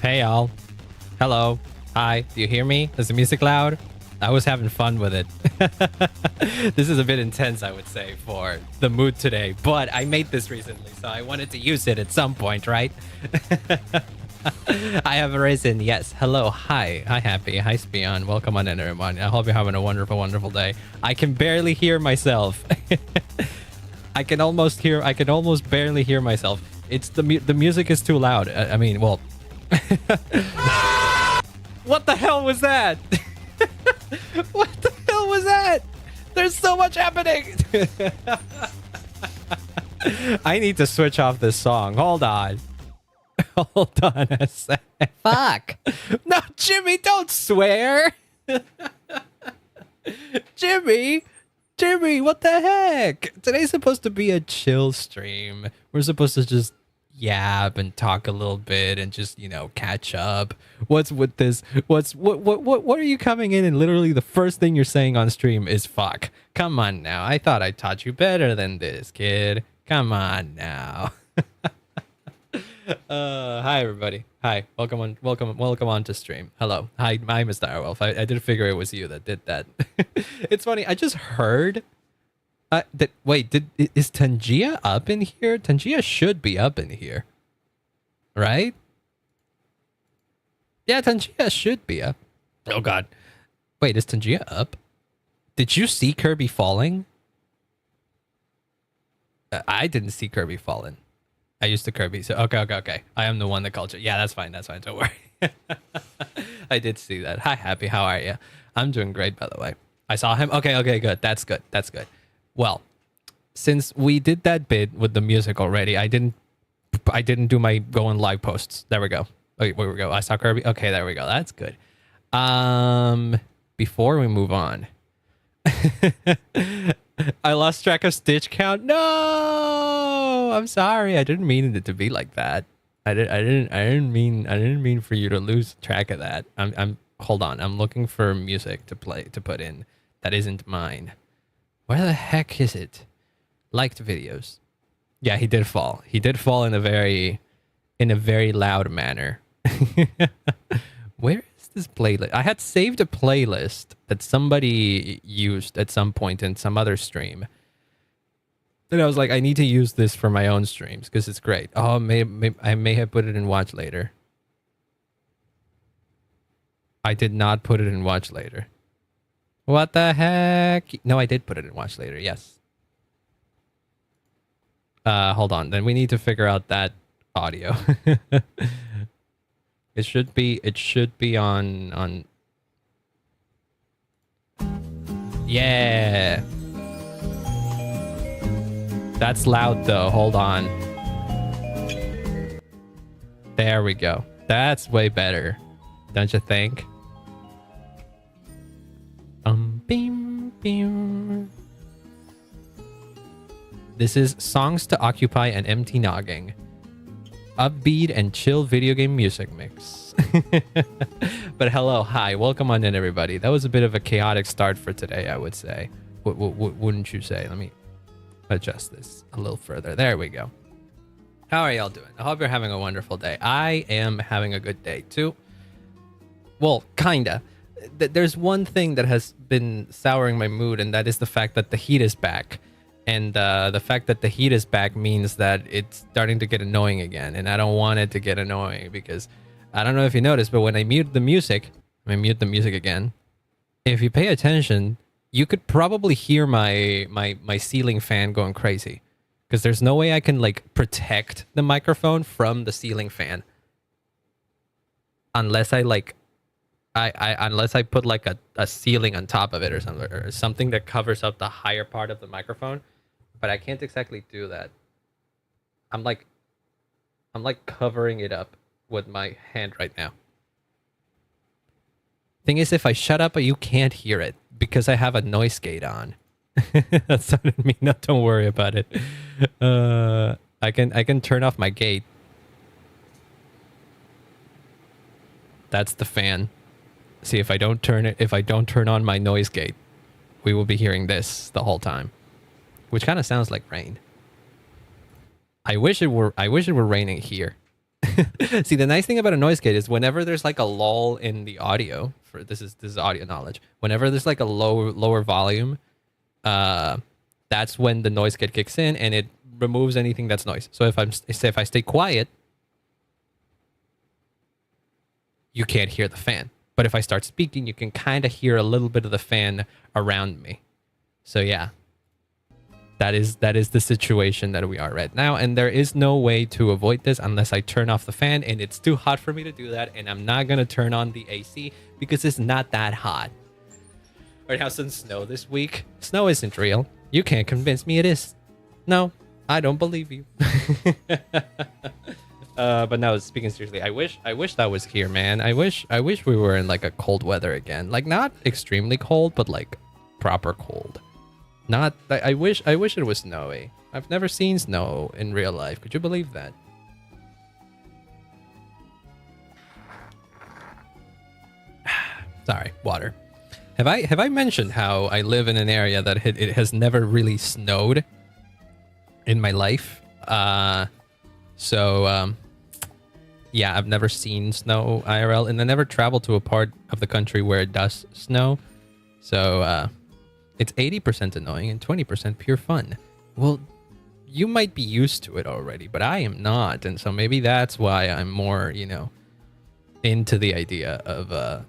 Hey y'all. Hello. Hi. Do you hear me? Is the music loud? I was having fun with it. This is a bit intense, I would say, for the mood today, but I made this recently, so I wanted to use it at some point, right? I have arisen. Yes. Hello. Hi. Hi, Happy. Hi, Spion. Welcome on in, everyone. I hope you're having a wonderful, wonderful day. I can barely hear myself. I can almost barely hear myself. It's the music is too loud. I mean, well, what the hell was that? What the hell was that? There's so much happening. I need to switch off this song. Hold on. Hold on a sec. Fuck. No, Jimmy, don't swear. Jimmy, what the heck? Today's supposed to be a chill stream. We're supposed to just yap and talk a little bit and just, you know, catch up. What's with this? What are you coming in and literally the first thing you're saying on stream is fuck? Come on now. I thought I taught you better than this, kid. Come on now. Hi everybody. Hi. Welcome on to stream. Hello. Hi, Mr. Direwolf. I did figure it was you that did that. It's funny. I just heard is Tangia up in here? Tangia should be up in here. Right? Yeah, Tangia should be up. Oh god. Wait, is Tangia up? Did you see Kirby falling? I didn't see Kirby falling. I used the Kirby, so okay. I am the one that called you. Yeah, that's fine. Don't worry. I did see that. Hi, Happy. How are you? I'm doing great, by the way. I saw him. Okay, good. That's good. Well, since we did that bit with the music already, I didn't do my going live posts. There we go. Okay, where we go. I saw Kirby. Okay, there we go. That's good. Before we move on, I lost track of Stitch count. No, I'm sorry. I didn't mean it to be like that. I didn't mean for you to lose track of that. Hold on. I'm looking for music to put in that isn't mine. Where the heck is it? Liked videos. Yeah, he did fall. He did fall in a very loud manner. Where is this playlist? I had saved a playlist that somebody used at some point in some other stream. Then I was like, I need to use this for my own streams because it's great. Oh, I may have put it in watch later. I did not put it in watch later. What the heck? No, I did put it in watch later. Yes. Hold on. Then we need to figure out that audio. It should be on. Yeah. That's loud though. Hold on. There we go. That's way better. Don't you think? Beam. This is Songs to Occupy an Empty Noggin. Upbeat and chill video game music mix. But hello, hi, welcome on in, everybody. That was a bit of a chaotic start for today, I would say. Wouldn't you say? Let me adjust this a little further. There we go. How are y'all doing? I hope you're having a wonderful day. I am having a good day too. Well, kinda. There's one thing that has been souring my mood, and that is the fact that the heat is back. And the fact that the heat is back means that it's starting to get annoying again. And I don't want it to get annoying because I don't know if you noticed, but when I mute the music again, if you pay attention, you could probably hear my ceiling fan going crazy. Because there's no way I can like protect the microphone from the ceiling fan. Unless I like unless I put like a ceiling on top of it or something that covers up the higher part of the microphone, but I can't exactly do that. I'm like covering it up with my hand right now. Thing is, if I shut up, you can't hear it because I have a noise gate on. That sounded mean. No, don't worry about it. I can turn off my gate. That's the fan. See, if I don't turn on my noise gate, we will be hearing this the whole time, which kind of sounds like rain. I wish it were raining here. See, the nice thing about a noise gate is whenever there's like a lull in the audio, for this is audio knowledge. Whenever there's like a lower volume, that's when the noise gate kicks in and it removes anything that's noise. So if I stay quiet, you can't hear the fan. But if I start speaking, you can kind of hear a little bit of the fan around me. So yeah, that is the situation that we are right now. And there is no way to avoid this unless I turn off the fan, and it's too hot for me to do that. And I'm not going to turn on the AC because it's not that hot. Right, have some snow this week. Snow isn't real. You can't convince me it is. No, I don't believe you. But no, speaking seriously, I wish that was here, man. I wish we were in like a cold weather again. Like not extremely cold, but like proper cold. Not I wish it was snowy. I've never seen snow in real life. Could you believe that? Sorry, water. Have I mentioned how I live in an area that it has never really snowed in my life? Yeah, I've never seen snow IRL, and I never traveled to a part of the country where it does snow. So it's 80% annoying and 20% pure fun. Well, you might be used to it already, but I am not, and so maybe that's why I'm more, into the idea of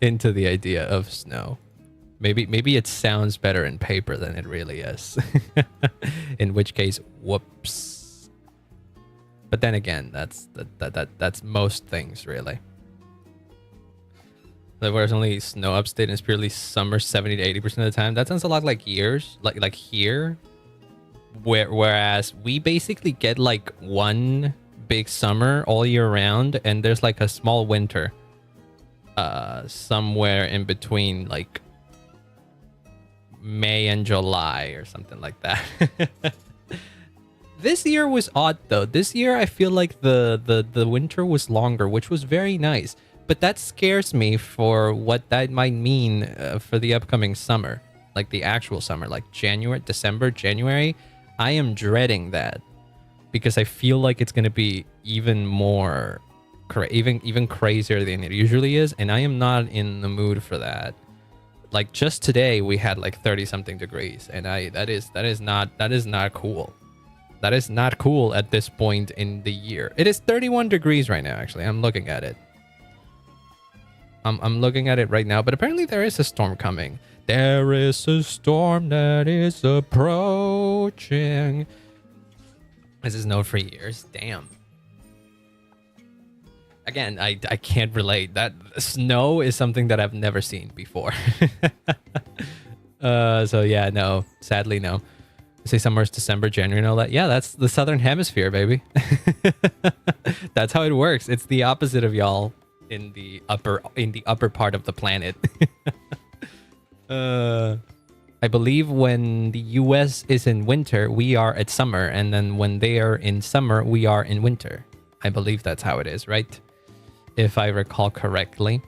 into the idea of snow. Maybe it sounds better in paper than it really is. In which case, whoops. But then again, that's most things really. Like where there's only snow upstate and it's purely summer 70 to 80% of the time. That sounds a lot like years, like here. Whereas we basically get like one big summer all year round, and there's like a small winter somewhere in between like May and July or something like that. This year was odd though. This year I feel like the winter was longer, which was very nice. But that scares me for what that might mean for the upcoming summer, like the actual summer, like December, January. I am dreading that because I feel like it's gonna be even more, even crazier than it usually is, and I am not in the mood for that. Like just today we had like 30 something degrees, and that is not cool. That is not cool at this point in the year. It is 31 degrees right now, actually. I'm looking at it. I'm looking at it right now, but apparently there is a storm coming. There is a storm that is approaching. This is known for years. Damn. Again, I can't relate. That snow is something that I've never seen before. So yeah, no. Sadly, no. Say somewhere's December, January, and all that. Yeah, that's the southern hemisphere, baby. That's how it works. It's the opposite of y'all in the upper part of the planet. I believe when the US is in winter, we are at summer, and then when they are in summer, we are in winter. I believe that's how it is, right? If I recall correctly.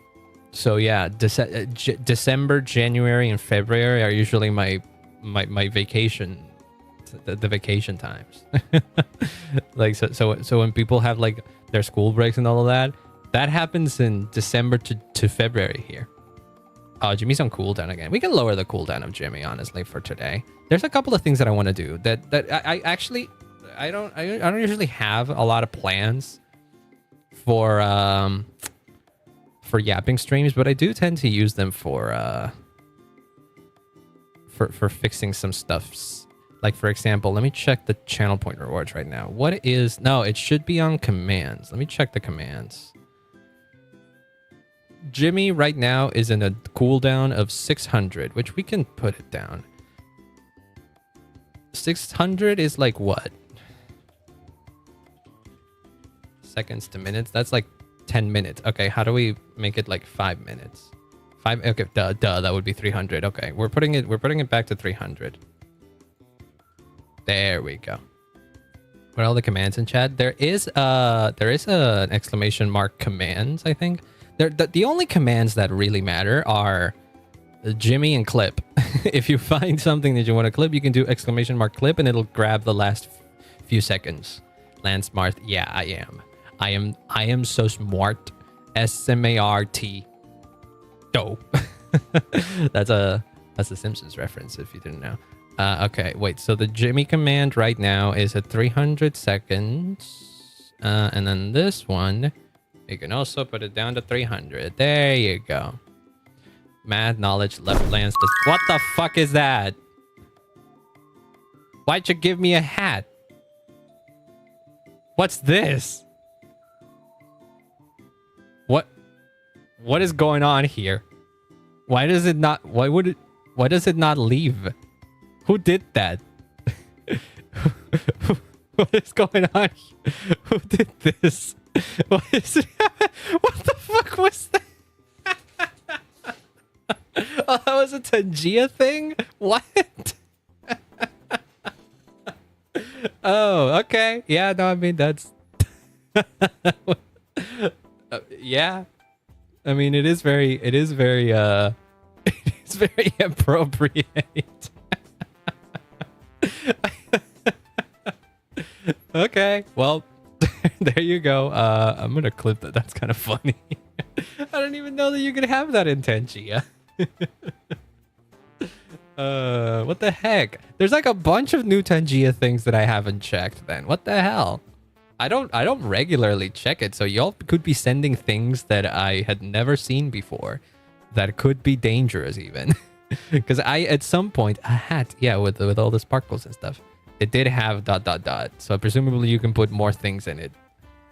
So yeah, December, January, and February are usually my vacation. The vacation times. Like so when people have like their school breaks and all of that happens in December to February here. Oh, Jimmy's on cooldown again. We can lower the cooldown of Jimmy, honestly, for today. There's a couple of things that I want to do that I actually I don't usually have a lot of plans for yapping streams, but I do tend to use them for fixing some stuffs. Like, for example, let me check the channel point rewards right now. What is... No, it should be on commands. Let me check the commands. Jimmy right now is in a cooldown of 600, which we can put it down. 600 is like what? Seconds to minutes? That's like 10 minutes. Okay, how do we make it like 5 minutes? 5... Okay, duh, that would be 300. Okay, we're putting it back to 300. There we go. What are all the commands in chat? There is an exclamation mark commands, I think. The only commands that really matter are Jimmy and clip. If you find something that you want to clip, you can do exclamation mark clip and it'll grab the last few seconds. Land smart. Yeah, I am. I am so smart. SMART. Dope. That's a Simpsons reference if you didn't know. Okay, wait. So the Jimmy command right now is at 300 seconds. And then this one, you can also put it down to 300. There you go. Mad knowledge left lands. What the fuck is that? Why'd you give me a hat? What's this? What is going on here? Why does it not leave? Who did that? What is going on here? Who did this? What is it? What the fuck was that? Oh, that was a Tangia thing? What? Oh, okay. Yeah, no, I mean, that's... yeah. I mean, it is very, it is very appropriate. Okay, well, there you go. I'm gonna clip that. That's kind of funny. I didn't even know that you could have that in Tangia. What the heck? There's like a bunch of new Tangia things that I haven't checked then. What the hell? I don't regularly check it, so y'all could be sending things that I had never seen before that could be dangerous even. Because at some point, a hat, yeah, with all the sparkles and stuff, it did have ... So presumably you can put more things in it.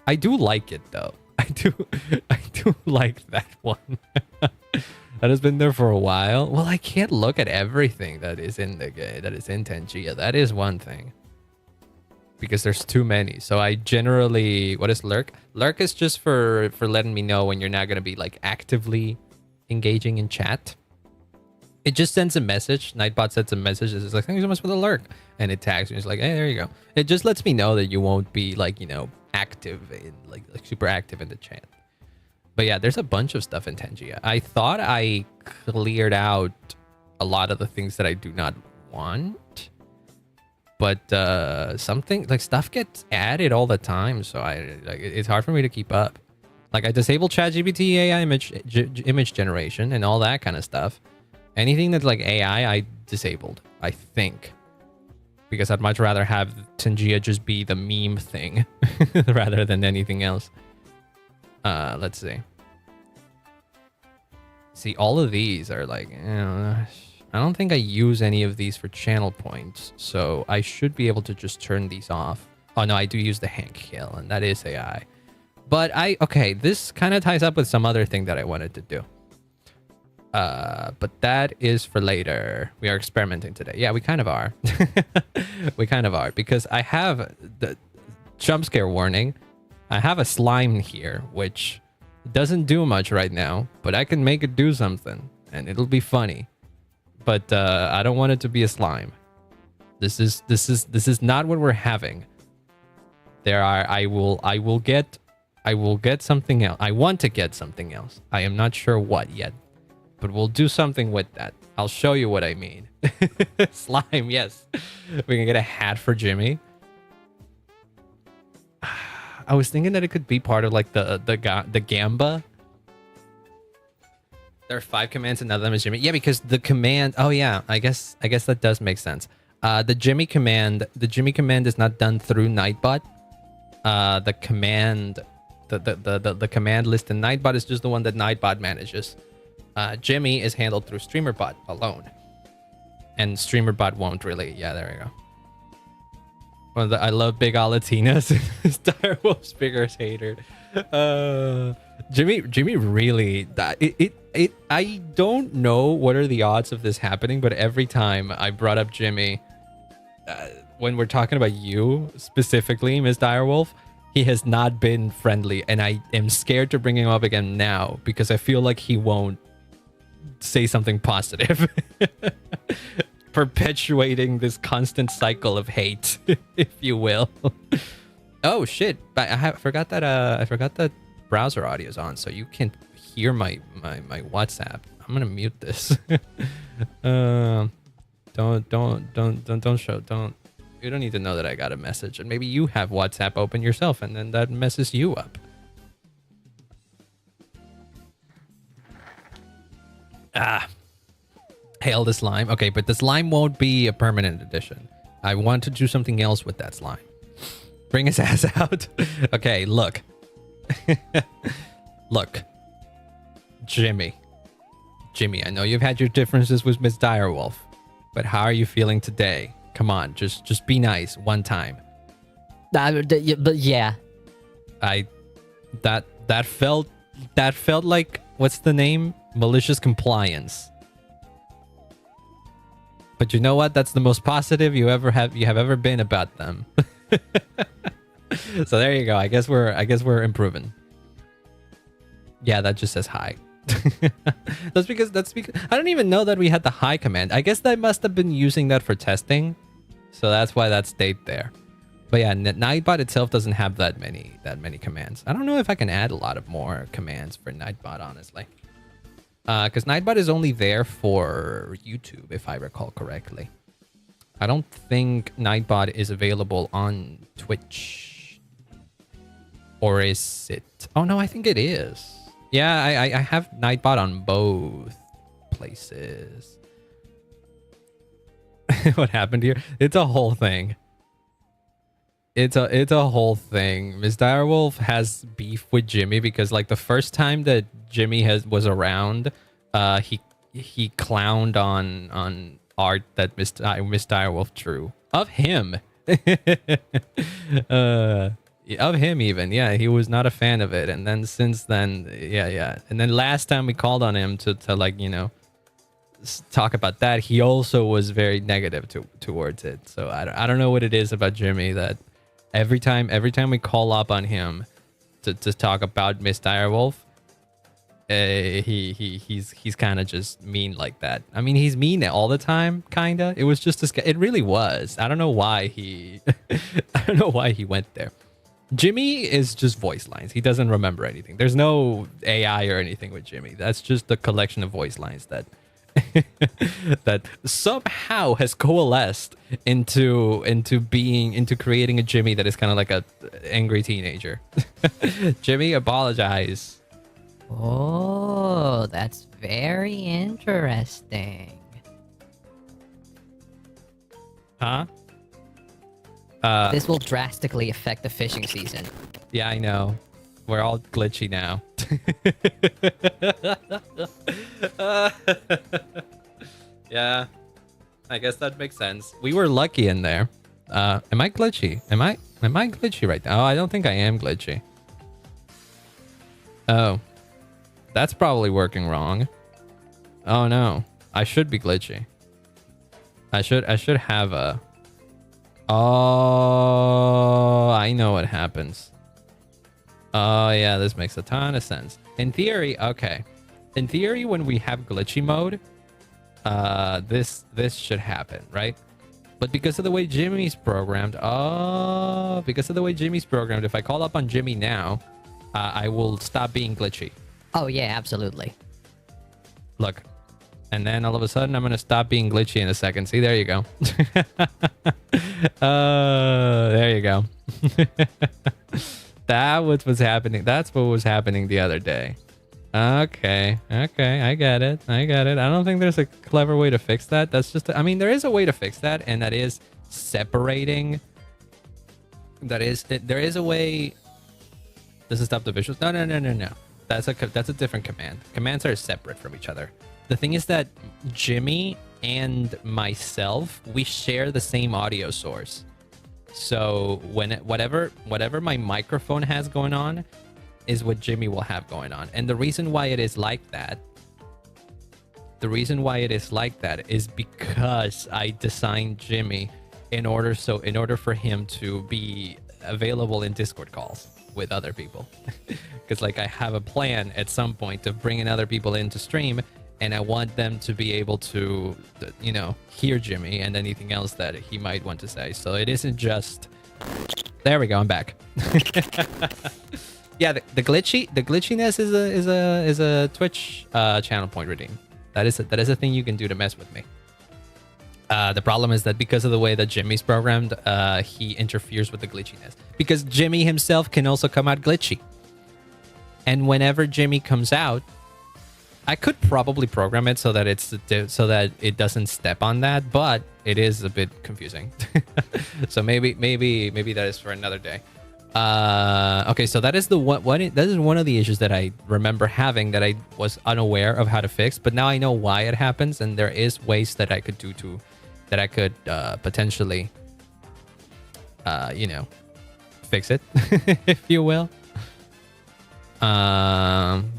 I do like it though. I do like that one. That has been there for a while. Well, I can't look at everything that is in the game, that is in Tangia. That is one thing. Because there's too many. So I generally... What is lurk? Lurk is just for letting me know when you're not going to be like actively engaging in chat. It just sends a message. Nightbot sends a message. It's like, thank you so much for the lurk. And it tags me. It's like, hey, there you go. It just lets me know that you won't be like, you know, active in like super active in the chat. But yeah, there's a bunch of stuff in Tangia. I thought I cleared out a lot of the things that I do not want. But something like stuff gets added all the time, so it's hard for me to keep up. Like I disable ChatGPT AI image generation and all that kind of stuff. Anything that's like AI, I disabled, I think, because I'd much rather have Tangia just be the meme thing rather than anything else. Let's see. See, all of these are like, I don't think I use any of these for channel points, so I should be able to just turn these off. Oh no, I do use the hand kill, and that is AI. But okay, this kind of ties up with some other thing that I wanted to do. But that is for later. We are experimenting today. Yeah, we kind of are. We kind of are, because I have the jump scare warning. I have a slime here, which doesn't do much right now, but I can make it do something, and it'll be funny. But I don't want it to be a slime. This is not what we're having. I will get something else. I want to get something else. I am not sure what yet, but we'll do something with that. I'll show you what I mean. Slime, yes. We can get a hat for Jimmy. I was thinking that it could be part of like the Gamba. There are 5 commands and none of them is Jimmy. Yeah, because the command... Oh, yeah. I guess that does make sense. The Jimmy command is not done through Nightbot. The command list in Nightbot is just the one that Nightbot manages. Jimmy is handled through StreamerBot alone. And StreamerBot won't really... Yeah, there we go. Well, I love Big Alatinas. Direwolf's biggest hater. Jimmy really... I don't know what are the odds of this happening, but every time I brought up Jimmy, when we're talking about you specifically, Miss Direwolf, he has not been friendly, and I am scared to bring him up again now because I feel like he won't say something positive. Perpetuating this constant cycle of hate, if you will. Oh shit! I forgot that browser audio is on, so you can hear my WhatsApp. I'm gonna mute this. Don't You don't need to know that I got a message. And maybe you have WhatsApp open yourself and then that messes you up. Hail the slime. Okay, but the slime won't be a permanent addition. I want to do something else with that slime. Bring his ass out. Okay, look. Look. Jimmy, I know you've had your differences with Miss Direwolf, but how are you feeling today? Come on, just be nice one time. But yeah. That felt like, what's the name? Malicious compliance. But you know what? That's the most positive you have ever been about them. So there you go. I guess we're improving. Yeah, that just says hi. that's because I don't even know that we had the hi command. I guess they must have been using that for testing, so that's why that stayed there. But yeah, Nightbot itself doesn't have that many commands. I don't know if I can add a lot of more commands for Nightbot, honestly, because Nightbot is only there for YouTube, if I recall correctly. I don't think Nightbot is available on Twitch, or is it? Oh no, I think it is. Yeah, I have Nightbot on both places. What happened here? It's a whole thing. It's a whole thing. Miss Direwolf has beef with Jimmy because, like, the first time that Jimmy was around, he clowned on art that Miss Direwolf drew of him. Of him even. Yeah, he was not a fan of it. And then since then, yeah. And then last time we called on him to like, you know, talk about that, he also was very negative towards it. So I don't know what it is about Jimmy that every time we call up on him to talk about Miss Direwolf, he's kind of just mean like that. I mean, he's mean all the time, kind of. It was just it really was. I don't know why he went there. Jimmy is just voice lines. He doesn't remember anything. There's no AI or anything with Jimmy. That's just a collection of voice lines that that somehow has coalesced into creating a Jimmy that is kind of like a angry teenager. Jimmy, apologize. Oh, that's very interesting. Huh? This will drastically affect the fishing season. Yeah, I know. We're all glitchy now. Yeah, I guess that makes sense. We were lucky in there. Am I glitchy? Am I glitchy right now? Oh, I don't think I am glitchy. Oh, that's probably working wrong. Oh no, I should be glitchy. I should have a... Oh, I know what happens. Oh yeah, this makes a ton of sense. In theory, okay. In theory, when we have glitchy mode, this should happen, right? But because of the way Jimmy's programmed, if I call up on Jimmy now, I will stop being glitchy. Oh yeah, absolutely. Look. And then all of a sudden, I'm going to stop being glitchy in a second. See, there you go. There you go. That was what's happening. That's what was happening the other day. Okay. I get it. I don't think there's a clever way to fix that. That's just... I mean, there is a way to fix that, and that is separating... There is a way... Does it stop the visuals? No. That's a different command. Commands are separate from each other. The thing is that Jimmy and myself, we share the same audio source. So whatever my microphone has going on is what Jimmy will have going on. And the reason why it is like that is because I designed Jimmy in order for him to be available in Discord calls with other people. Because like I have a plan at some point of bringing other people in to stream, and I want them to be able to, you know, hear Jimmy and anything else that he might want to say. So it isn't just... There we go, I'm back. Yeah, the glitchiness is a Twitch channel point redeem. That is a thing you can do to mess with me. The problem is that because of the way that Jimmy's programmed, he interferes with the glitchiness. Because Jimmy himself can also come out glitchy. And whenever Jimmy comes out, I could probably program it so that it doesn't step on that, but it is a bit confusing. So maybe that is for another day. Okay, so that is that is one of the issues that I remember having that I was unaware of how to fix, but now I know why it happens, and there is ways that I could potentially fix it, if you will.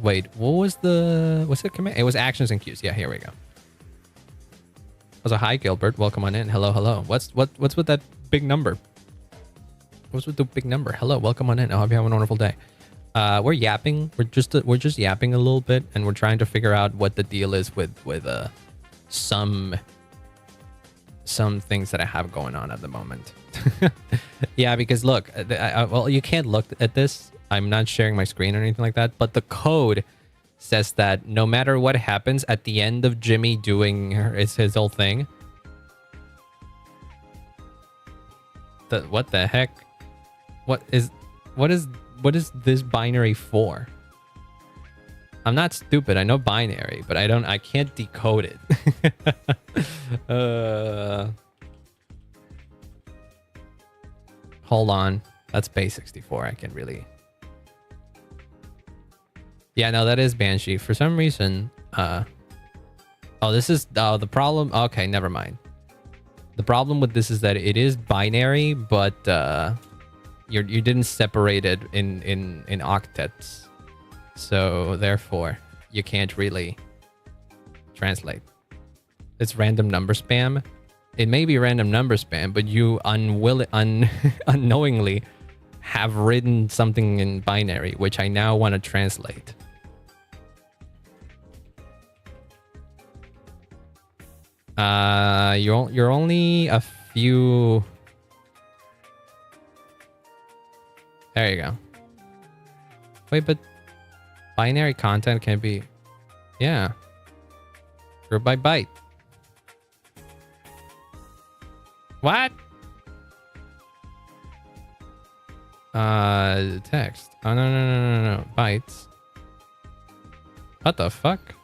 Wait, what's the command? It was actions and cues. Yeah, here we go. Also, hi Gilbert, welcome on in. Hello. What's with that big number? What's with the big number? Hello, welcome on in. I hope you have a wonderful day. We're yapping. We're just yapping a little bit, and we're trying to figure out what the deal is with some things that I have going on at the moment. Yeah, because look, well, you can't look at this. I'm not sharing my screen or anything like that, but the code says that no matter what happens at the end of Jimmy doing his whole thing. What the heck? What is this binary for? I'm not stupid. I know binary, but I can't decode it. Hold on. That's base 64. I can really. Yeah, no, that is Banshee. For some reason, oh, this is the problem. Okay, never mind. The problem with this is that it is binary, but you didn't separate it in octets, so therefore you can't really translate. It's random number spam. It may be random number spam, but you unknowingly have written something in binary, which I now want to translate. You're only a few. There you go. Wait, but binary content can be, yeah, group by byte. What? Text. Oh no. Bytes. What the fuck?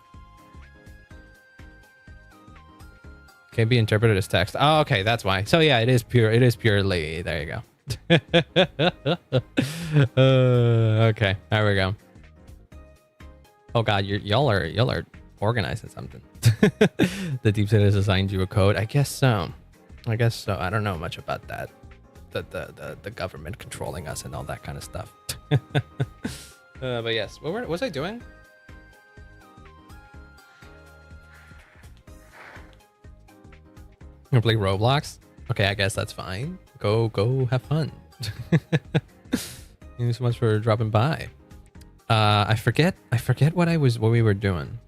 Can be interpreted as text. Oh, okay, that's why. So yeah, it is purely. There you go. Okay, there we go. Oh god, y'all are organizing something. The deep state has assigned you a code. I guess so. I don't know much about that. The government controlling us and all that kind of stuff. But yes, what was I doing? Gonna play Roblox. Okay, I guess that's fine. Go have fun. Thank you so much for dropping by. I forget what we were doing.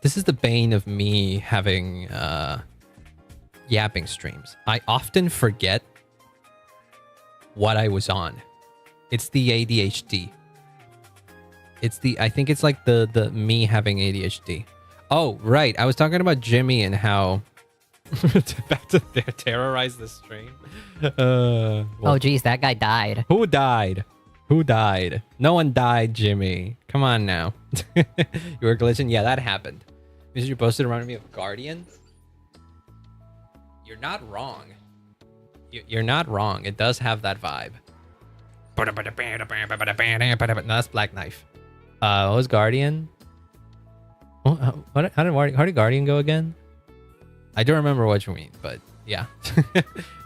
This is the bane of me having yapping streams. I often forget what I was on. It's the ADHD. I think it's like the me having ADHD. Oh, right. I was talking about Jimmy and how back to terrorize the stream. Well, oh, geez, that guy died. Who died? No one died, Jimmy. Come on now. You were glitching? Yeah, that happened. Because you posted around me of Guardians. You're not wrong. You're not wrong. It does have that vibe. No, that's Black Knife. What was Guardian? How did Guardian go again? I don't remember what you mean, but yeah.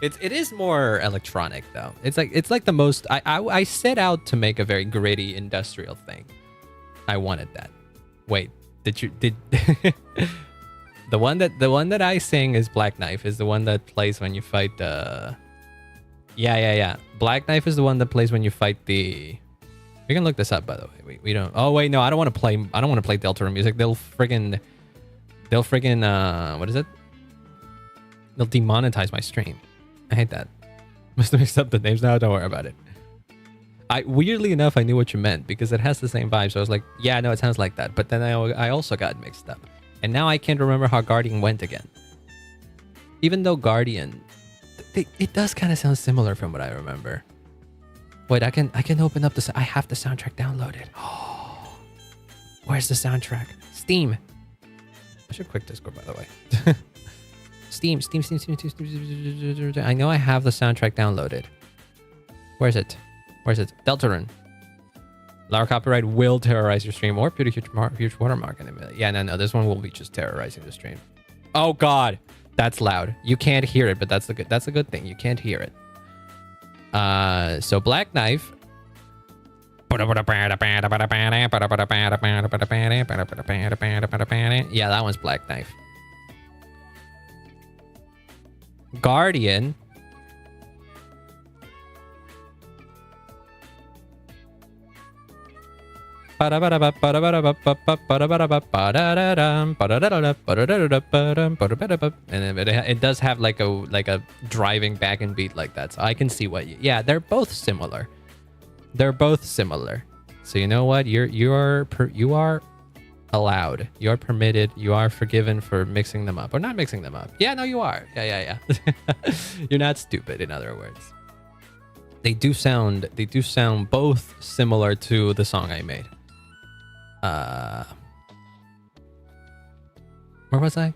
It is more electronic though. It's like the most. I set out to make a very gritty industrial thing. I wanted that. Wait, did the one that I sing is Black Knife, is the one that plays when you fight yeah. Black Knife is the one that plays when you fight the. We can look this up, by the way. We don't. Oh wait, no, I don't want to play Deltarune music. They'll friggin' what is it? They'll demonetize my stream. I hate that. Must have mixed up the names now. Don't worry about it. Weirdly enough, I knew what you meant because it has the same vibe. So I was like, yeah, no, it sounds like that. But then I also got mixed up. And now I can't remember how Guardian went again. Even though Guardian, it does kind of sound similar from what I remember. Wait, I can open up the. I have the soundtrack downloaded. Oh, where's the soundtrack? Steam. I should quick Discord, by the way. Steam. I know I have the soundtrack downloaded. Where's it? Deltarune. Lower copyright will terrorize your stream or put a huge watermark in it. Yeah, no. This one will be just terrorizing the stream. Oh God, that's loud. You can't hear it, but that's a good thing. You can't hear it. So Black Knife. Yeah, that one's Black Knife. Guardian. And it does have like a driving back and beat like that. So I can see what yeah, they're both similar. So you know what? You are allowed. You are permitted. You are forgiven for mixing them up or not mixing them up. Yeah, no, you are. Yeah. You're not stupid. In other words, they do sound both similar to the song I made. Where was I?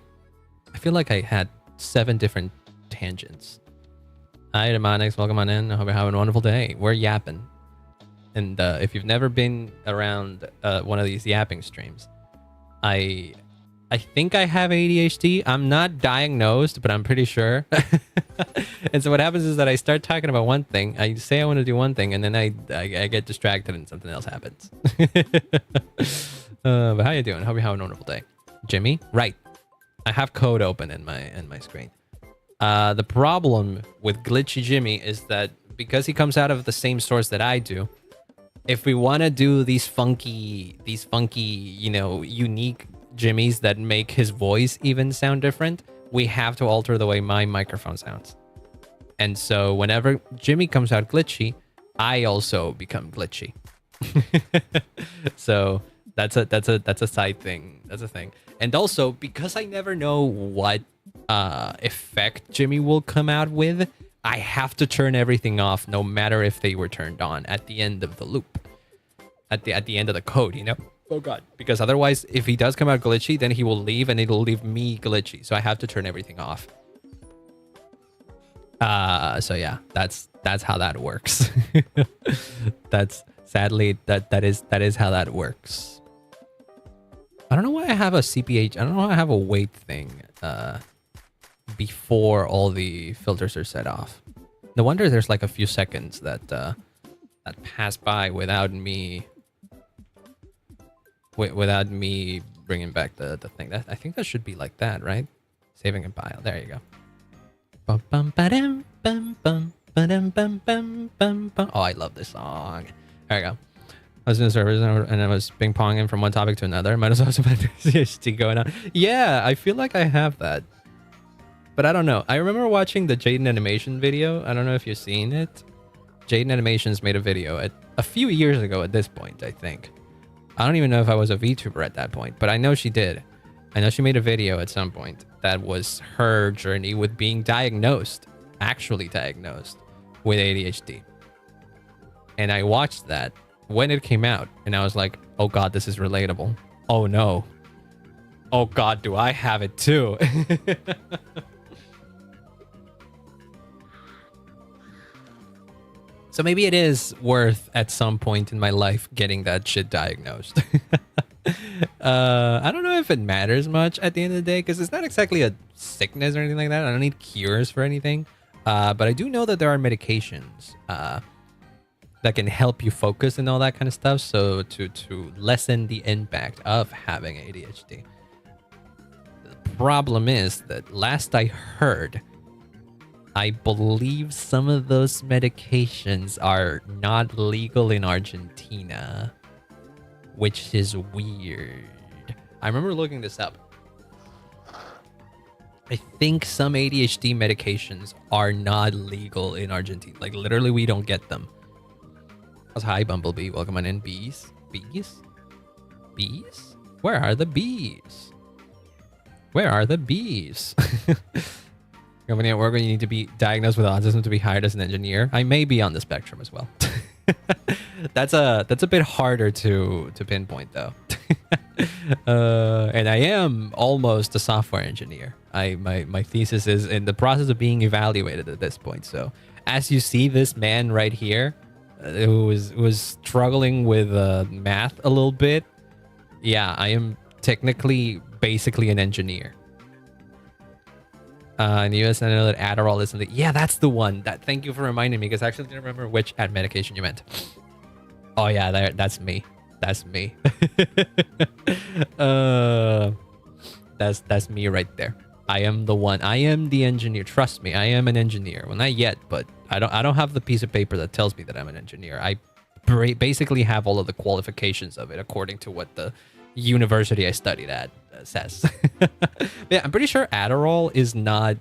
I feel like I had 7 different tangents. Hi, Demonics. Welcome on in. I hope you're having a wonderful day. We're yapping. And if you've never been around one of these yapping streams, I think I have ADHD. I'm not diagnosed, but I'm pretty sure. And so what happens is that I start talking about one thing. I say I want to do one thing, and then I get distracted and something else happens. But how you doing? Hope you're having a wonderful day. Jimmy? Right. I have code open in my screen. The problem with Glitchy Jimmy is that because he comes out of the same source that I do, if we want to do these funky, you know, unique Jimmys that make his voice even sound different, we have to alter the way my microphone sounds. And so whenever Jimmy comes out glitchy, I also become glitchy. So that's a side thing. That's a thing. And also because I never know what effect Jimmy will come out with, I have to turn everything off, no matter if they were turned on at the end of the loop, at the end of the code, you know? Oh God! Because otherwise, if he does come out glitchy, then he will leave, and it'll leave me glitchy. So I have to turn everything off. So yeah, that's how that works. That's sadly that is how that works. I don't know why I have a CPH. I don't know why I have a wait thing. Before all the filters are set off. No wonder there's like a few seconds that that pass by without me bringing back the thing. I think that should be like that, right? Save and compile. There you go. Oh, I love this song. There you go. I was in the servers and I was ping-ponging from one topic to another. Might as well have some PhD going on. Yeah, I feel like I have that. But I don't know. I remember watching the Jaden Animation video. I don't know if you've seen it. Jaden Animations made a video a few years ago at this point, I think. I don't even know if I was a VTuber at that point, but I know she did. I know she made a video at some point that was her journey with being diagnosed, actually diagnosed with ADHD. And I watched that when it came out, and I was like, oh God, this is relatable. Oh no. Oh God, do I have it too? So maybe it is worth at some point in my life getting that shit diagnosed. I don't know if it matters much at the end of the day, because it's not exactly a sickness or anything like that. I don't need cures for anything. But I do know that there are medications that can help you focus and all that kind of stuff. So to lessen the impact of having ADHD. The problem is that last I heard, I believe some of those medications are not legal in Argentina, which is weird. I remember looking this up. I think some ADHD medications are not legal in Argentina. Like, literally, we don't get them. Hi, Bumblebee. Welcome on in. Bees? Bees? Bees? Where are the bees? Where are the bees? Company at work where you need to be diagnosed with autism to be hired as an engineer. I may be on the spectrum as well. That's a bit harder to pinpoint though. And I am almost a software engineer. My thesis is in the process of being evaluated at this point. So as you see this man right here, who was struggling with math a little bit. Yeah, I am technically basically an engineer. In the US, I know that Adderall isn't the... Yeah, that's the one. Thank you for reminding me, because I actually didn't remember which ad medication you meant. Oh yeah, that's me. That's me. That's me right there. I am the one. I am the engineer. Trust me, I am an engineer. Well, not yet, but I don't have the piece of paper that tells me that I'm an engineer. I basically have all of the qualifications of it according to what the university I studied at says. Yeah, I'm pretty sure Adderall is not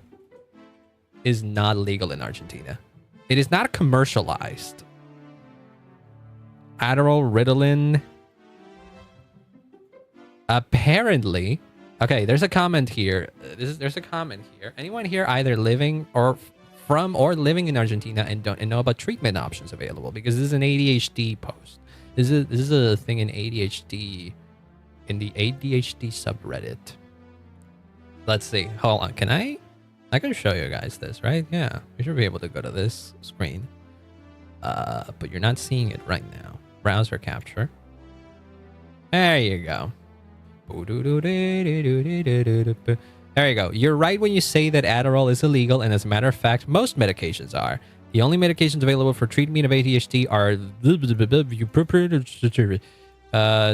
legal in Argentina. It is not commercialized. Adderall, Ritalin. Apparently, okay. There's a comment here. There's a comment here. Anyone here either living or from or living in Argentina and know about treatment options available? Because this is an ADHD post. This is a thing in ADHD, in the ADHD subreddit. Let's see. Hold on. Can I can show you guys this, right? Yeah, you should be able to go to this screen. But you're not seeing it right now. Browser capture. There you go. There you go. You're right when you say that Adderall is illegal, and as a matter of fact, most medications are. The only medications available for treatment of ADHD are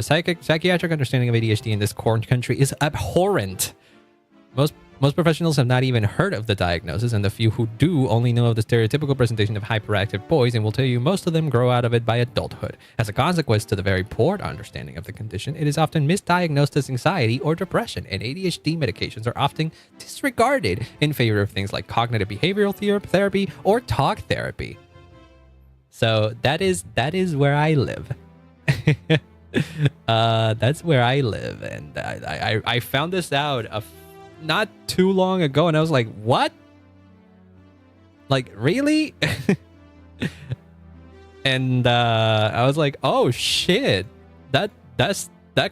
psychiatric understanding of ADHD in this country is abhorrent. Most professionals have not even heard of the diagnosis, and the few who do only know of the stereotypical presentation of hyperactive boys and will tell you most of them grow out of it by adulthood. As a consequence to the very poor understanding of the condition, it is often misdiagnosed as anxiety or depression, and ADHD medications are often disregarded in favor of things like cognitive behavioral therapy or talk therapy. So that is where I live. That's where I live, and I found this out not too long ago, and I was like, what? Like, really? And I was like, oh shit, that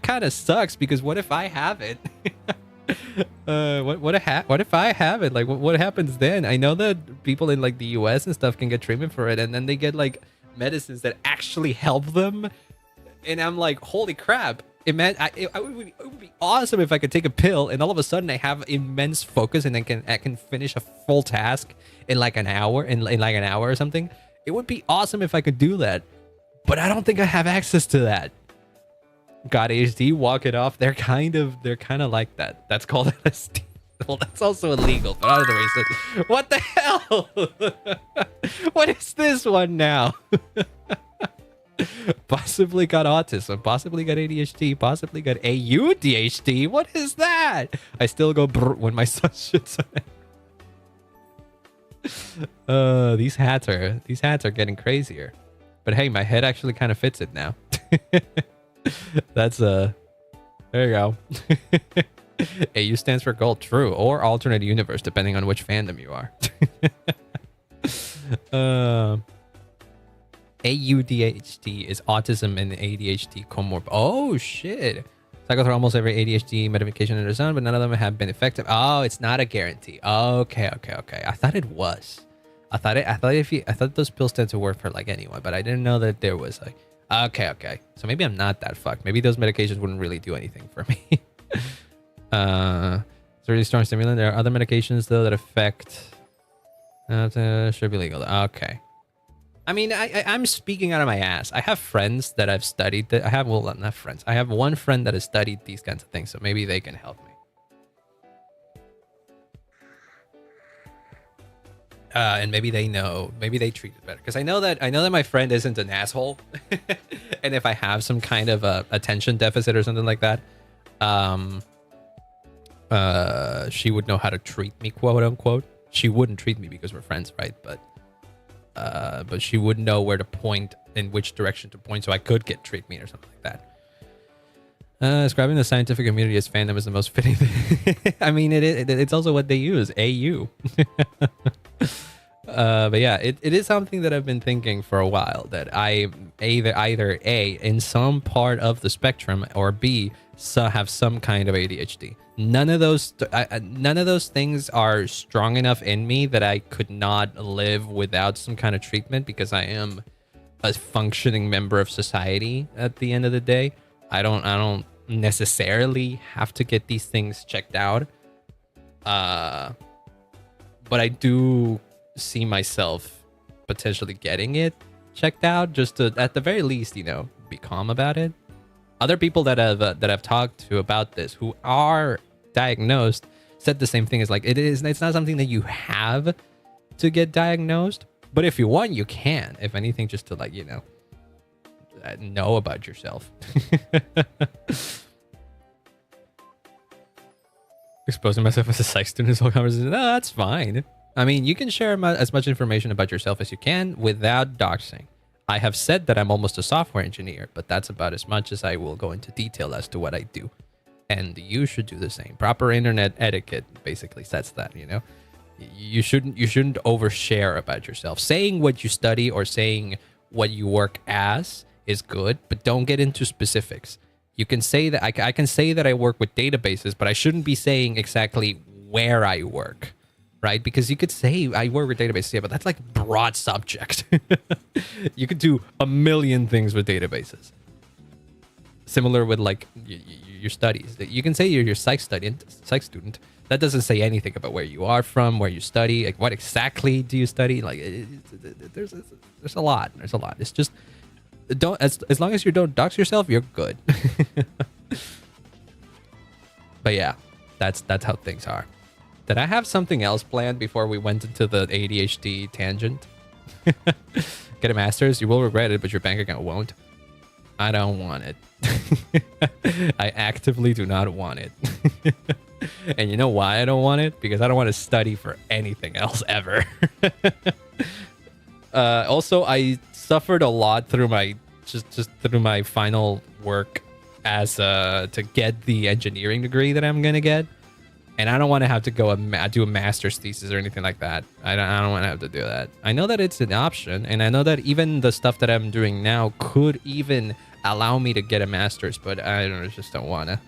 kind of sucks, because what if I have it? What if I have it? Like, what happens then? I know that people in like the US and stuff can get treatment for it, and then they get like medicines that actually help them, and I'm like, holy crap. It would be awesome if I could take a pill and all of a sudden I have immense focus and I can finish a full task in like an hour, in like an hour or something. It would be awesome if I could do that, but I don't think I have access to that. Got ADHD, walk it off. They're kind of like that. That's called LSD. Well, that's also illegal, but other reasons. What the hell? What is this one now? Possibly got autism, possibly got ADHD, possibly got AUDHD. What is that? I still go brr when my son shits on it. These hats are getting crazier. But hey, my head actually kind of fits it now. That's there you go. AU stands for gold, true, or alternate universe, depending on which fandom you are. AUDHD is autism and ADHD comorb. Oh shit! I go through almost every ADHD medication under the sun, but none of them have been effective. Oh, it's not a guarantee. Okay. I thought it was. I thought those pills tend to work for like anyone, but I didn't know that there was like. Okay. So maybe I'm not that fucked. Maybe those medications wouldn't really do anything for me. It's a really strong stimulant. There are other medications though that affect. Should be legal. Okay. I mean, I'm speaking out of my ass. I have friends that I've studied that I have. Well, not friends. I have one friend that has studied these kinds of things, so maybe they can help me. And maybe they know. Maybe they treat it better. Because I know that my friend isn't an asshole. And if I have some kind of attention deficit or something like that, she would know how to treat me, quote unquote. She wouldn't treat me because we're friends, right? But she would know where to point, in which direction to point, so I could get treatment or something like Describing the scientific community as fandom is the most fitting thing. I mean, it's also what they use, AU. But yeah, it is something that I've been thinking for a while, that I either A, in some part of the spectrum, or B, have some kind of ADHD. None of those things are strong enough in me that I could not live without some kind of treatment, because I am a functioning member of society at the end of the day. I don't necessarily have to get these things checked out. But I do see myself potentially getting it checked out, just to, at the very least, you know, be calm about it. Other people that I've talked to about this, who are diagnosed, said the same thing. As like, it's not something that you have to get diagnosed, but if you want, you can. If anything, just to, like, you know about yourself. Exposing myself as a psych student this whole conversation. No, that's fine. I mean, you can share as much information about yourself as you can without doxing. I have said that I'm almost a software engineer, but that's about as much as I will go into detail as to what I do. And you should do the same. Proper internet etiquette basically sets that, you know? You shouldn't overshare about yourself. Saying what you study or saying what you work as is good, but don't get into specifics. You can say that I can say that I work with databases, but I shouldn't be saying exactly where I work, right? Because you could say I work with databases, yeah, but that's like broad subject. You could do a million things with databases. Similar with like your studies. You can say you're your psych student. That doesn't say anything about where you are from, where you study, like what exactly do you study. Like there's a lot. There's a lot. It's just as long as you don't dox yourself, you're good. But yeah, that's how things are. Did I have something else planned before we went into the ADHD tangent? Get a master's, you will regret it, but your bank account won't. I don't want it. I actively do not want it. And you know why I don't want it? Because I don't want to study for anything else ever. Also, I suffered a lot through my through my final work as to get the engineering degree that I'm gonna get, and I don't want to have to go do a master's thesis or anything like that. I don't want to have to do that. I know that it's an option, and I know that even the stuff that I'm doing now could even allow me to get a master's, but I just don't want to.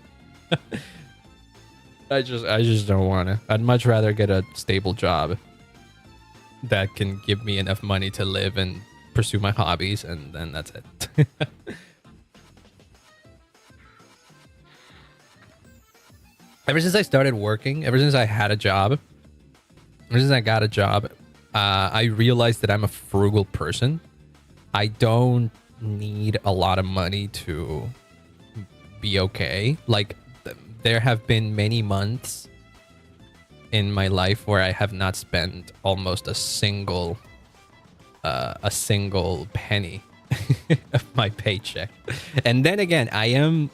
I just don't want to. I'd much rather get a stable job that can give me enough money to live and pursue my hobbies, and then that's it. Ever since I started working, ever since I had a job, ever since I got a job, I realized that I'm a frugal person. I don't need a lot of money to be okay. Like, there have been many months in my life where I have not spent almost a single penny of my paycheck. And then again, I am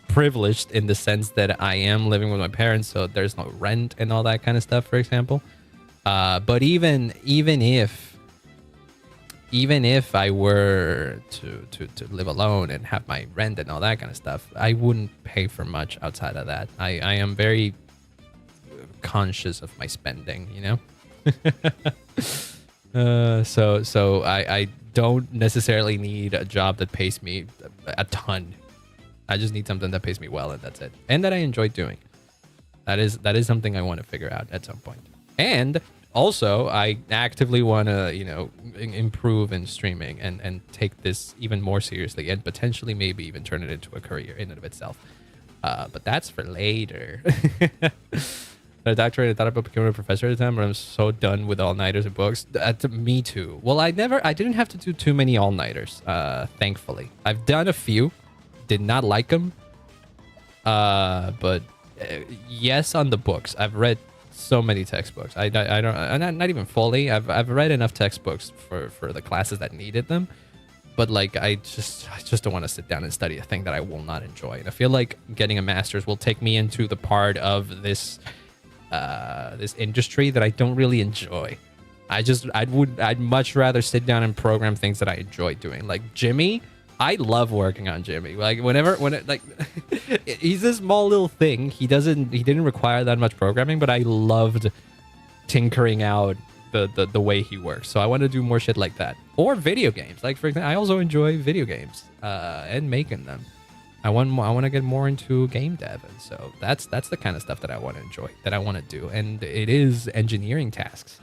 privileged in the sense that I am living with my parents, so there's no rent and all that kind of stuff, for example. But even if I were to live alone and have my rent and all that kind of stuff, I wouldn't pay for much outside of that. I am very conscious of my spending, you know? So I don't necessarily need a job that pays me a ton. I just need something that pays me well, and that's it. And that I enjoy doing. That is something I want to figure out at some point. And also, I actively want to, you know, improve in streaming and take this even more seriously, and potentially maybe even turn it into a career in and of itself. But that's for later. A doctorate, I thought about becoming a professor at the time, but I'm so done with all-nighters and books. Me too. Well, I didn't have to do too many all-nighters, thankfully. I've done a few, did not like them. But yes, on the books. I've read so many textbooks. I don't, not even fully. I've read enough textbooks for the classes that needed them. But like, I just don't want to sit down and study a thing that I will not enjoy. And I feel like getting a master's will take me into the part of this industry that I don't really enjoy. I'd much rather sit down and program things that I enjoy doing. Like Jimmy I love working on Jimmy. Like when it like he's this small little thing. He didn't require that much programming, but I loved tinkering out the way he works. So I want to do more shit like that. Or video games. Like for example, I also enjoy video games and making them. I want to get more into game dev, and so that's the kind of stuff that I want to enjoy, that I want to do, and it is engineering tasks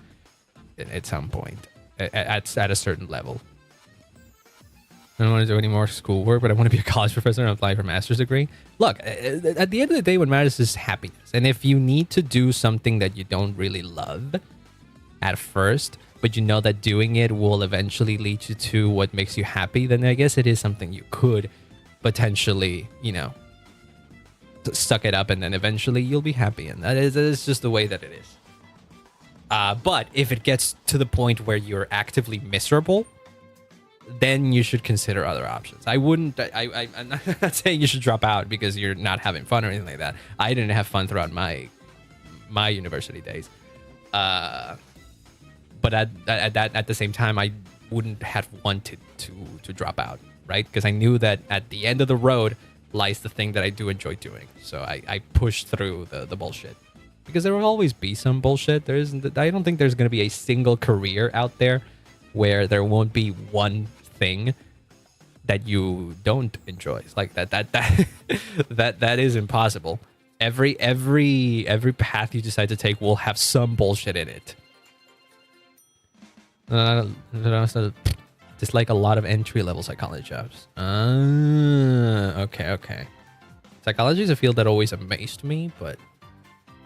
at some point at a certain level. I don't want to do any more schoolwork, but I want to be a college professor and apply for a master's degree. Look, at the end of the day, what matters is happiness. And if you need to do something that you don't really love at first, but you know that doing it will eventually lead you to what makes you happy, then I guess it is something you could potentially, suck it up, and then eventually you'll be happy. And that is just the way that it is. But if it gets to the point where you're actively miserable, then you should consider other options. I'm not saying you should drop out because you're not having fun or anything like that. I didn't have fun throughout my university days. But at the same time, I wouldn't have wanted to drop out, right? Because I knew that at the end of the road lies the thing that I do enjoy doing. So I pushed through the bullshit. Because there will always be some bullshit. I don't think there's going to be a single career out there where there won't be one thing that you don't enjoy. It's like that is impossible. Every path you decide to take will have some bullshit in it. Just like a lot of entry-level psychology jobs. Okay. Psychology is a field that always amazed me, but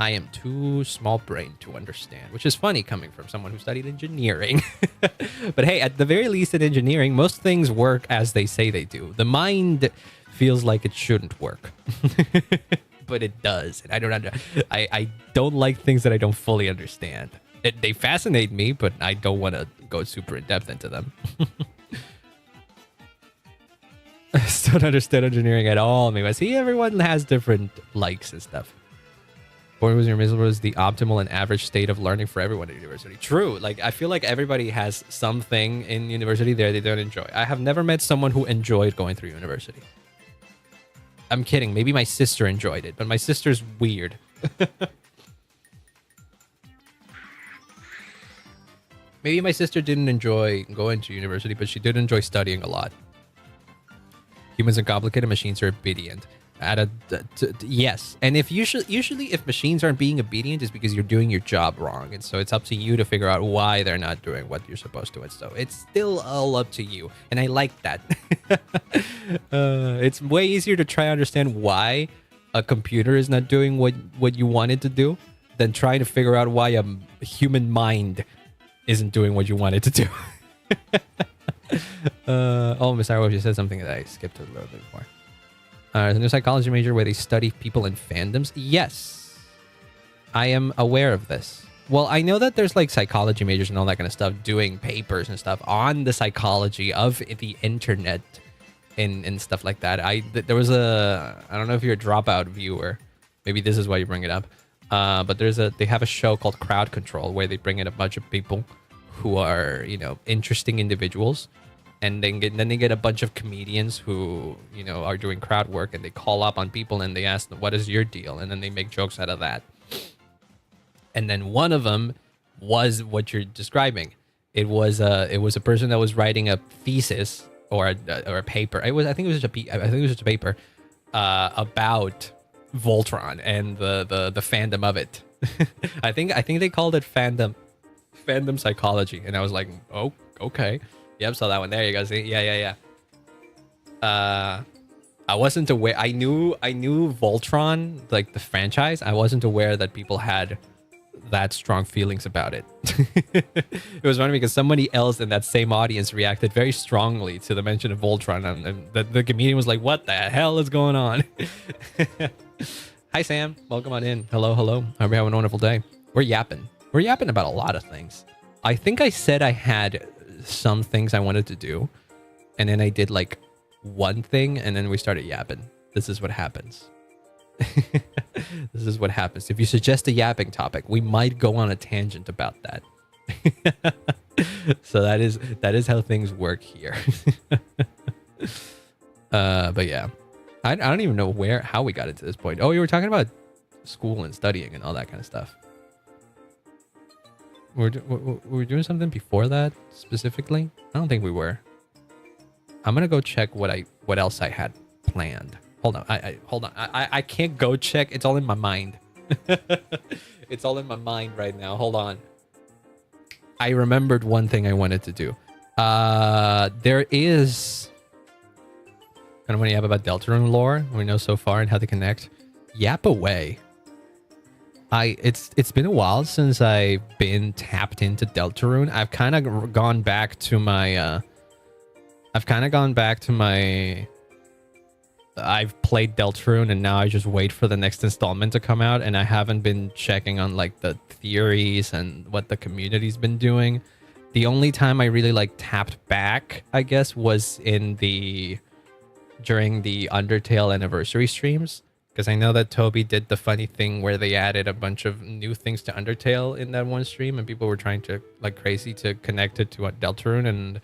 I am too small-brained to understand, which is funny coming from someone who studied engineering. But hey, at the very least in engineering, most things work as they say they do. The mind feels like it shouldn't work, but it does. And I don't like things that I don't fully understand. They fascinate me, but I don't want to go super in-depth into them. I still don't understand engineering at all. Maybe I see everyone has different likes and stuff. Born was your miserable is the optimal and average state of learning for everyone at university. True. Like, I feel like everybody has something in university there they don't enjoy. I have never met someone who enjoyed going through university. I'm kidding. Maybe my sister enjoyed it, but my sister's weird. Maybe my sister didn't enjoy going to university, but she did enjoy studying a lot. Humans are complicated, machines are obedient. Yes, and if usually if machines aren't being obedient, it's because you're doing your job wrong, and so it's up to you to figure out why they're not doing what you're supposed to. And so it's still all up to you, and I like that. It's way easier to try to understand why a computer is not doing what you want it to do than trying to figure out why a human mind isn't doing what you want it to do. Miss Arrow, you said something that I skipped a little bit more. There's a new psychology major where they study people in fandoms. Yes, I am aware of this. Well, I know that there's like psychology majors and all that kind of stuff doing papers and stuff on the psychology of the internet and stuff like that. There was I don't know if you're a dropout viewer. Maybe this is why you bring it up. But they have a show called Crowd Control where they bring in a bunch of people who are, interesting individuals. And then they get a bunch of comedians who, are doing crowd work, and they call up on people and they ask them, what is your deal? And then they make jokes out of that. And then one of them was what you're describing. It was a person that was writing a thesis or a paper. I think it was just a paper about Voltron and the fandom of it. I think they called it fandom psychology, and I was like, oh, okay. Yep, saw that one. There you go. See? Yeah. I wasn't aware. I knew Voltron, like the franchise. I wasn't aware that people had that strong feelings about it. It was funny because somebody else in that same audience reacted very strongly to the mention of Voltron, and the comedian was like, "What the hell is going on?" Hi, Sam. Welcome on in. Hello. Hope you're having a wonderful day. We're yapping about a lot of things. I think I said I had some things I wanted to do, and then I did like one thing, and then we started yapping. This is what happens. This is what happens. If you suggest a yapping topic, we might go on a tangent about that. So that is how things work here. But yeah, I don't even know how we got it to this point. Oh, you were talking about school and studying and all that kind of stuff. Were we doing something before that specifically? I don't think we were. I'm gonna go check what else I had planned. Hold on, hold on. I can't go check. It's all in my mind. It's all in my mind right now. Hold on. I remembered one thing I wanted to do. There is kind of when you have about Deltarune lore we know so far and how they connect. Yap away. It's been a while since I've been tapped into Deltarune. I've kind of gone back to my I've played Deltarune and now I just wait for the next installment to come out, and I haven't been checking on like the theories and what the community's been doing. The only time I really like tapped back, I guess, was during the Undertale anniversary streams. Because I know that Toby did the funny thing where they added a bunch of new things to Undertale in that one stream, and people were trying to like crazy to connect it to Deltarune, and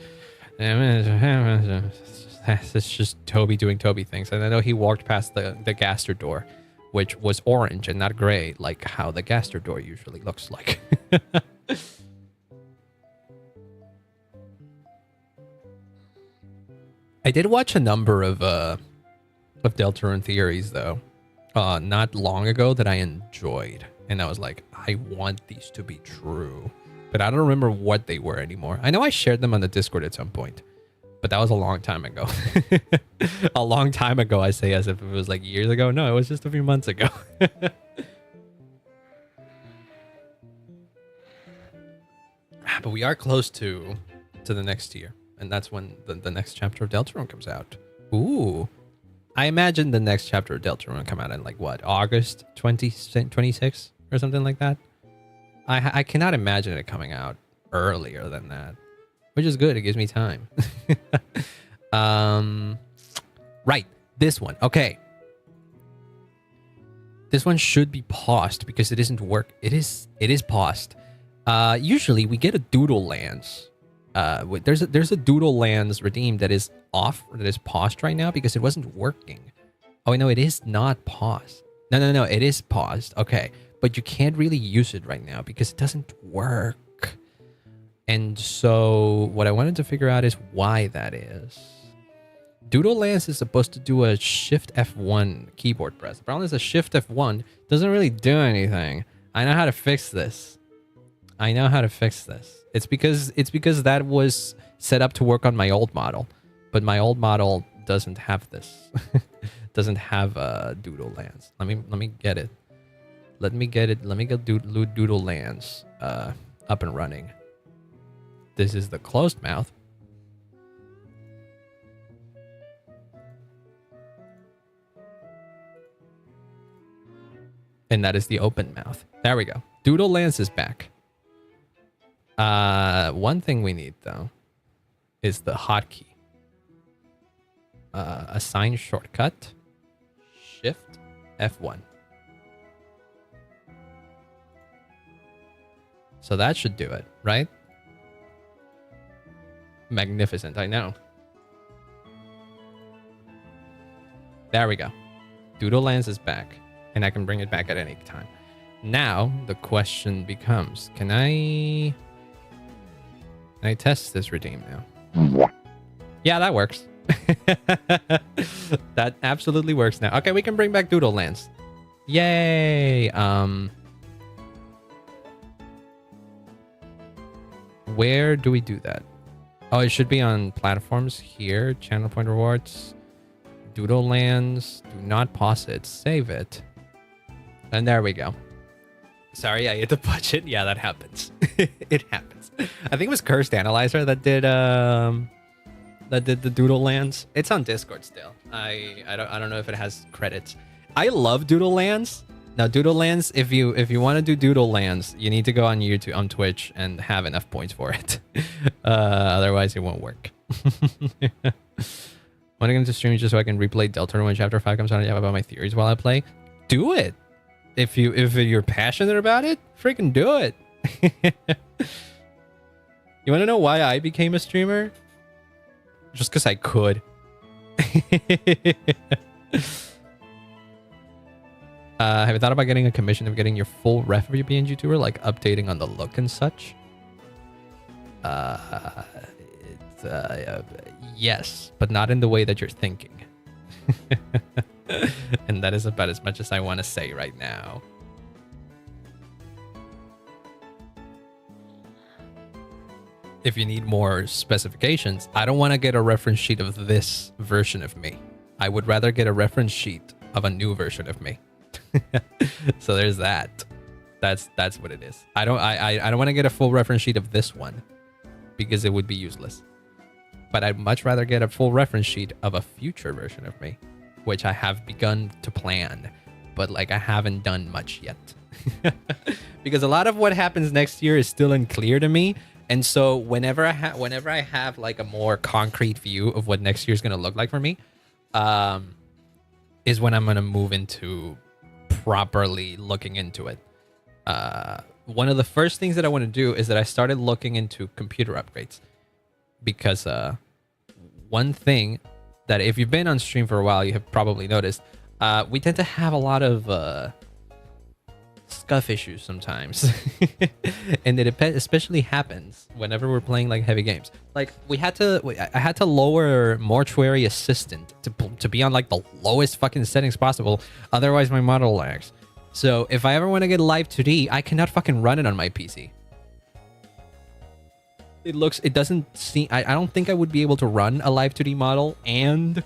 it's just Toby doing Toby things. And I know he walked past the Gaster door, which was orange and not gray, like how the Gaster door usually looks like. I did watch a number of Deltarune theories though. Not long ago that I enjoyed, and I was like, I want these to be true, but I don't remember what they were anymore. I know I shared them on the Discord at some point, but that was a long time ago. A long time ago, I say, as if it was like years ago. No, it was just a few months ago. But we are close to the next tier, and that's when the next chapter of Deltarune comes out. Ooh. I imagine the next chapter of Deltarune will come out in like what, August 2026 or something like that. I cannot imagine it coming out earlier than that, which is good. It gives me time. Right, this one. Okay, this one should be paused because it isn't work. It is paused. Usually we get a Doodle Lands. There's a Doodle Lands redeem that is off, that is paused right now because it wasn't working. Oh no, it is not paused. No, it is paused. Okay, but you can't really use it right now because it doesn't work. And so what I wanted to figure out is why that is. Doodle Lands is supposed to do a Shift F1 keyboard press. The problem is a Shift F1 doesn't really do anything. I know how to fix this. It's because that was set up to work on my old model, but my old model doesn't have this. Doesn't have Doodle Lands. Let me get it. Let me get Doodle Lands up and running. This is the closed mouth. And that is the open mouth. There we go. Doodle Lands is back. One thing we need though is the hotkey. Assign shortcut. Shift F1. So that should do it, right? Magnificent, I know. There we go. Doodle Lands is back, and I can bring it back at any time. Now the question becomes, can I test this redeem now? Yeah, that works. That absolutely works now. Okay, we can bring back Doodle Lands. Yay! Where do we do that? Oh, it should be on platforms here. Channel point rewards. Doodle Lands. Do not pause it. Save it. And there we go. Sorry, I hit the budget. Yeah, that happens. It happens. I think it was Cursed Analyzer that did the Doodle Lands. It's on Discord still. I don't know if it has credits. I love Doodle Lands. Now, Doodle Lands, if you want to do Doodle Lands, you need to go on YouTube, on Twitch, and have enough points for it. Otherwise, it won't work. Want to get into stream just so I can replay Deltarune when Chapter 5 comes out and have about my theories while I play? Do it! If you're passionate about it, freaking do it! You want to know why I became a streamer? Just because I could. Have you thought about getting a commission of getting your full ref of your PNG tour, like updating on the look and such? Yes, but not in the way that you're thinking. And that is about as much as I want to say right now. If you need more specifications, I don't want to get a reference sheet of this version of me. I would rather get a reference sheet of a new version of me. So there's that. That's what it is. I don't want to get a full reference sheet of this one because it would be useless. But I'd much rather get a full reference sheet of a future version of me, which I have begun to plan, but like I haven't done much yet. Because a lot of what happens next year is still unclear to me. And so whenever I have like a more concrete view of what next year is going to look like for me, is when I'm going to move into properly looking into it. One of the first things that I want to do is that I started looking into computer upgrades, because one thing that if you've been on stream for a while, you have probably noticed, we tend to have a lot of scuff issues sometimes. And it especially happens whenever we're playing like heavy games. Like I had to lower Mortuary Assistant to be on like the lowest fucking settings possible, otherwise my model lags. So if I ever want to get live 2D, I cannot fucking run it on my PC. It doesn't seem, I don't think I would be able to run a live 2D model and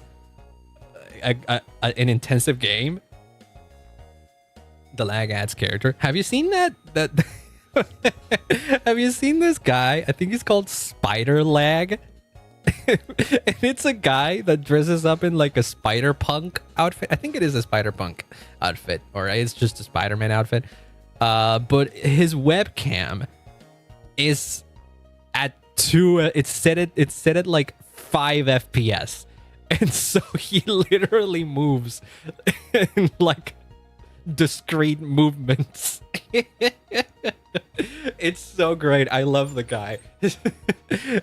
an intensive game. The lag adds character. Have you seen that? Have you seen this guy? I think he's called Spider Lag. And it's a guy that dresses up in like a spider punk outfit. I think it is a spider punk outfit, or it's just a Spider-Man outfit. But his webcam is at 2. It's set at like 5 FPS, and so he literally moves in like discrete movements. It's so great. I love the guy.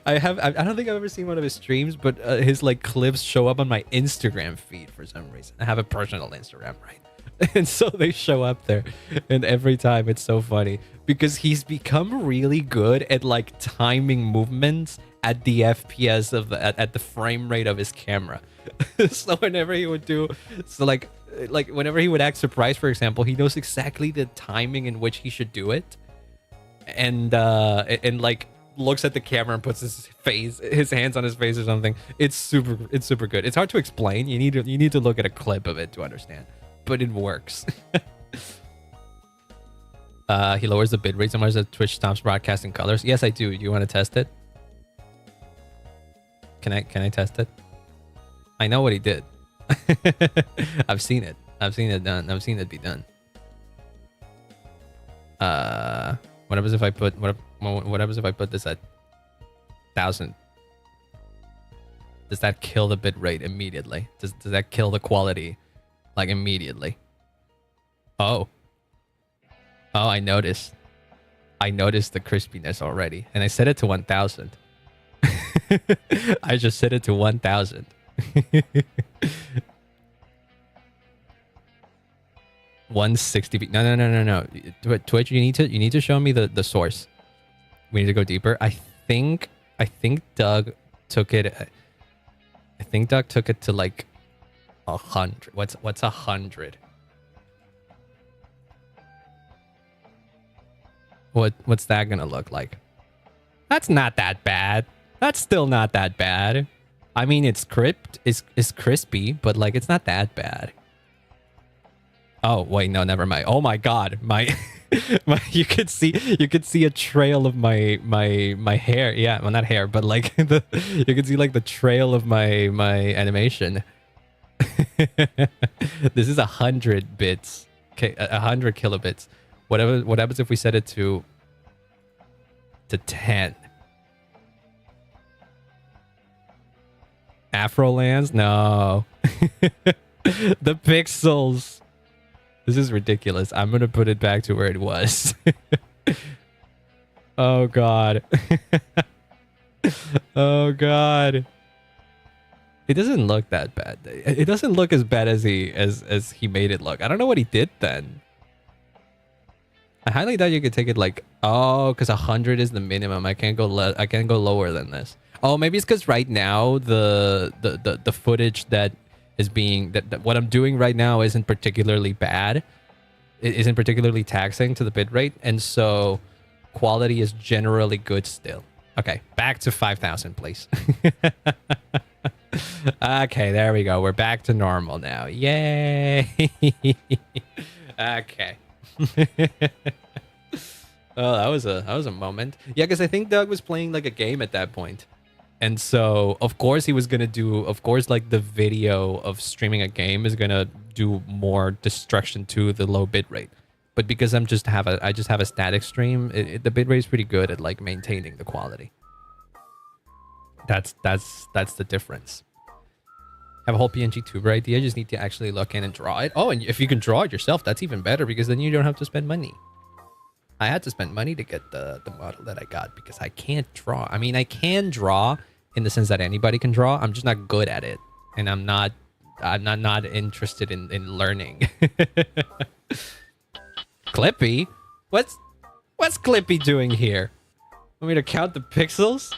I don't think I've ever seen one of his streams, but his like clips show up on my Instagram feed for some reason. I have a personal Instagram, right? And so they show up there, and every time it's so funny because he's become really good at like timing movements at the FPS of at the frame rate of his camera. So whenever he would do, like whenever he would act surprised, for example, he knows exactly the timing in which he should do it, and like looks at the camera and puts his hands on his face or something. It's super good. It's hard to explain. You need to look at a clip of it to understand, but it works. He lowers the bitrate so much that Twitch stops broadcasting colors. Yes, I do. Do you want to test it? Can I test it? I know what he did. I've seen it. I've seen it done. I've seen it be done. What happens if I put what happens if I put this at 1000? Does that kill the bit rate immediately? Does that kill the quality like immediately? Oh, I noticed the crispiness already, and I set it to 1000. I just set it to 1000. 160p. No. Twitch, you need to show me the source. We need to go deeper. I think Doug took it. I think Doug took it to like 100. What's 100? What's that gonna look like? That's not that bad. That's still not that bad. I mean, it's crispy, but like it's not that bad. Oh wait, no, never mind. Oh my god, my you could see a trail of my hair. Yeah, well, not hair, but like you could see like the trail of my animation. This is 100 bits. Okay, 100 kilobits. What happens if we set it to 10? Afro lands? No. The pixels. This is ridiculous. I'm gonna put it back to where it was. Oh god. Oh god. It doesn't look that bad. It doesn't look as bad as he made it look. I don't know what he did then. I highly doubt you could take it like, oh, because 100 is the minimum. I can't go lower than this. Oh, maybe it's because right now the footage that is being that what I'm doing right now isn't particularly bad. It isn't particularly taxing to the bitrate, and so quality is generally good still. Okay, back to 5,000, please. Okay, there we go. We're back to normal now. Yay! Okay. Oh, that was a moment. Yeah, because I think Doug was playing like a game at that point. And so, of course, he was going to do, of course, like the video of streaming a game is going to do more destruction to the low bitrate. But because I just have a static stream, the bitrate is pretty good at like maintaining the quality. That's the difference. Have a whole PNG tuber idea, just need to actually look in and draw it. Oh, and if you can draw it yourself, that's even better because then you don't have to spend money. I had to spend money to get the model that I got because I can't draw. I mean, I can draw in the sense that anybody can draw. I'm just not good at it. And I'm not interested in learning. Clippy? What's Clippy doing here? Want me to count the pixels?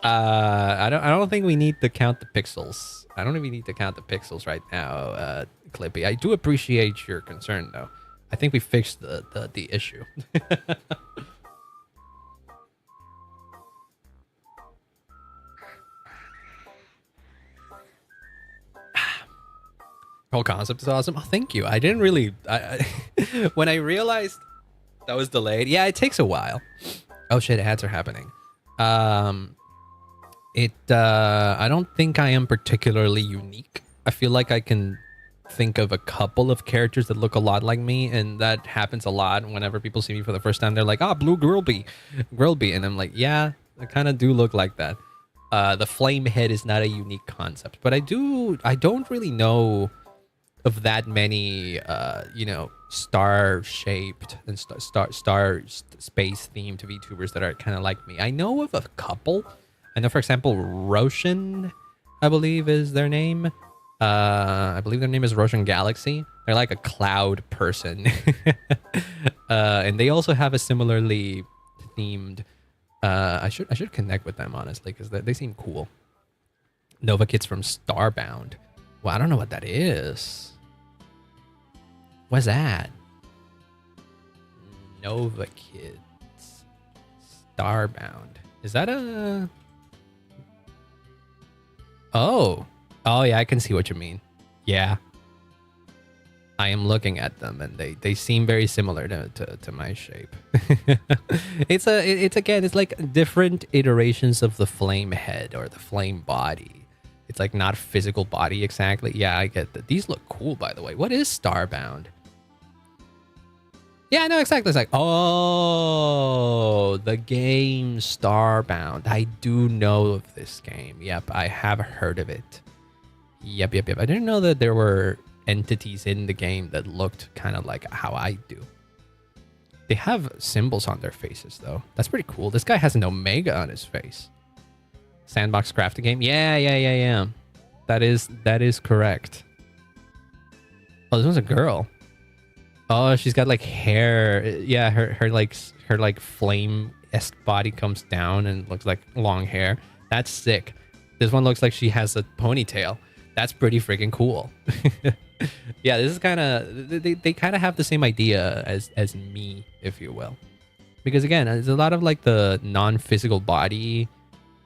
I don't think we need to count the pixels. I don't even need to count the pixels right now, Clippy. I do appreciate your concern though. I think we fixed the issue. Whole concept is awesome. Oh, thank you. I didn't really... when I realized that was delayed... Yeah, it takes a while. Oh shit, ads are happening. I don't think I am particularly unique. I feel like I can think of a couple of characters that look a lot like me, and that happens a lot whenever people see me for the first time. They're like, ah, blue Grillby. And I'm like, yeah, I kind of do look like that. The flame head is not a unique concept, but I don't really know of that many you know, star-shaped and star space themed VTubers that are kind of like me. I know of a couple. I know, for example, Roshan, I believe is their name. I believe their name is Roshan Galaxy. They're like a cloud person. And they also have a similarly themed... I should connect with them, honestly, because they seem cool. Nova Kids from Starbound. Well, I don't know what that is. What's that? Nova Kids. Starbound. Is that a... Oh. Oh, yeah, I can see what you mean. Yeah. I am looking at them, and they seem very similar to my shape. It's again, it's like different iterations of the flame head or the flame body. It's like not physical body exactly. Yeah, I get that. These look cool, by the way. What is Starbound? Yeah, no, exactly. It's like, oh, the game Starbound. I do know of this game. Yep, I have heard of it. Yep. I didn't know that there were entities in the game that looked kind of like how I do. They have symbols on their faces, though. That's pretty cool. This guy has an omega on his face. Sandbox crafting game? Yeah. That is correct. Oh, this one's a girl. Oh, she's got like hair. Yeah, her like flame-esque body comes down and looks like long hair. That's sick. This one looks like she has a ponytail. That's pretty freaking cool. Yeah, this is kind of... They kind of have the same idea as me, if you will. Because again, there's a lot of like the non-physical body.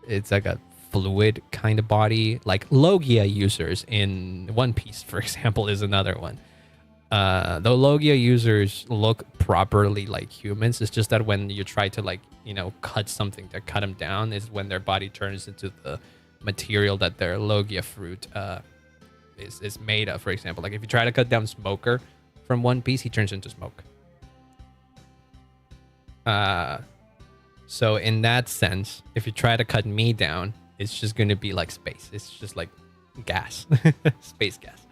It's like a fluid kind of body. Like Logia users in One Piece, for example, is another one. Though Logia users look properly like humans, it's just that when you try to like, you know, cut something to cut them down is when their body turns into the material that their Logia fruit is made of. For example, like if you try to cut down Smoker from One Piece, he turns into smoke. So in that sense, if you try to cut me down, it's just going to be like space. It's just like gas, space gas.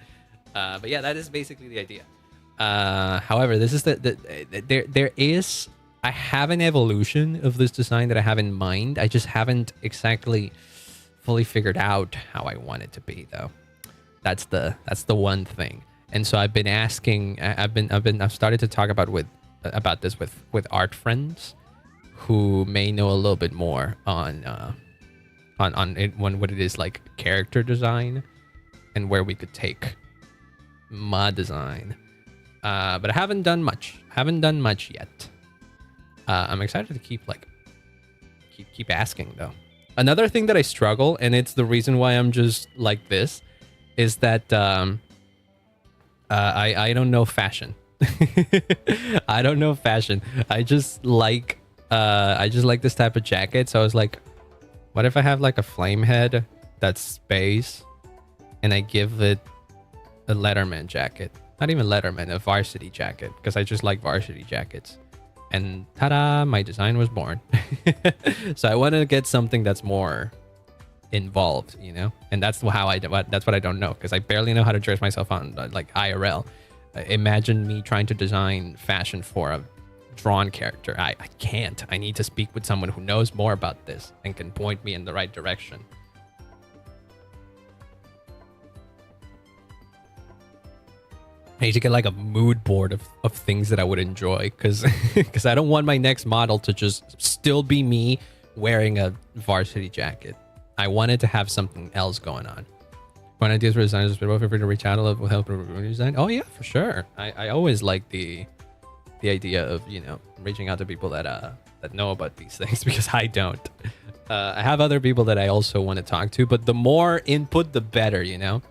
But yeah, that is basically the idea. However, this is there is... I have an evolution of this design that I have in mind. I just haven't exactly fully figured out how I want it to be, though. That's the one thing. And so I've been asking. I've started to talk about this with art friends who may know a little bit more on what it is like character design and where we could take my design. But I haven't done much. Yet. I'm excited to keep asking though. Another thing that I struggle, and it's the reason why I'm just like this, is that I don't know fashion. I don't know fashion. I just like this type of jacket. So I was like, what if I have like a flame head that's space, and I give it a Letterman jacket? Not even Letterman, a varsity jacket, because I just like varsity jackets. And ta-da, my design was born. So I want to get something that's more involved, you know? And that's how that's what I don't know, because I barely know how to dress myself on like IRL. Imagine me trying to design fashion for a drawn character. I can't. I need to speak with someone who knows more about this and can point me in the right direction. I need to get like a mood board of things that I would enjoy, because I don't want my next model to just still be me wearing a varsity jacket. I wanted to have something else going on. When ideas for designers, feel free to reach out with help with design. Oh yeah, for sure. I always like the idea of, you know, reaching out to people that know about these things, because I don't. I have other people that I also want to talk to, but the more input, the better, you know.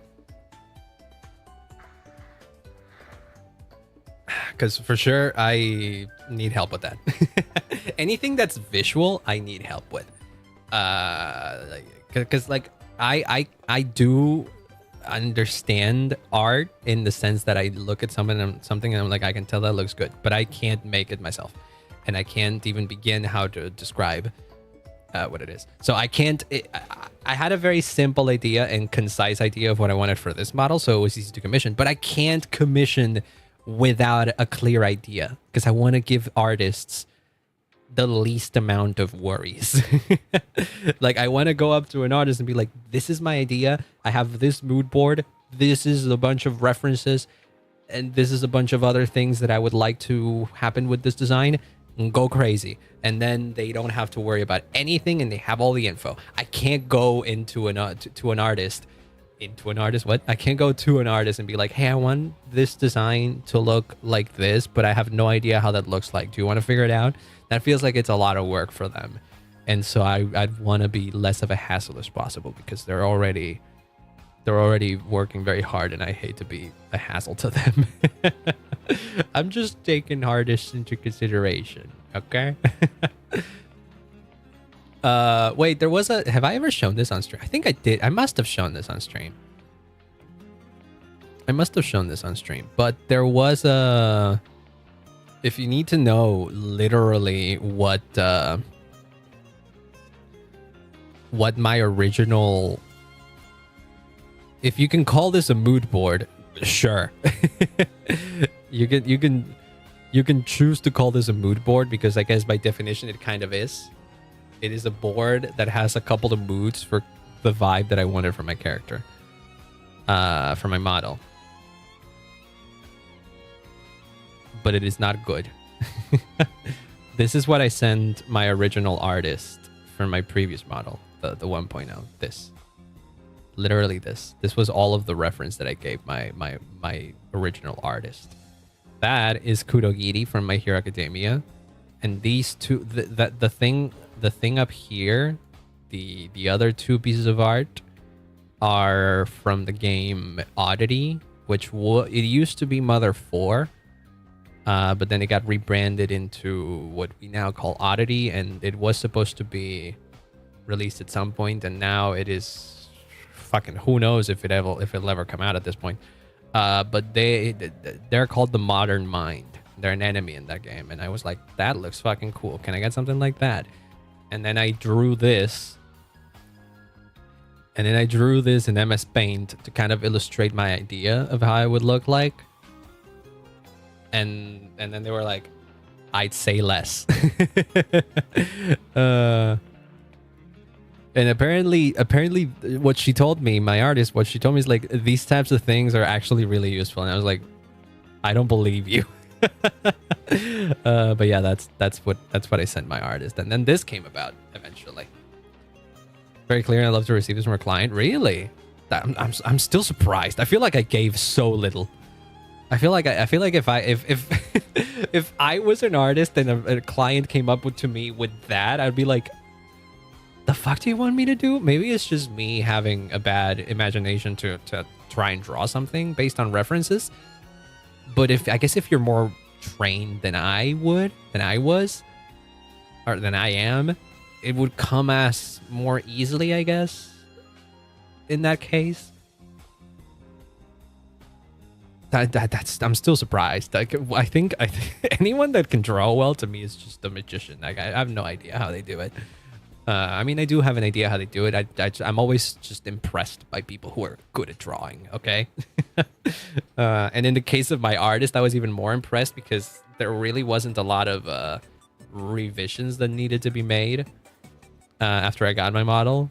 Because for sure, I need help with that. Anything that's visual, I need help with. Because like I do understand art in the sense that I look at something and I'm like, I can tell that looks good, but I can't make it myself, and I can't even begin how to describe what it is. So I can't. I had a very simple idea and concise idea of what I wanted for this model, so it was easy to commission. But I can't commission without a clear idea, because I want to give artists the least amount of worries. Like, I want to go up to an artist and be like, this is my idea. I have this mood board. This is a bunch of references. And this is a bunch of other things that I would like to happen with this design. And go crazy. And then they don't have to worry about anything, and they have all the info. I can't go into an artist. What? I can't go to an artist and be like, hey, I want this design to look like this, but I have no idea how that looks like. Do you want to figure it out? That feels like it's a lot of work for them. And so I'd want to be less of a hassle as possible, because they're already working very hard, and I hate to be a hassle to them. I'm just taking artists into consideration, okay? Wait, there was have I ever shown this on stream? I think I did. I must have shown this on stream. But there was if you need to know literally what my original, if you can call this a mood board, sure. you can choose to call this a mood board, because I guess by definition it kind of is. It is a board that has a couple of moods for the vibe that I wanted for my character, for my model. But it is not good. This is what I sent my original artist for my previous model, the 1.0. This. Literally this. This was all of the reference that I gave my original artist. That is Kurogiri from My Hero Academia. And these two, the thing up here, the other two pieces of art are from the game Oddity, which it used to be Mother 4, but then it got rebranded into what we now call Oddity, and it was supposed to be released at some point, and now it is fucking, who knows if it'll ever come out at this point. But they're called the Modern Mind. They're an enemy in that game, and I was like, that looks fucking cool. Can I get something like that? And then I drew this. And then I drew this in MS Paint to kind of illustrate my idea of how I would look like. And then they were like, I'd say less. And apparently, what she told me, my artist, what she told me is like these types of things are actually really useful. And I was like, I don't believe you. But yeah, that's what I sent my artist, and then this came about eventually. Very clear. And I love to receive this from a client. Really? I'm still surprised. I feel like I gave so little. I feel like if if I was an artist and a client came up to me with that, I'd be like, the fuck do you want me to do? Maybe it's just me having a bad imagination to try and draw something based on references. But I guess if you're more trained than I was, or than I am, it would come as more easily, I guess. In that case, I'm still surprised. Like, I think anyone that can draw well to me is just a magician. Like, I have no idea how they do it. I mean, I do have an idea how they do it. I'm always just impressed by people who are good at drawing, okay? And in the case of my artist, I was even more impressed because there really wasn't a lot of revisions that needed to be made after I got my model.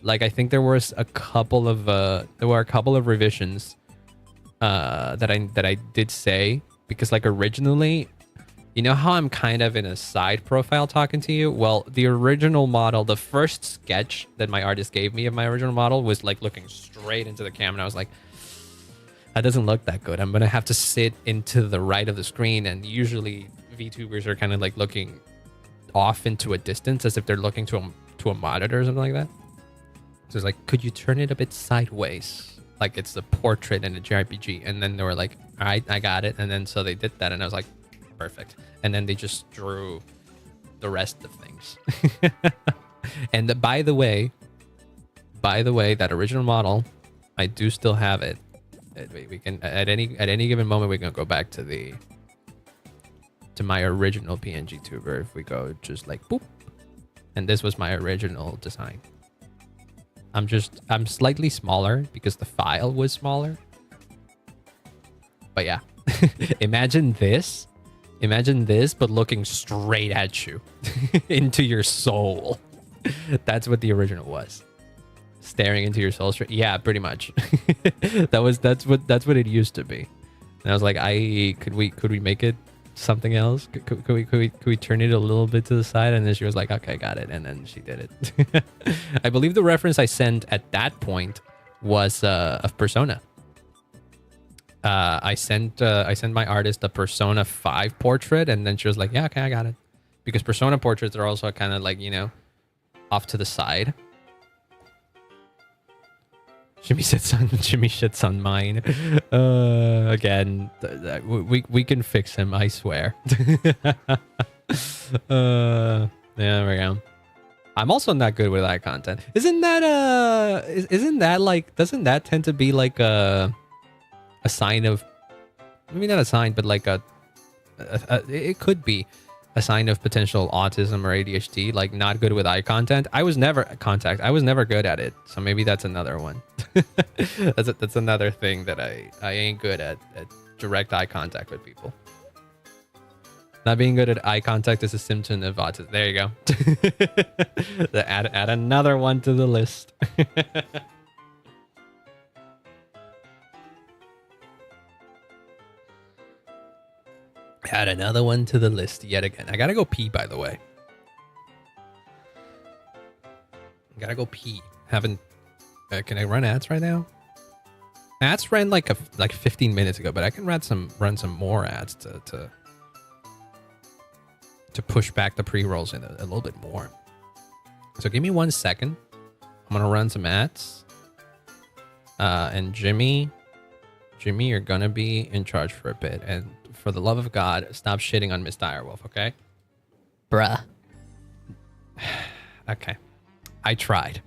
Like, I think there were a couple of revisions that I did say, because like originally, you know how I'm kind of in a side profile talking to you? Well, the original model, the first sketch that my artist gave me of my original model was like looking straight into the camera. And I was like, that doesn't look that good. I'm going to have to sit into the right of the screen. And usually VTubers are kind of like looking off into a distance as if they're looking to a monitor or something like that. So it's like, could you turn it a bit sideways? Like it's a portrait in a JRPG. And then they were like, all right, I got it. And then so they did that. And I was like, perfect. And then they just drew the rest of things. And by the way, that original model, I do still have it. We can at any given moment we can go back to my original PNG tuber if we go just like boop. And this was my original design. I'm slightly smaller because the file was smaller. But yeah. Imagine this, but looking straight at you into your soul. That's what the original was. Staring into your soul straight. Yeah, pretty much. That's what it used to be. And I was like, could we make it something else? Could we turn it a little bit to the side? And then she was like, okay, got it. And then she did it. I believe the reference I sent at that point was of Persona. I sent my artist a Persona 5 portrait, and then she was like, yeah, okay, I got it. Because Persona portraits are also kind of like, you know, off to the side. Jimmy shits on mine. Again, we can fix him, I swear. There we go. I'm also not good with eye content. Isn't that like, doesn't that tend to be like a sign of, maybe not a sign, but like it could be a sign of potential autism or ADHD, like not good with eye contact. I was never good at it. So maybe that's another one. That's another thing that I ain't good at direct eye contact with people. Not being good at eye contact is a symptom of autism. There you go. add another one to the list. Add another one to the list yet again. I gotta go pee, by the way. I gotta go pee. Can I run ads right now? Ads ran like 15 minutes ago, but I can run some more ads to push back the pre-rolls in a little bit more. So give me 1 second. I'm gonna run some ads. And Jimmy, you're gonna be in charge for a bit. And for the love of God, stop shitting on Miss Direwolf, okay? Bruh. Okay. I tried.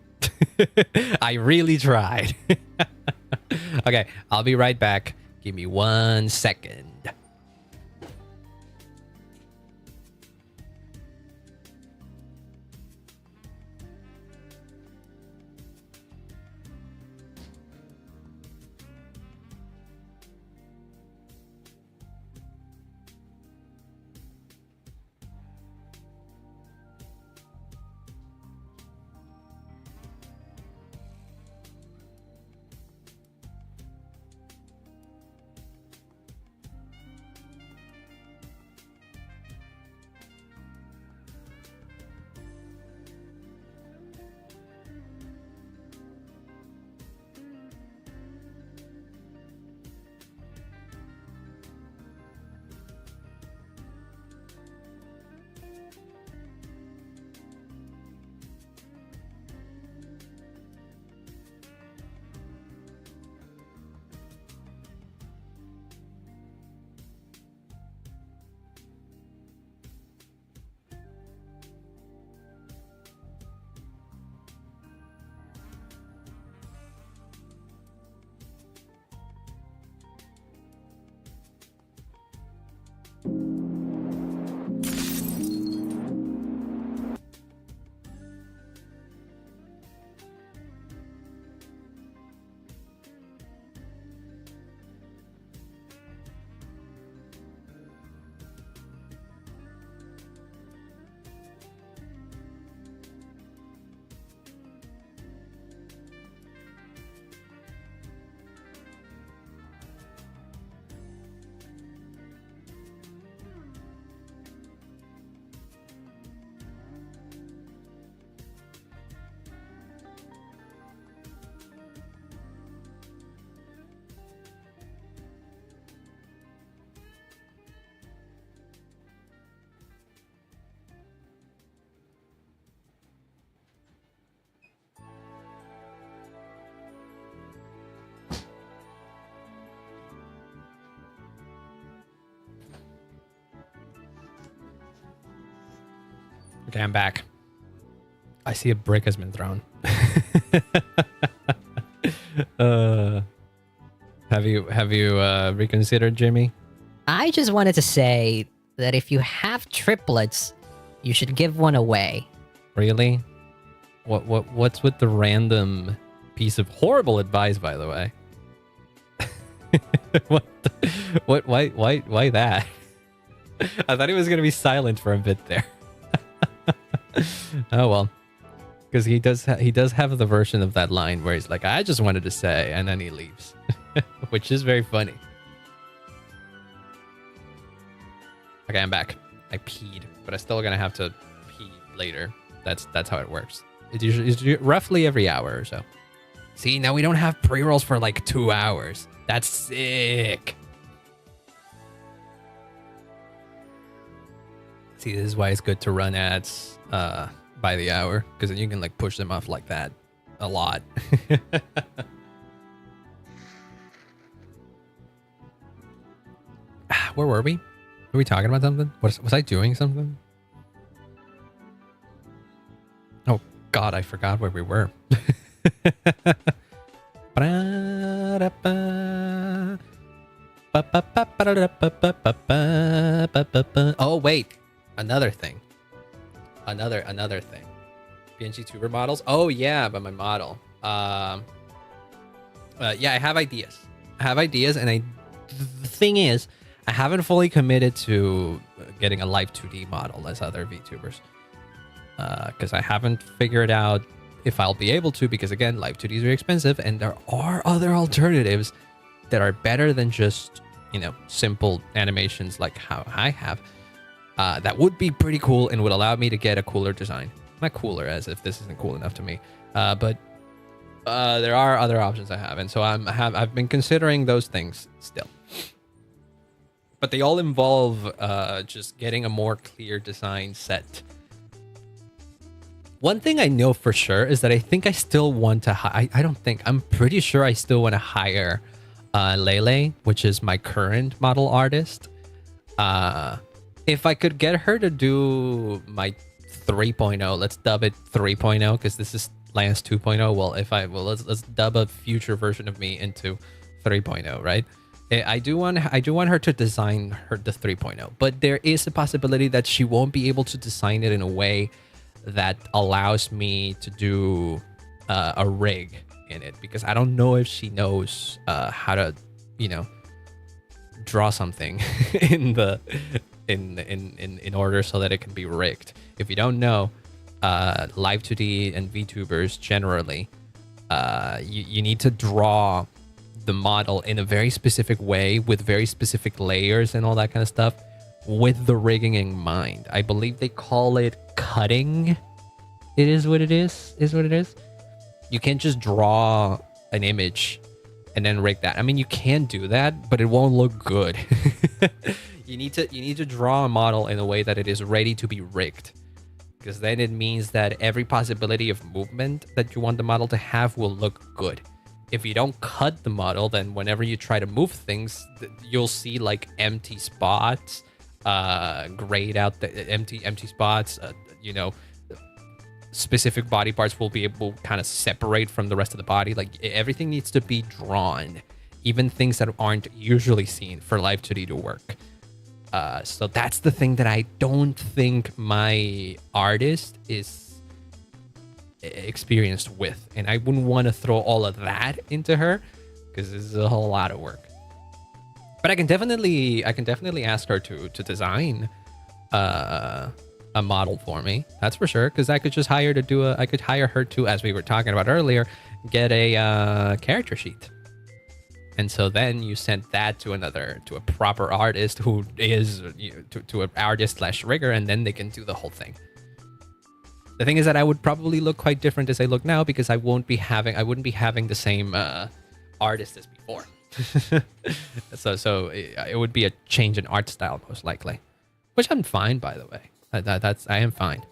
I really tried. Okay, I'll be right back. Give me 1 second. Okay, I'm back. I see a brick has been thrown. Have you reconsidered, Jimmy? I just wanted to say that if you have triplets, you should give one away. Really? What's with the random piece of horrible advice, by the way? Why that? I thought he was gonna be silent for a bit there. Oh well, because he does have the version of that line where he's like, "I just wanted to say," and then he leaves, which is very funny. Okay, I'm back. I peed, but I'm still gonna have to pee later. That's how it works. It's usually roughly every hour or so. See, now we don't have pre-rolls for like 2 hours. That's sick. See, this is why it's good to run ads by the hour, because then you can like push them off like that a lot. Where were we? Were we talking about something? Was I doing something? Oh God, I forgot where we were. Oh wait, another thing. Another thing. PNG tuber models. Oh yeah, but my model. Yeah, I have ideas. And the thing is, I haven't fully committed to getting a live 2D model as other VTubers. Because I haven't figured out if I'll be able to, because again, live 2D is very expensive, and there are other alternatives that are better than just, you know, simple animations like how I have. That would be pretty cool and would allow me to get a cooler design. Not cooler, as if this isn't cool enough to me, but there are other options I have, and so I've been considering those things still. But they all involve just getting a more clear design set. One thing I know for sure is that I think I still want to I'm pretty sure I still want to hire Lele, which is my current model artist. If I could get her to do my 3.0, let's dub it 3.0, because this is Lance 2.0. Let's dub a future version of me into 3.0, right? I do want her to design the 3.0, but there is a possibility that she won't be able to design it in a way that allows me to do a rig in it, because I don't know if she knows how to, you know, draw something in order so that it can be rigged. If you don't know, live 2D and VTubers generally, you need to draw the model in a very specific way with very specific layers and all that kind of stuff, with the rigging in mind. I believe they call it cutting. It is what it is what it is. You can't just draw an image and then rig that. I mean, you can do that, but it won't look good. You need to draw a model in a way that it is ready to be rigged, because then it means that every possibility of movement that you want the model to have will look good. If you don't cut the model, then whenever you try to move things, you'll see like empty spots, grayed out the empty spots, you know, specific body parts will be able to kind of separate from the rest of the body. Like, everything needs to be drawn, even things that aren't usually seen for live 2D to work. So that's the thing that I don't think my artist is experienced with, and I wouldn't want to throw all of that into her, because this is a whole lot of work. But I can definitely ask her to design a model for me. That's for sure, because I could just hire her to, as we were talking about earlier, get a character sheet. And so then you send that to a proper artist who is, you know, to an artist / rigger, and then they can do the whole thing. The thing is that I would probably look quite different as I look now, because I wouldn't be having the same artist as before. so it would be a change in art style most likely, which I'm fine, by the way. I am fine.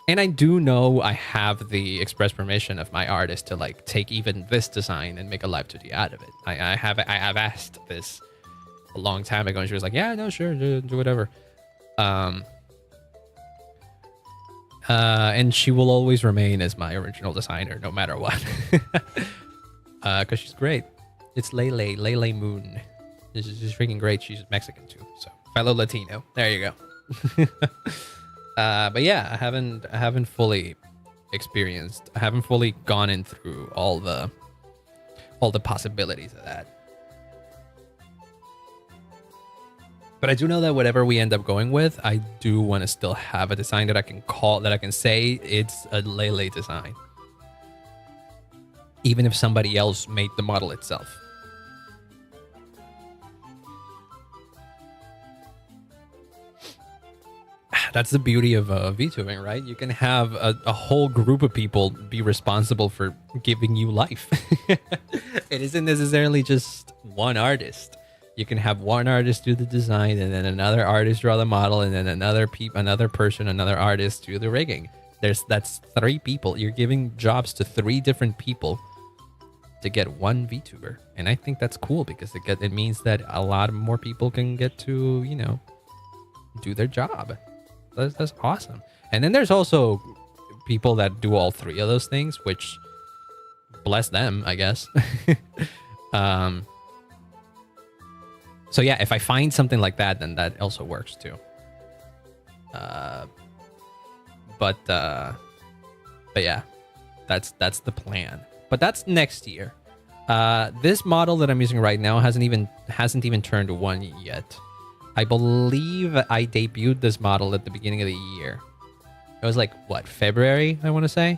And I do know I have the express permission of my artist to like take even this design and make a live 2D out of it. I have asked this a long time ago, and she was like, "Yeah, no, sure, do whatever." And she will always remain as my original designer, no matter what. Because she's great. It's Lele Moon. She's freaking great. She's Mexican too, so fellow Latino. There you go. But yeah, I haven't fully experienced. I haven't fully gone in through all the possibilities of that. But I do know that whatever we end up going with, I do want to still have a design that I can call, that I can say it's a Lele design, even if somebody else made the model itself. That's the beauty of VTubing, right? You can have a whole group of people be responsible for giving you life. It isn't necessarily just one artist. You can have one artist do the design, and then another artist draw the model, and then another artist do the rigging. That's 3 people. You're giving jobs to 3 different people to get one VTuber, and I think that's cool because it means that a lot more people can get to, you know, do their job. That's awesome. And then there's also people that do all 3 of those things, which bless them, I guess. So yeah, if I find something like that, then that also works too. But yeah, that's the plan. But that's next year. This model that I'm using right now hasn't even turned 1 yet. I believe I debuted this model at the beginning of the year. It was like, what, February, I want to say?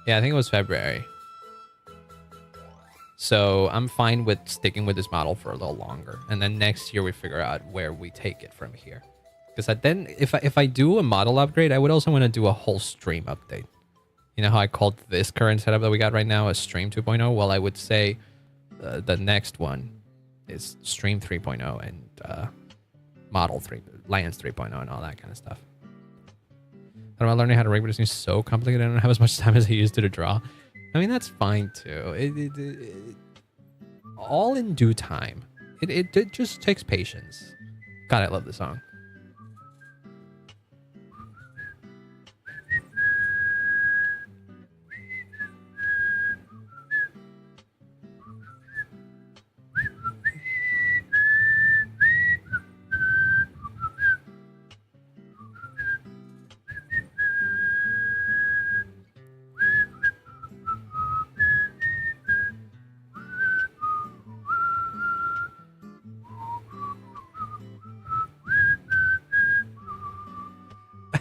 Yeah, I think it was February. So I'm fine with sticking with this model for a little longer. And then next year we figure out where we take it from here. Because then if I do a model upgrade, I would also want to do a whole stream update. You know how I called this current setup that we got right now a Stream 2.0? Well, I would say the next one is Stream 3.0 and Model 3, Lance 3.0 and all that kind of stuff. I don't know, learning how to rig, but it seems so complicated. I don't have as much time as I used to draw. I mean, that's fine too. It all in due time. It just takes patience. God, I love this song.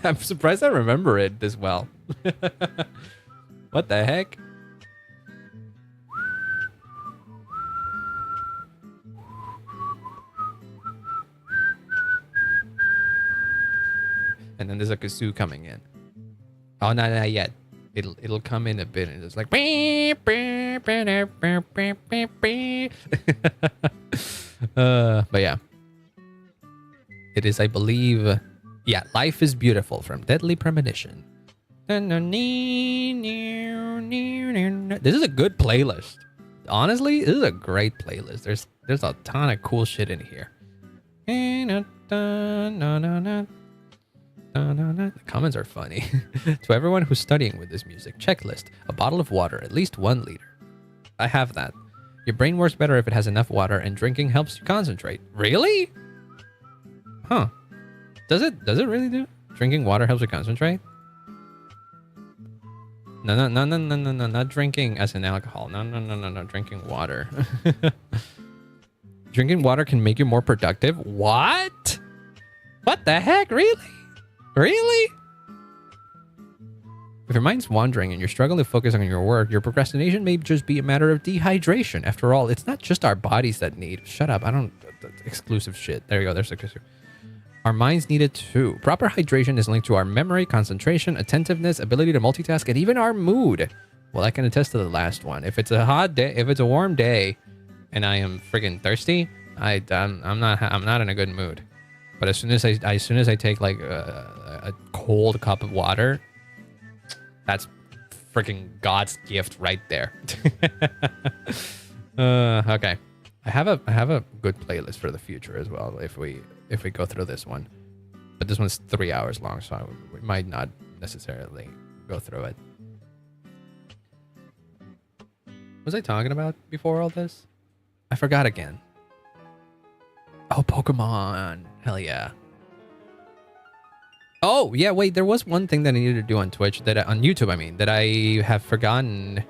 I'm surprised I remember it this well. What the heck? And then there's a kazoo coming in. Oh, not yet. It'll come in a bit and it's like. But yeah, it is, I believe. Yeah, Life is Beautiful from Deadly Premonition. This is a good playlist. Honestly, this is a great playlist. There's a ton of cool shit in here. The comments are funny. To everyone who's studying with this music, checklist. A bottle of water, at least 1 liter. I have that. Your brain works better if it has enough water, and drinking helps you concentrate. Really? Huh. Does it really do? Drinking water helps you concentrate? No, not drinking as an alcohol. No, drinking water. Drinking water can make you more productive? What? What the heck? Really? Really? If your mind's wandering and you're struggling to focus on your work, your procrastination may just be a matter of dehydration. After all, it's not just our bodies that need. Shut up. I don't... Exclusive shit. There you go. There's exclusive. Our minds need it too. Proper hydration is linked to our memory, concentration, attentiveness, ability to multitask, and even our mood. Well, I can attest to the last one. If it's a hot day, if it's a warm day, and I am friggin' thirsty, I'm not in a good mood. But as soon as I take like a cold cup of water, that's freaking God's gift right there. Okay, I have a good playlist for the future as well. If we go through this one, But this one's 3 hours long, so we might not necessarily go through it. What was I talking about before all this? I forgot again. Oh, Pokemon. Hell yeah. Oh, yeah, wait, there was one thing that I needed to do on Twitch, on YouTube, I mean, that I have forgotten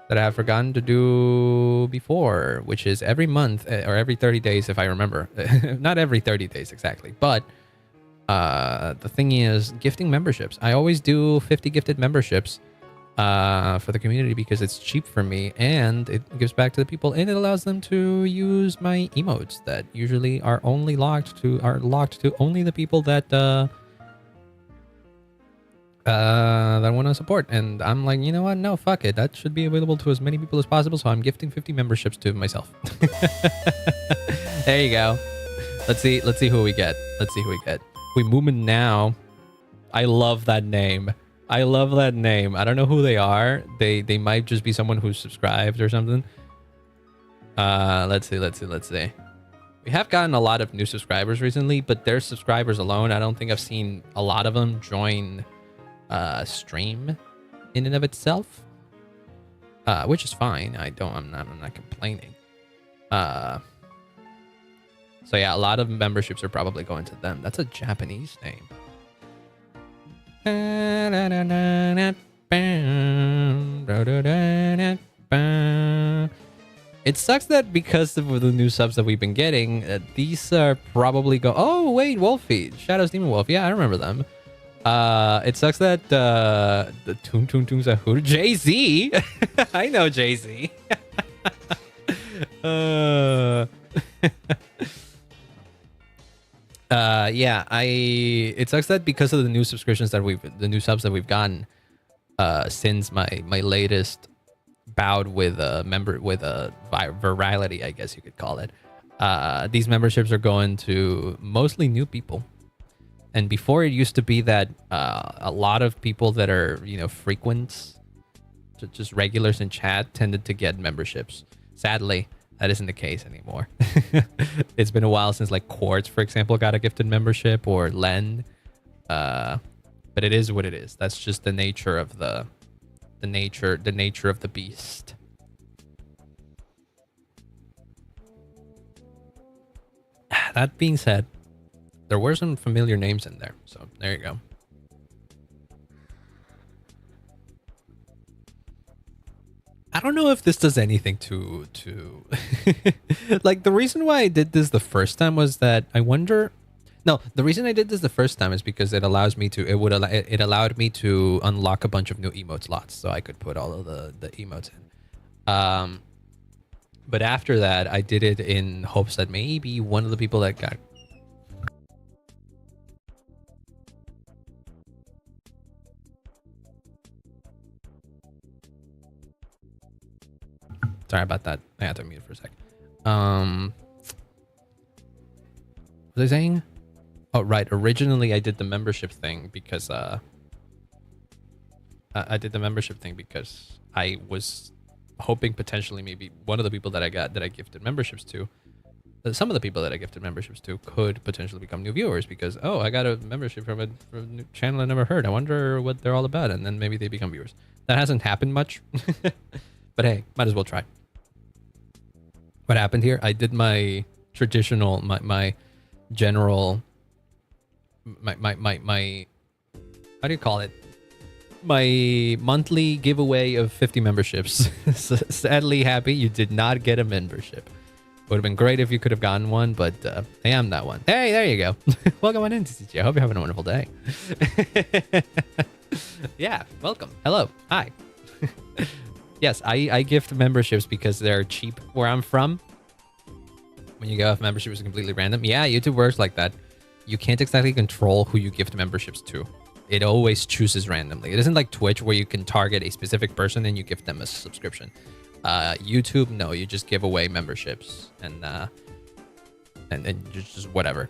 to do before, which is every month or every 30 days, if I remember. Not every 30 days exactly, but the thing is gifting memberships. I always do 50 gifted memberships for the community because it's cheap for me and it gives back to the people and it allows them to use my emotes that usually are only locked to only the people that want to support. And I'm like, you know what? No, fuck it. That should be available to as many people as possible. So I'm gifting 50 memberships to myself. There you go. Let's see who we get. We movement now. I love that name. I don't know who they are. They might just be someone who's subscribed or something. Let's see. We have gotten a lot of new subscribers recently, but their subscribers alone, I don't think I've seen a lot of them join stream in and of itself, which is fine. I'm not complaining. So yeah, a lot of memberships are probably going to them. That's a Japanese name. It sucks that because of the new subs that we've been getting, these are probably oh wait, Wolfie, Shadows Demon Wolf. Yeah, I remember them. It sucks that the Toon Sahur Jay-Z. I know Jay-Z. Yeah, it sucks that because of the new subscriptions that the new subs that we've gotten since my latest bout with a virality, I guess you could call it. These memberships are going to mostly new people. And before it used to be that a lot of people that are, frequents, just regulars in chat, tended to get memberships. Sadly, that isn't the case anymore. It's been a while since like Quartz, for example, got a gifted membership, or Len. But it is what it is. That's just the nature of the nature of the beast. That being said, there were some familiar names in there, so there you go. I don't know if this does anything to like, the reason why I did this the first time was that I wonder. No, the reason I did this the first time is because it allowed me to unlock a bunch of new emote slots, so I could put all of the emotes in. But after that, I did it in hopes that maybe one of the people that got. Sorry about that. I had to mute for a sec. What was I saying? Oh, right. Originally, I did the membership thing because I was hoping potentially maybe one of the people that I gifted memberships to, some of the people that I gifted memberships to could potentially become new viewers because, oh, I got a membership from a new channel I never heard. I wonder what they're all about, and then maybe they become viewers. That hasn't happened much, but hey, might as well try. What happened here? I did my traditional, my general, my how do you call it? My monthly giveaway of 50 memberships. Sadly, Happy, you did not get a membership. Would have been great if you could have gotten one, but I am that one. Hey, there you go. Welcome on in, TCG. I hope you're having a wonderful day. Yeah, welcome. Hello. Hi. Yes, I gift memberships because they're cheap where I'm from. When you go off membership is completely random. Yeah, YouTube works like that. You can't exactly control who you gift memberships to. It always chooses randomly. It isn't like Twitch where you can target a specific person and you gift them a subscription. YouTube, no, you just give away memberships and just whatever.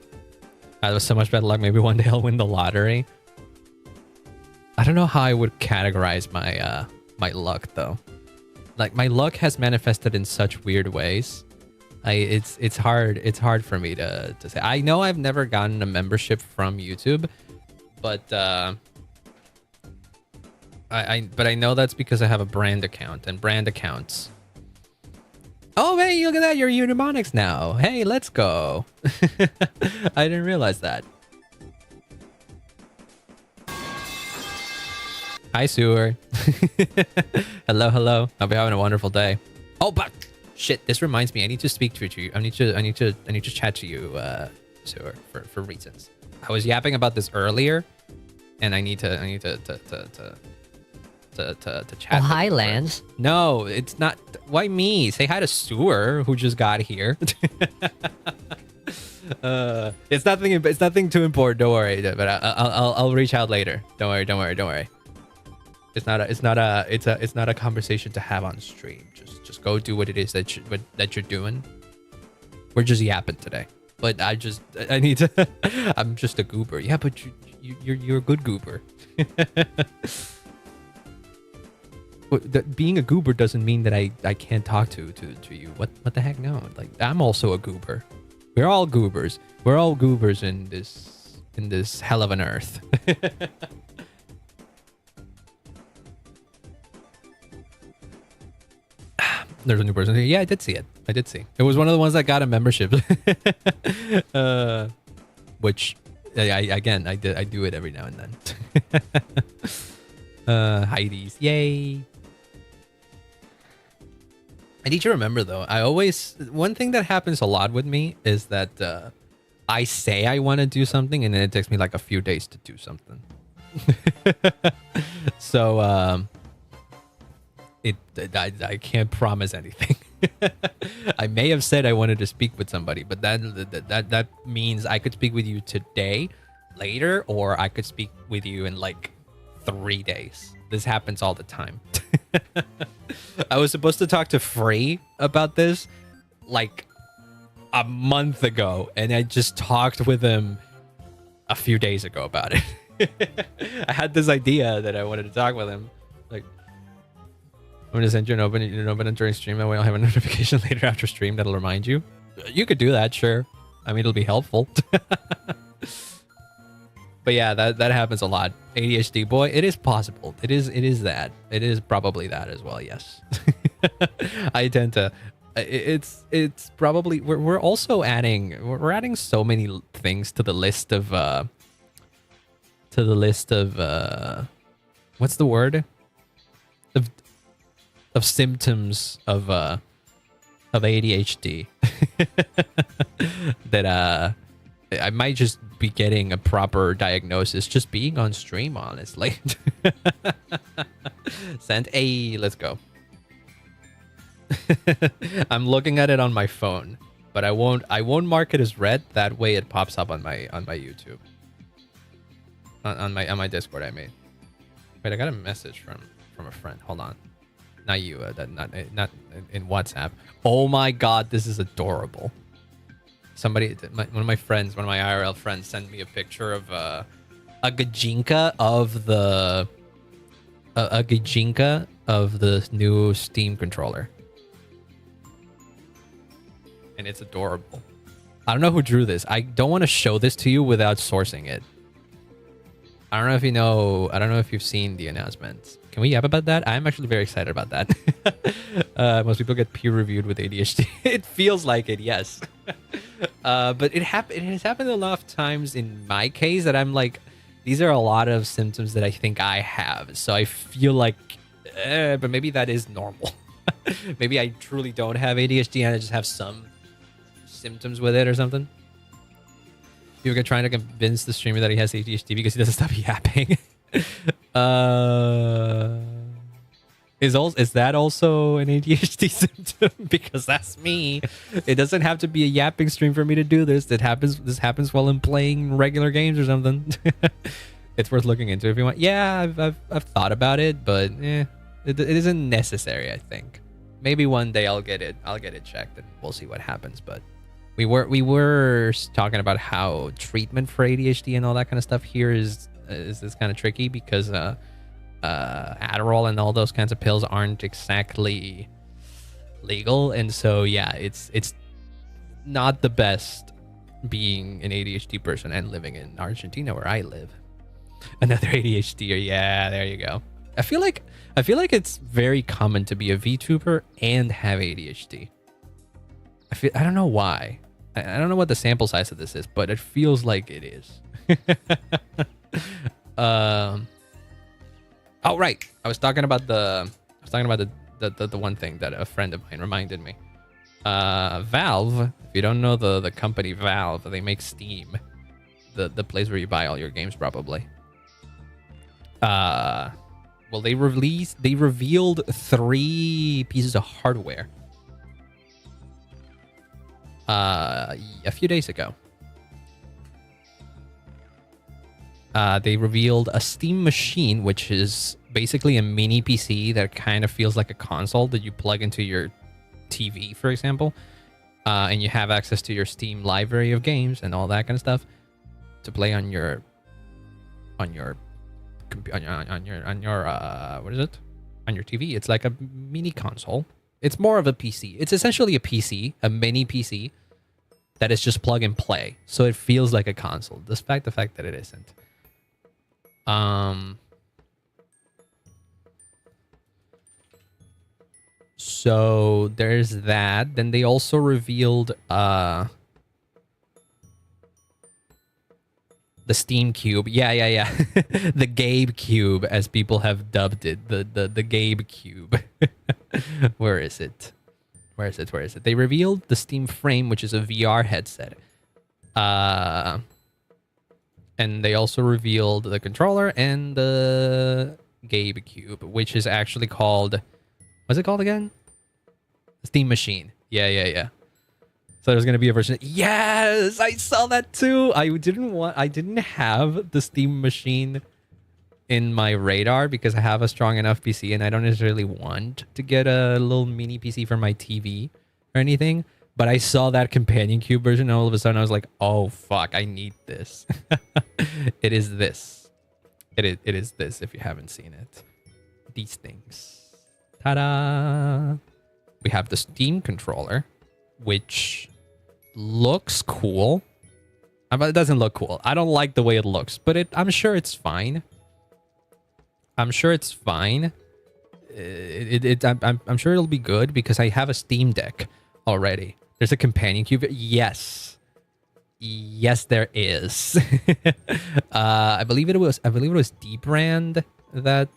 That was so much bad luck. Maybe one day I'll win the lottery. I don't know how I would categorize my my luck though. Like, my luck has manifested in such weird ways. It's hard for me to say. I know I've never gotten a membership from YouTube, but I know that's because I have a brand account, and brand accounts. Oh, hey, look at that. You're Unimonics now. Hey, let's go. I didn't realize that. Hi, Sewer. Hello, hello. Hope you're having a wonderful day. Oh, but shit, this reminds me. I need to speak to you. I need to chat to you, Sewer, for reasons. I was yapping about this earlier, and I need to chat. Oh, hi, Lance. No, it's not. Why me? Say hi to Sewer, who just got here. It's nothing. It's nothing too important. Don't worry. But I'll reach out later. Don't worry. It's not a conversation to have on stream. Just go do what it is that you're doing. We're just yapping today. But I need to. I'm just a goober. Yeah, but you're a good goober. Being a goober doesn't mean that I can't talk to you. What the heck? No. Like, I'm also a goober. We're all goobers. We're all goobers in this hell of an earth. There's a new person here. Yeah, I did see it. It was one of the ones that got a membership. Which I do it every now and then. Heidi's. Yay. I need to remember though. One thing that happens a lot with me is that I say I want to do something and then it takes me like a few days to do something. So I can't promise anything. I may have said I wanted to speak with somebody, but that means I could speak with you today, later, or I could speak with you in like 3 days. This happens all the time. I was supposed to talk to Free about this like a month ago, and I just talked with him a few days ago about it. I had this idea that I wanted to talk with him. Like, I'm gonna send you an open during stream. That way I'll have a notification later after stream that'll remind you. You could do that, sure. I mean, it'll be helpful. But yeah, that happens a lot. ADHD boy, it is possible. It is that. It is probably that as well. Yes. I tend to. It's probably we're also adding so many things to the list of what's the word of symptoms of ADHD that I might just be getting a proper diagnosis just being on stream, honestly. Send a let's go. I'm looking at it on my phone, but I won't mark it as red. That way it pops up on my YouTube. On my Discord, I mean. Wait, I got a message from a friend. Hold on. Not you, not in WhatsApp. Oh my god, this is adorable. Somebody, one of my IRL friends sent me a picture of a gajinka of the new Steam controller. And it's adorable. I don't know who drew this. I don't want to show this to you without sourcing it. I don't know if you know. I don't know if you've seen the announcements. Can we yap about that? I'm actually very excited about that. Most people get peer reviewed with ADHD. It feels like it, yes. But it has happened a lot of times in my case that I'm like, these are a lot of symptoms that I think I have. So I feel like, but maybe that is normal. Maybe I truly don't have ADHD and I just have some symptoms with it or something. People get trying to convince the streamer that he has ADHD because he doesn't stop yapping. Is that also an ADHD symptom? Because that's me. It doesn't have to be a yapping stream for me to do this. This happens while I'm playing regular games or something. It's worth looking into if you want. Yeah, I've thought about it, but it isn't necessary, I think. Maybe one day I'll get it checked and we'll see what happens. But we were talking about how treatment for ADHD and all that kind of stuff here is kind of tricky because Adderall and all those kinds of pills aren't exactly legal, and so yeah, it's not the best being an ADHD person and living in Argentina where I live. Another ADHDer. Yeah, there you go. I feel like it's very common to be a VTuber and have ADHD. I don't know why. I don't know what the sample size of this is, but it feels like it is. Oh right, I was talking about the one thing that a friend of mine reminded me. Valve. If you don't know the company Valve, they make Steam, the place where you buy all your games, probably. Well, they revealed 3 pieces of hardware a few days ago. They revealed a Steam machine, which is basically a mini PC that kind of feels like a console that you plug into your TV, for example, and you have access to your Steam library of games and all that kind of stuff to play on your what is it, on your TV. It's like a mini console. It's more of a PC. It's essentially a PC, a mini PC that is just plug and play, so it feels like a console, despite the fact that it isn't. So there's that. Then they also revealed the Steam Cube. Yeah. The Gabe Cube, as people have dubbed it. The Gabe Cube. Where is it? They revealed the Steam Frame, which is a VR headset. And they also revealed the controller and the Gabe Cube, which is actually called... What's it called again? Steam Machine. Yeah. So there's gonna be a version. Yes, I saw that too. I didn't have the Steam Machine in my radar because I have a strong enough PC and I don't necessarily want to get a little mini PC for my TV or anything. But I saw that companion cube version and all of a sudden I was like, oh fuck, I need this. It is this. It is this if you haven't seen it. These things. Ta-da! We have the Steam controller, which looks cool. But it doesn't look cool. I don't like the way it looks, but I'm sure it's fine. I'm sure it's fine. I'm sure it'll be good because I have a Steam Deck already. There's a companion cube. Yes, there is. I believe it was D-Brand that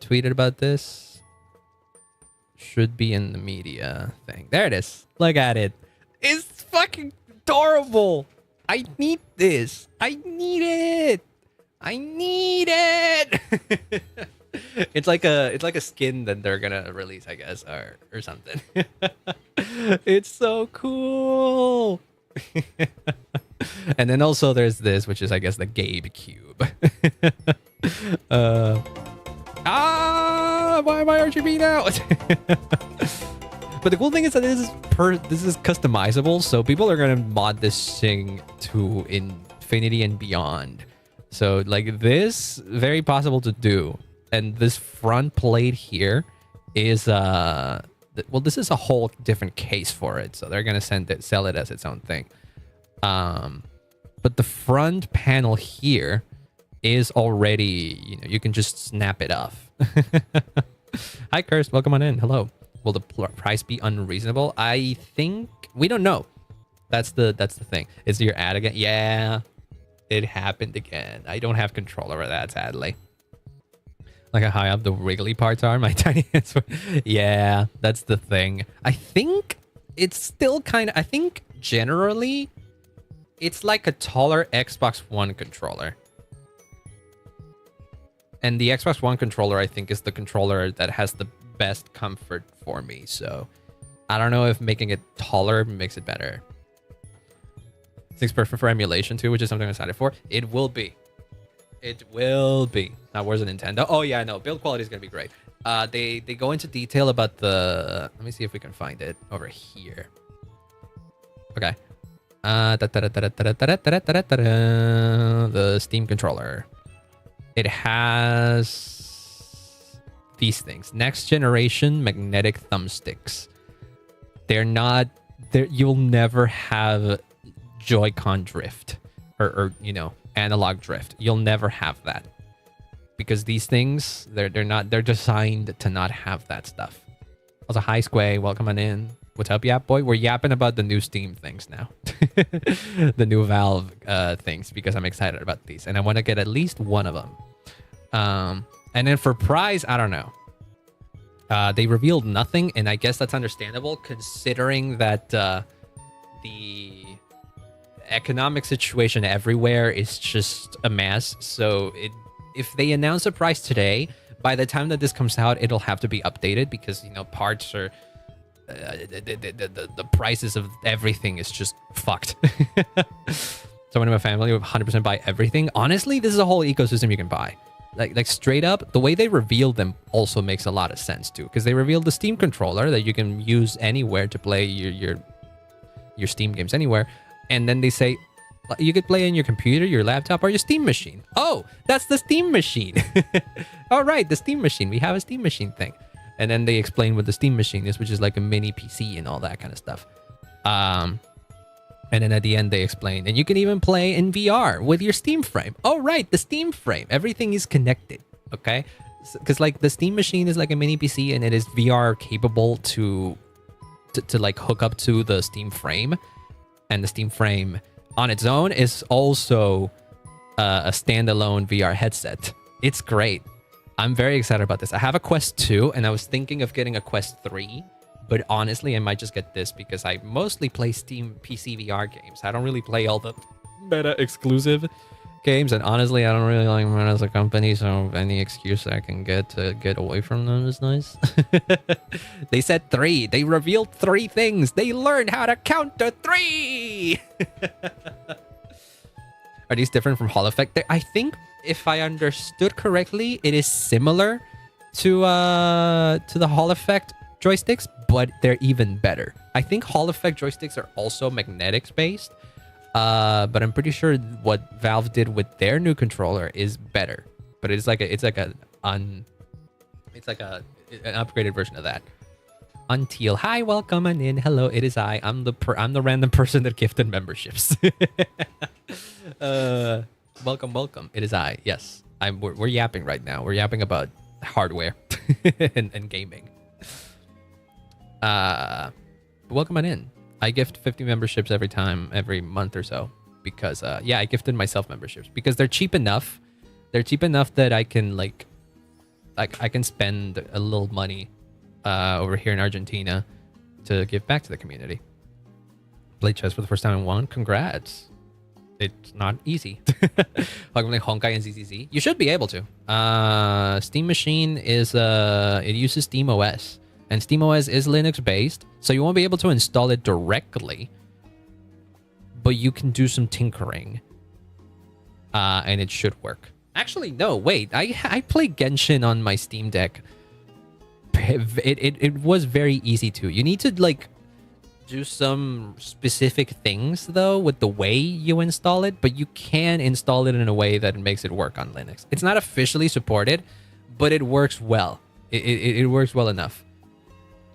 tweeted about this. Should be in the media thing. There it is. Look at it. It's fucking adorable. I need this. I need it. It's like a skin that they're gonna release, I guess, or something. It's so cool. And then also there's this, which is I guess the Gabe Cube. Why am I RGB now? But the cool thing is that this is customizable, so people are gonna mod this thing to infinity and beyond. So like this, very possible to do. And this front plate here is well, this is a whole different case for it, so they're gonna sell it as its own thing. But the front panel here is already, you can just snap it off. Hi, Curse. Welcome on in. Hello. Will the price be unreasonable? I think we don't know. That's the thing. Is your ad again? Yeah, it happened again. I don't have control over that, sadly. Like how high up the wiggly parts are, my tiny hands. Yeah, that's the thing. I think it's still kind of... I think generally it's like a taller Xbox One controller. And the Xbox One controller, I think, is the controller that has the best comfort for me. So I don't know if making it taller makes it better. It's perfect for emulation too, which is something I'm excited for. It will be. It will be. Now, where's the Nintendo? Oh, yeah, no. Build quality is going to be great. They go into detail about the... Let me see if we can find it over here. Okay. The Steam controller. It has these things. Next generation magnetic thumbsticks. They're not there. You'll never have Joy-Con drift or analog drift. You'll never have that because these things they're designed to not have that stuff. Also, hi Squay, welcome on in. What's up, Yap Boy? We're yapping about the new Steam things now. The new Valve things, because I'm excited about these. And I want to get at least one of them. And then for prize, I don't know. They revealed nothing, and I guess that's understandable considering that the economic situation everywhere is just a mess. So if they announce a price today, by the time that this comes out, it'll have to be updated because, parts are... the prices of everything is just fucked. Someone in my family would 100% buy everything. Honestly, this is a whole ecosystem you can buy. Like straight up, the way they revealed them also makes a lot of sense too, because they revealed the Steam controller that you can use anywhere to play your Steam games anywhere, and then they say you could play on your computer, your laptop, or your Steam machine. Oh, that's the Steam machine. All right, the Steam machine. We have a Steam machine thing. And then they explain what the Steam machine is, which is like a mini PC and all that kind of stuff. And then at the end, they explain, and you can even play in VR with your Steam frame. Oh, right, the Steam frame. Everything is connected, okay? Because like the Steam machine is like a mini PC, and it is VR capable to like hook up to the Steam frame. And the Steam frame on its own is also a standalone VR headset. It's great. I'm very excited about this. I have a Quest 2, and I was thinking of getting a Quest 3. But honestly, I might just get this because I mostly play Steam PC VR games. I don't really play all the meta exclusive games. And honestly, I don't really like them as a company. So any excuse I can get to get away from them is nice. They said 3. They revealed 3 things. They learned how to count to 3. Are these different from Hall Effect? I think if I understood correctly, it is similar to the Hall Effect joysticks, but they're even better. I think Hall Effect joysticks are also magnetics based, but I'm pretty sure what Valve did with their new controller is better. But it's like an upgraded version of that. Until hi, welcome on in. Hello, it is I. I'm the random person that gifted memberships. Welcome. It is I. Yes, we're yapping right now. We're yapping about hardware and gaming. Welcome on in. I gift 50 memberships every month or so because I gifted myself memberships because they're cheap enough. They're cheap enough that I can I can spend a little money over here in Argentina to give back to the community. Played chess for the first time in one. Congrats. It's not easy. Welcome to Honkai and ZZZ. You should be able to. Steam Machine is it uses Steam OS. And SteamOS is Linux-based, so you won't be able to install it directly, but you can do some tinkering, and it should work. Actually, no, wait. I play Genshin on my Steam Deck. It was very easy to. You need to do some specific things though with the way you install it, but you can install it in a way that makes it work on Linux. It's not officially supported, but it works well. It works well enough.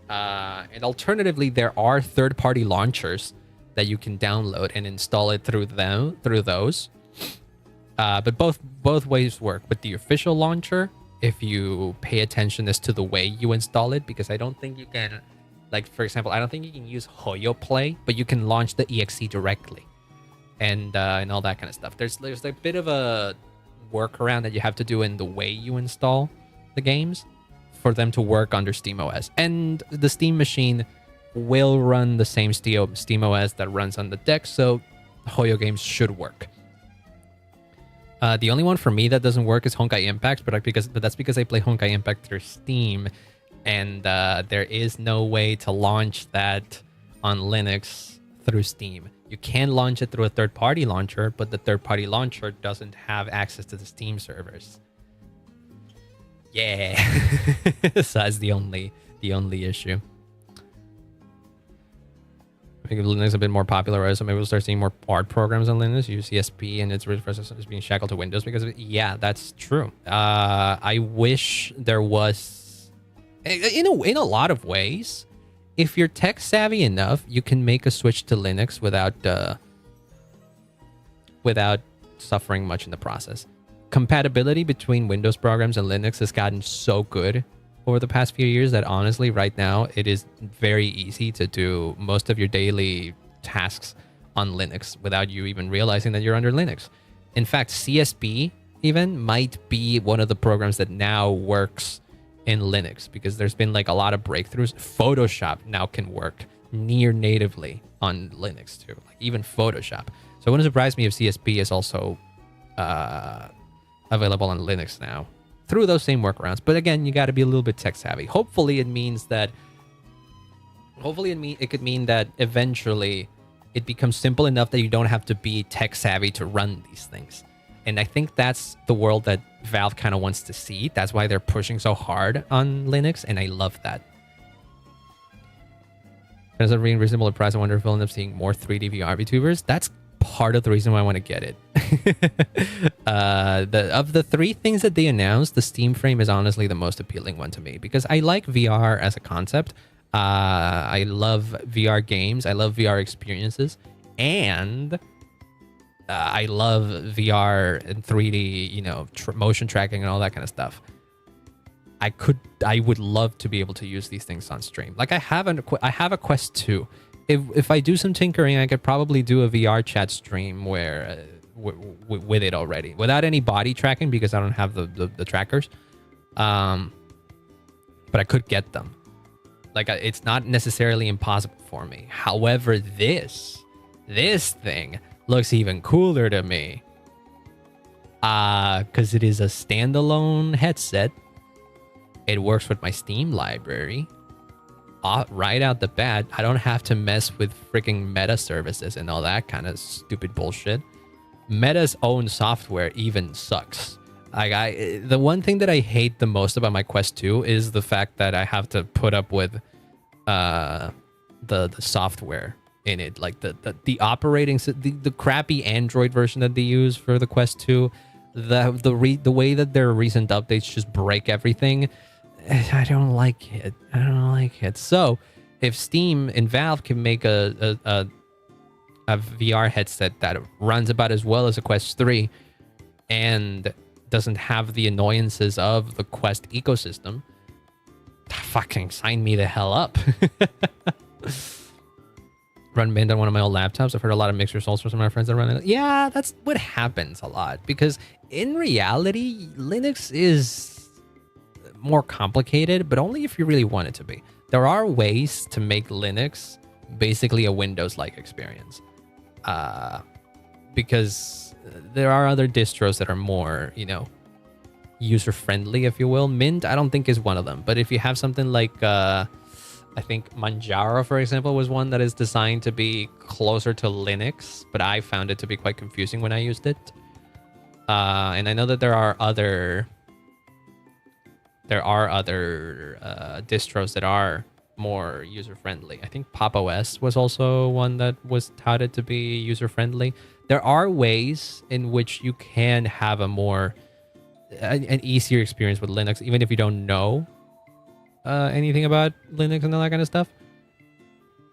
And alternatively, there are third-party launchers that you can download and install it through those. But both ways work. With the official launcher, if you pay attention as to the way you install it, because I don't think you can, for example, I don't think you can use Hoyo Play, but you can launch the exe directly, and all that kind of stuff. There's a bit of a workaround that you have to do in the way you install the games for them to work under SteamOS. And the Steam machine will run the same SteamOS that runs on the deck, so Hoyo games should work. The only one for me that doesn't work is Honkai Impact, but that's because I play Honkai Impact through Steam, and there is no way to launch that on Linux through Steam. You can launch it through a third-party launcher, but the third-party launcher doesn't have access to the Steam servers. Yeah, so that's the only issue. I think if Linux is a bit more popularized, so maybe we'll start seeing more art programs on Linux. Use ESP and its processor is being shackled to Windows because of it. Yeah, that's true. I wish there was, in a lot of ways, if you're tech savvy enough, you can make a switch to Linux without suffering much in the process. Compatibility between Windows programs and Linux has gotten so good over the past few years that honestly, right now, it is very easy to do most of your daily tasks on Linux without you even realizing that you're under Linux. In fact, CSB even might be one of the programs that now works in Linux because there's been like a lot of breakthroughs. Photoshop now can work near natively on Linux too, like even Photoshop. So it wouldn't surprise me if CSB is also available on Linux now through those same workarounds. But again, you got to be a little bit tech savvy. Hopefully it could mean that eventually it becomes simple enough that you don't have to be tech savvy to run these things. And I think that's the world that Valve kind of wants to see. That's why they're pushing so hard on Linux, and I love that. As a reasonable price, I wonder if we'll end up seeing more 3D VR VTubers. That's part of the reason why I want to get it. Of the three things that they announced, the Steam Frame is honestly the most appealing one to me because I like VR as a concept. I love VR games. I love VR experiences, and I love VR and 3D, you know, motion tracking and all that kind of stuff. I would love to be able to use these things on stream. Like I have a Quest 2. If I do some tinkering, I could probably do a VR chat stream where with it already without any body tracking because I don't have the trackers. But I could get them. Like it's not necessarily impossible for me. However, this thing looks even cooler to me. Because it is a standalone headset. It works with my Steam library. Right out the bat, I don't have to mess with freaking Meta services and all that kind of stupid bullshit. Meta's own software even sucks. Like the one thing that I hate the most about my Quest 2 is the fact that I have to put up with the software in it, like the operating the crappy Android version that they use for the Quest 2, the way that their recent updates just break everything. I don't like it. So if Steam and Valve can make a VR headset that runs about as well as a Quest 3 and doesn't have the annoyances of the Quest ecosystem, fucking sign me the hell up. Run Bend on one of my old laptops. I've heard a lot of mixed results from some of my friends that run it. Yeah, that's what happens a lot because in reality, Linux is more complicated, but only if you really want it to be. There are ways to make Linux basically a Windows-like experience, because there are other distros that are more, you know, user-friendly, if you will. Mint, I don't think is one of them, but if you have something like, I think Manjaro, for example, was one that is designed to be closer to Linux, but I found it to be quite confusing when I used it. And I know that there are other distros that are more user-friendly. I think Pop! OS was also one that was touted to be user-friendly. There are ways in which you can have an easier experience with Linux, even if you don't know anything about Linux and all that kind of stuff.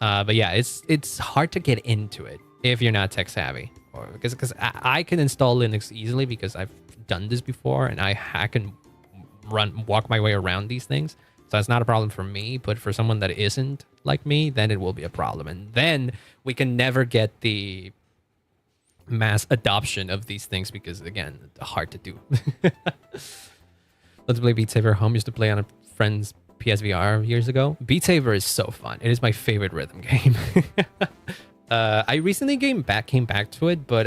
But yeah, it's hard to get into it if you're not tech savvy, or because I can install Linux easily because I've done this before and I can walk my way around these things. So that's not a problem for me, but for someone that isn't like me, then it will be a problem. And then we can never get the mass adoption of these things because, again, hard to do. Let's play Beat Saber home. Used to play on a friend's PSVR years ago. Beat Saber is so fun. It is my favorite rhythm game. I recently came back to it, but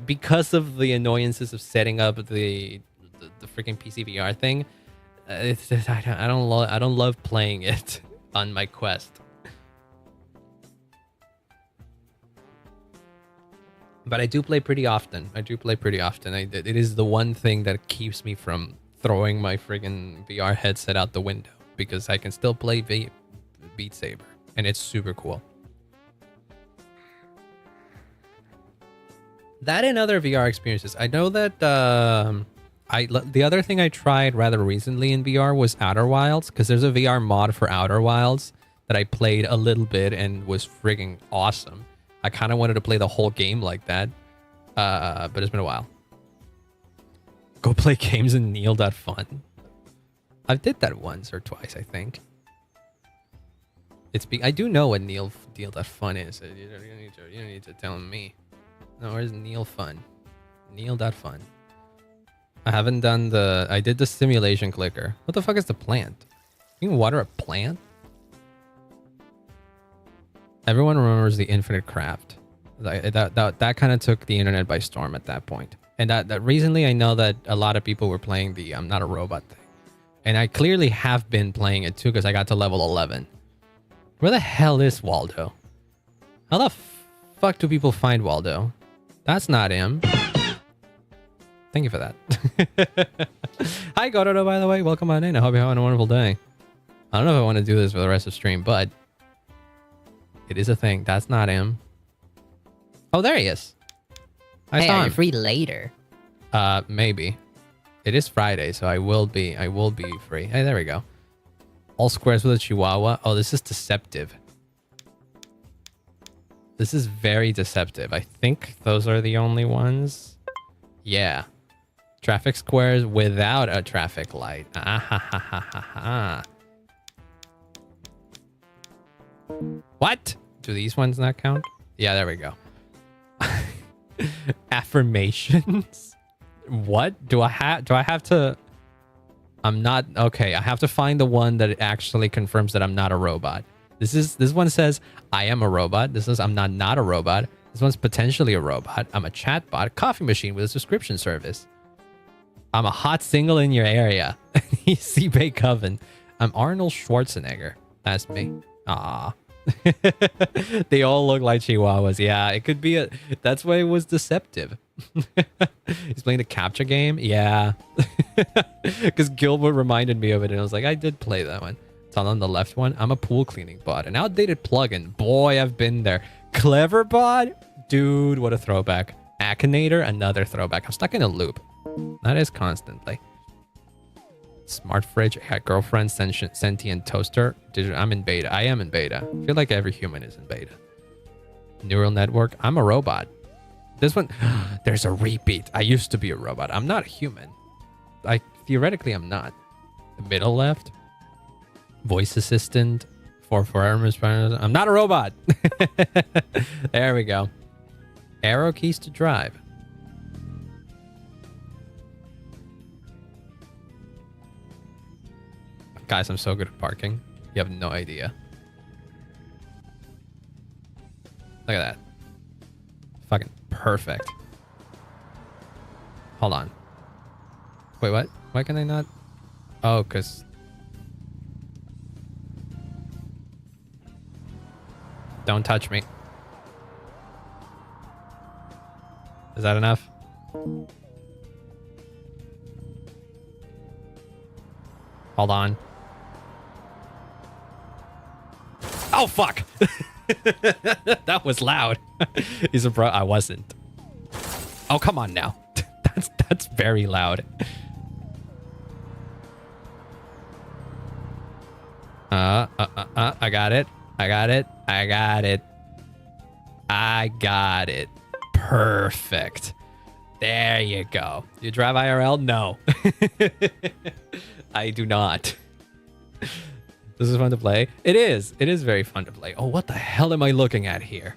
because of the annoyances of setting up the freaking PC VR thing, I don't love playing it on my Quest. But I do play pretty often. It is the one thing that keeps me from throwing my friggin' VR headset out the window, because I can still play Beat Saber, and it's super cool. That and other VR experiences. I know that the other thing I tried rather recently in VR was Outer Wilds, because there's a VR mod for Outer Wilds that I played a little bit and was frigging awesome. I kind of wanted to play the whole game like that, but it's been a while. Go play games in Neil.fun. I did that once or twice, I think. I do know what Neil.fun is. You don't need to tell me. No, where's Neil Fun? Neil.fun. I haven't done I did the simulation clicker. What the fuck is the plant? You can water a plant? Everyone remembers the Infinite Craft. That kind of took the internet by storm at that point. And that recently I know that a lot of people were playing the I'm Not a Robot thing. And I clearly have been playing it too because I got to level 11. Where the hell is Waldo? How the fuck do people find Waldo? That's not him. Thank you for that. Hi, Godoro, by the way. Welcome on in. I hope you're having a wonderful day. I don't know if I want to do this for the rest of the stream, but it is a thing. That's not him. Oh, there he is. I saw him. You're free later. Maybe. It is Friday, so I will be free. Hey, there we go. All squares with a chihuahua. Oh, this is deceptive. This is very deceptive. I think those are the only ones. Yeah. Traffic squares without a traffic light. Ah ha ha ha ha ha. What? Do these ones not count? Yeah, there we go. Affirmations? What? Do I have to... I'm not... Okay, I have to find the one that actually confirms that I'm not a robot. This one says, I am a robot. This says, I'm not a robot. This one's potentially a robot. I'm a chatbot, coffee machine with a subscription service. I'm a hot single in your area. C-Bay Coven. I'm Arnold Schwarzenegger. That's me. Ah. They all look like chihuahuas. Yeah, it could be that's why it was deceptive. He's playing the capture game. Yeah. Because Gilbert reminded me of it and I was like, I did play that one. It's on the left one. I'm a pool cleaning bot. An outdated plugin. Boy, I've been there. Clever bot? Dude, what a throwback. Akinator? Another throwback. I'm stuck in a loop. That is constantly. Smart fridge, girlfriend, sentient toaster. I'm in beta. I am in beta. I feel like every human is in beta. Neural network. I'm a robot. This one, there's a repeat. I used to be a robot. I'm not a human. Theoretically, I'm not. The middle left. Voice assistant. For I'm not a robot. There we go. Arrow keys to drive. Guys, I'm so good at parking. You have no idea. Look at that. Fucking perfect. Hold on. Wait, what? Why can I not? Oh, because... Don't touch me. Is that enough? Hold on. Oh, fuck! That was loud. He's a bro. I wasn't. Oh, come on now. That's very loud. I got it. I got it. I got it. I got it. Perfect. There you go. Do you drive IRL? No. I do not. This is fun to play. It is. It is very fun to play. Oh, what the hell am I looking at here?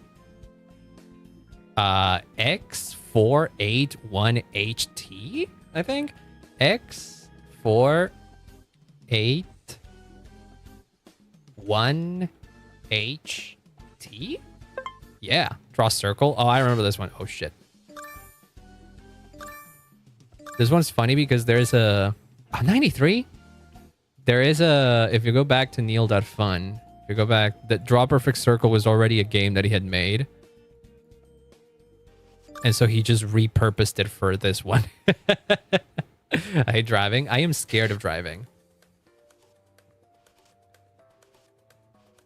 X481HT, I think. X481HT? Yeah. Draw circle. Oh, I remember this one. Oh, shit. This one's funny because there's a... Oh, 93? There is a... If you go back to Neil.fun, if you go back... The Draw Perfect Circle was already a game that he had made. And so he just repurposed it for this one. I hate driving. I am scared of driving.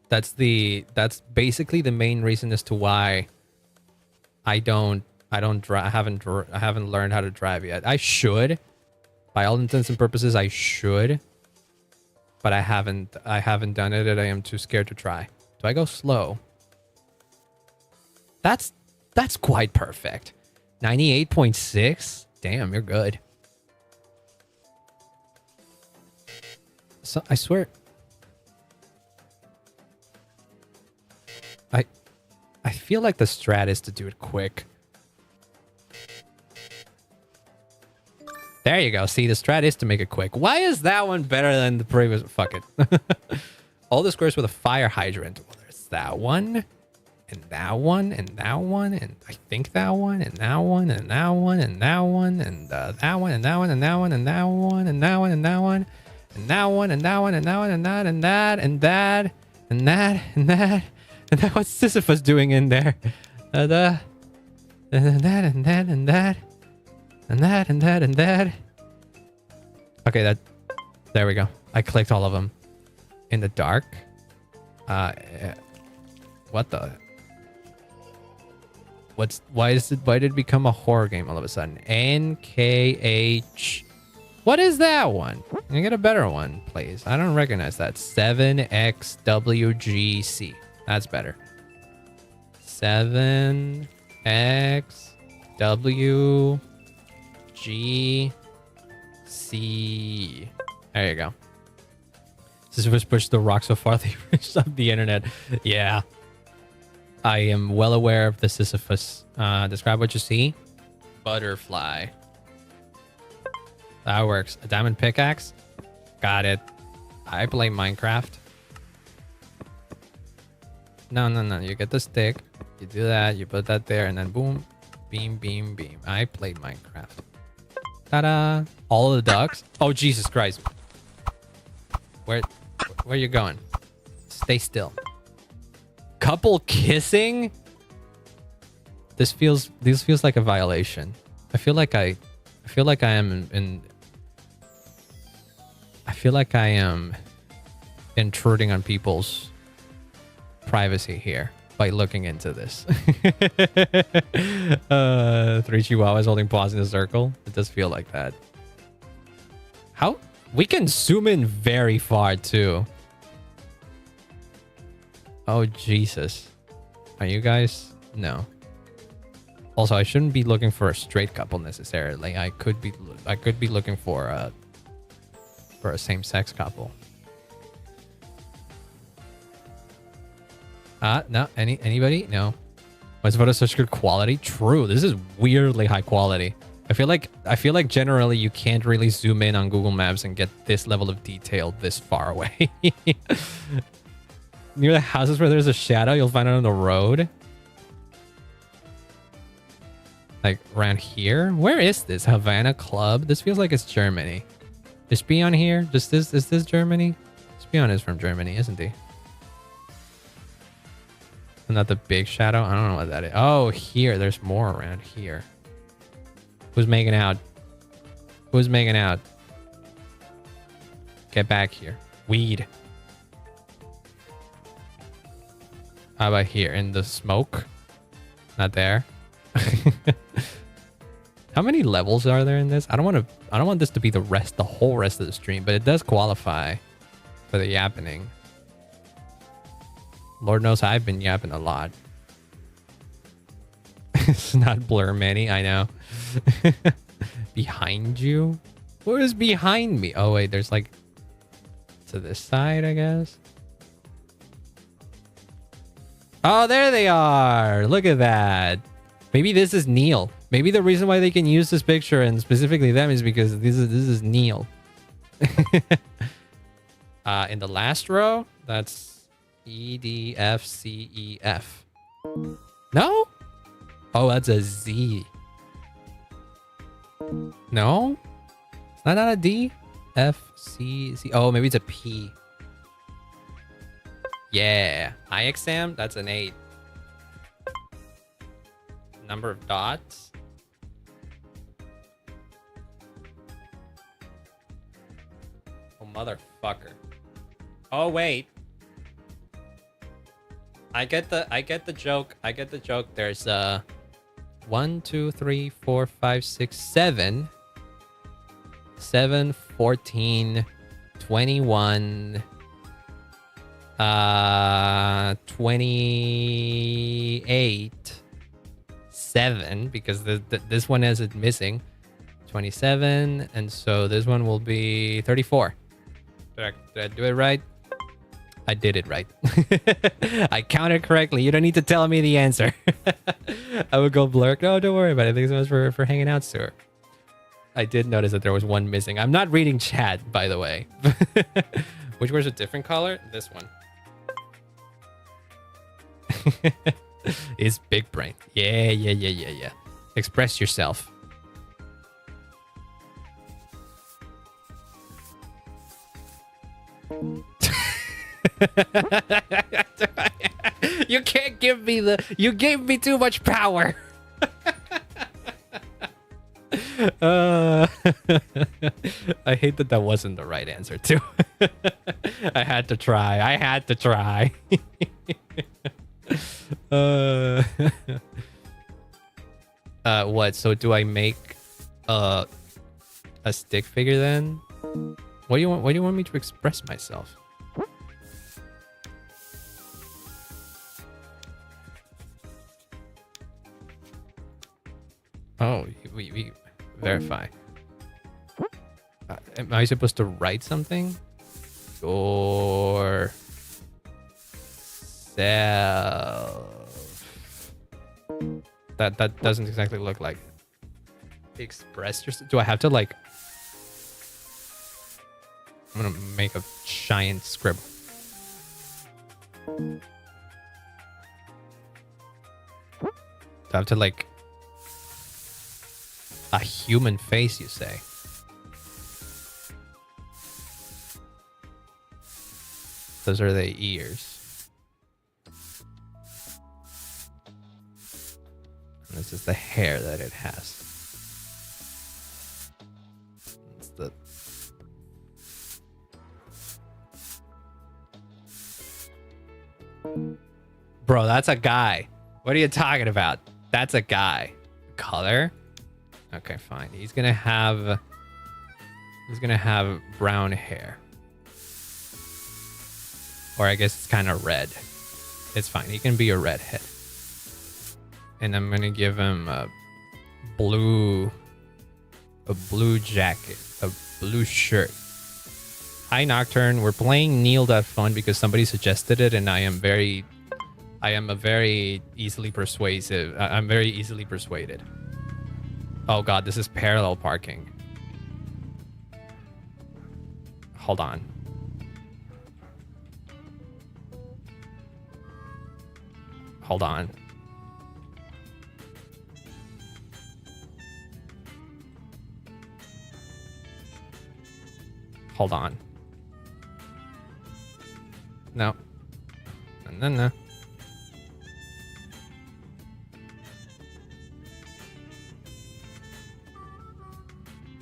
That's basically the main reason as to why I haven't learned how to drive yet. I should. By all intents and purposes, I should. but I haven't done it, and I am too scared to try. Do I go slow? That's quite perfect. 98.6. Damn, you're good. So I swear, I feel like the strat is to do it quick. There you go. See, the strat is to make it quick. Why is that one better than the previous? Fuck it. All the squares with a fire hydrant. Well, there's that one, and that one, and that one, and I think that one, and that one, and that one, and that one, and that one, and that one, and that one, and that one, and that one, and that one, and that one, and that one, and that one, and that, and that, and that, and that, and that, and that. What's Sisyphus doing in there? And that, and that, and that, and that. And that, and that, and that. Okay, there we go. I clicked all of them. In the dark. What the? Why did it become a horror game all of a sudden? NKH. What is that one? Can I get a better one, please? I don't recognize that. 7XWGC. That's better. 7XW. GC. There you go. Sisyphus pushed the rock so far they reached up the internet. Yeah. I am well aware of the Sisyphus. Describe what you see. Butterfly. That works. A diamond pickaxe. Got it. I play Minecraft. No. You get the stick. You do that. You put that there. And then boom. Beam, beam, beam. I played Minecraft. Ta-da! All of the ducks. Oh, Jesus Christ. Where you going? Stay still. Couple kissing? This feels like a violation. I feel like I am intruding on people's privacy here by looking into this. 3 chihuahuas holding paws in a circle. It does feel like that. How? We can zoom in very far too. Oh, Jesus. Are you guys? No. Also, I shouldn't be looking for a straight couple necessarily. I could be looking for a same-sex couple. No. Anybody? No. Was photo such good quality? True. This is weirdly high quality. I feel like generally you can't really zoom in on Google Maps and get this level of detail this far away. Near the houses where there's a shadow, you'll find it on the road. Like around here. Where is this? Havana Club? This feels like it's Germany. Is Spion here? Is this Germany? Spion is from Germany, isn't he? Not the big shadow. I don't know what that is. Oh, here. There's more around here. Who's making out? Who's making out? Get back here. Weed. How about here? In the smoke? Not there. How many levels are there in this? I don't want this to be the whole rest of the stream, but it does qualify for the yappening. Lord knows I've been yapping a lot. It's not blur many, I know. Behind you? What is behind me? Oh wait, there's like to this side, I guess. Oh, there they are. Look at that. Maybe this is Neil. Maybe the reason why they can use this picture and specifically them is because this is Neil. In the last row, that's EDFCEF. No? Oh, that's a Z. No? It's not a D? F, C, C. Oh, maybe it's a P. Yeah. Eye exam? That's an 8. Number of dots? Oh, motherfucker. Oh, wait. I get the joke. I get the joke. There's 1, 2, 3, 4, 5, 6, 7. 7, 14, 21, 28, 7, because this one has it missing. 27, and so this one will be 34. Did I do it right? I did it right. I counted correctly. You don't need to tell me the answer. I would go blurk. No, don't worry about it. Thanks so much for hanging out, sir. I did notice that there was one missing. I'm not reading chat, by the way. Which was a different color? This one. It's big brain. Yeah. Express yourself. You can't give me you gave me too much power. I hate that wasn't the right answer too. I had to try. What? So do I make a stick figure then? What do you want me to express myself? Oh, we verify. Am I supposed to write something? Or self? That doesn't exactly look like express yourself. Do I have to like? I'm gonna make a giant scribble. Do I have to like a human face, you say? Those are the ears. And this is the hair that it has. It's the bro, that's a guy. What are you talking about? That's a guy. Color? Okay, fine. He's gonna have brown hair. Or I guess it's kind of red. It's fine. He can be a redhead. And I'm gonna give him a blue jacket, a blue shirt. Hi Nocturne, we're playing Kneel.fun because somebody suggested it, and I am a very easily persuasive. I'm very easily persuaded. Oh god, this is parallel parking. Hold on. Hold on. Hold on. No. No.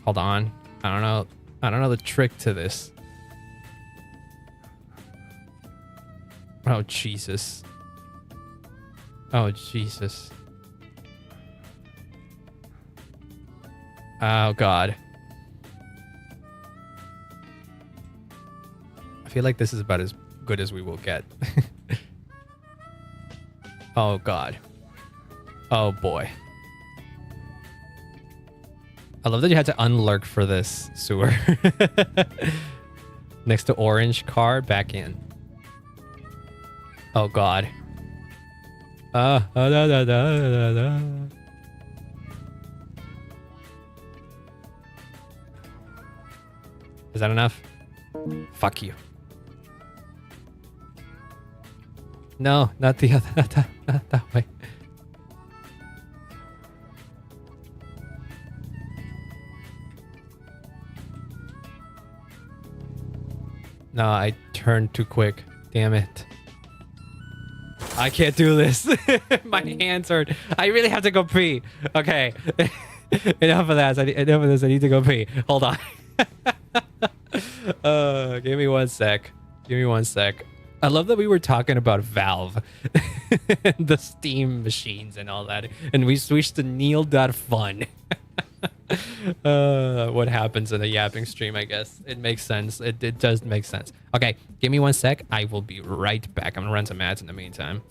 Hold on. I don't know the trick to this. Oh, Jesus. Oh, Jesus. Oh, God. I feel like this is about as good as we will get. Oh, God. Oh, boy. I love that you had to unlurk for this, Sewer. Next to orange car, back in. Oh, God. Da. Is that enough? Fuck you. No, not the other. Not that way. No, I turned too quick. Damn it. I can't do this. My hands hurt. I really have to go pee. Okay. Enough of that. Enough of this. I need to go pee. Hold on. Give me one sec. Give me one sec. I love that we were talking about Valve. The Steam machines and all that. And we switched to Kneel.fun. What happens in a yapping stream, I guess. It makes sense. It does make sense. Okay, give me 1 sec. I will be right back. I'm gonna run some ads in the meantime.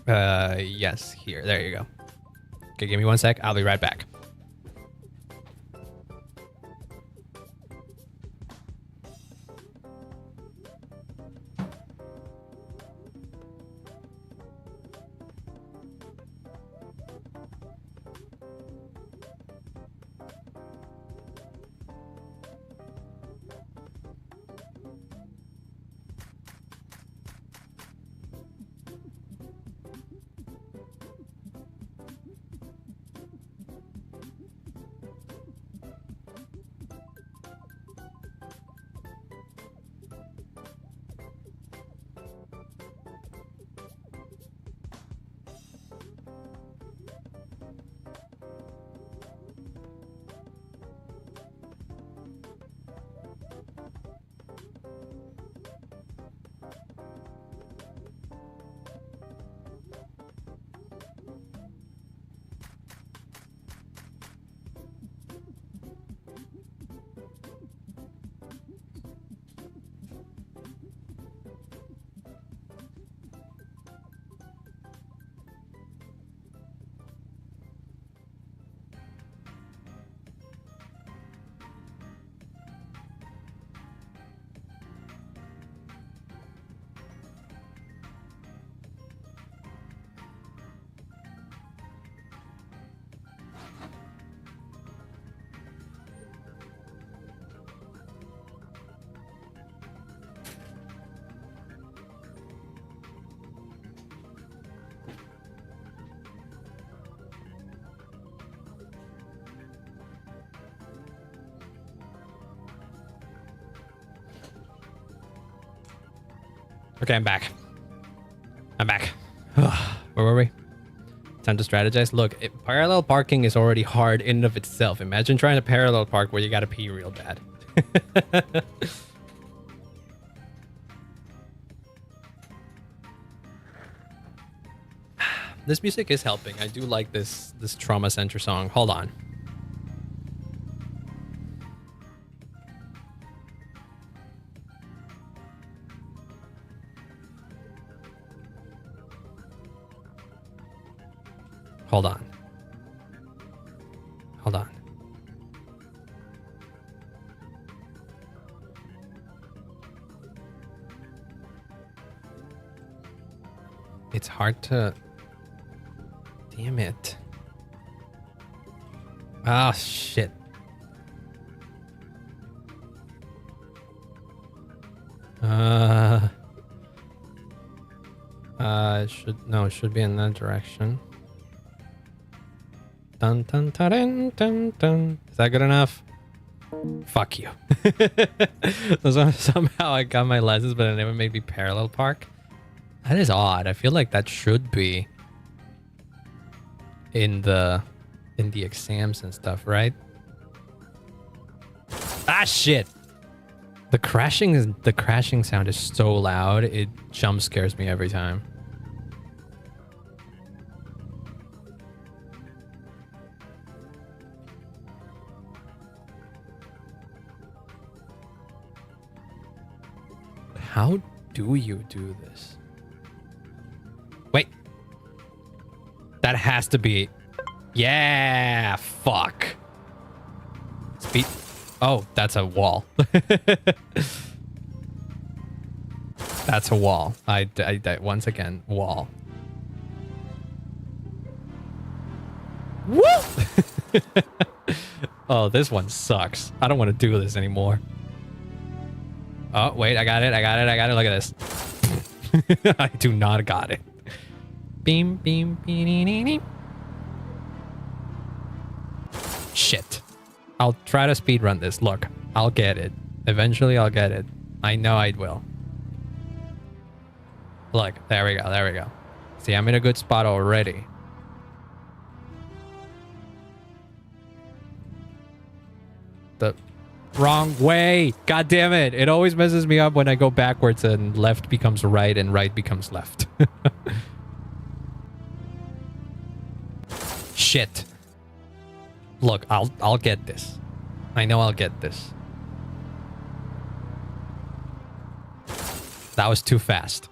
Yes, here. There you go. Okay, give me 1 sec. I'll be right back. Okay, I'm back. I'm back. Where were we? Time to strategize. Look, parallel parking is already hard in and of itself. Imagine trying to parallel park where you gotta pee real bad. This music is helping. I do like this trauma center song. Hold on. Hold on. Hold on. It's hard to... Damn it. Ah, shit. It should be in that direction. Dun dun dun dun dun dun. Is that good enough? Fuck you. Somehow I got my license, but it never made me parallel park. That is odd. I feel like that should be in the exams and stuff, right? Ah, shit. The crashing sound is so loud. It jump scares me every time. How do you do this? Wait. That has to be... Yeah, fuck. Speed... Oh, that's a wall. That's a wall. I once again, wall. Woo! Oh, this one sucks. I don't want to do this anymore. Oh, wait, I got it. Look at this. I do not got it. Beam, beam, beam. Shit. I'll try to speedrun this. Look, I'll get it. Eventually, I'll get it. I know I will. Look, there we go. See, I'm in a good spot already. The wrong way. God damn it. It always messes me up when I go backwards and left becomes right and right becomes left. Shit. Look, I'll get this. I know I'll get this. That was too fast.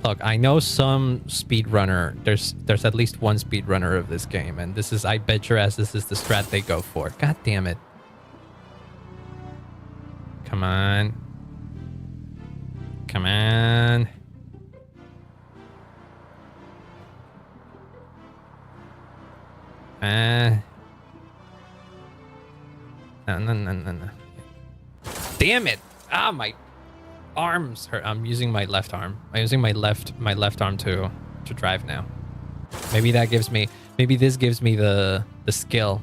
Look, I know some speedrunner. There's at least one speedrunner of this game, and this is, I bet your ass this is the strat they go for. God damn it. Come on. Come on. No. Damn it. Ah, my arms hurt. I'm using my left arm. I'm using my left arm to drive now. Maybe that gives me, maybe this gives me the skill.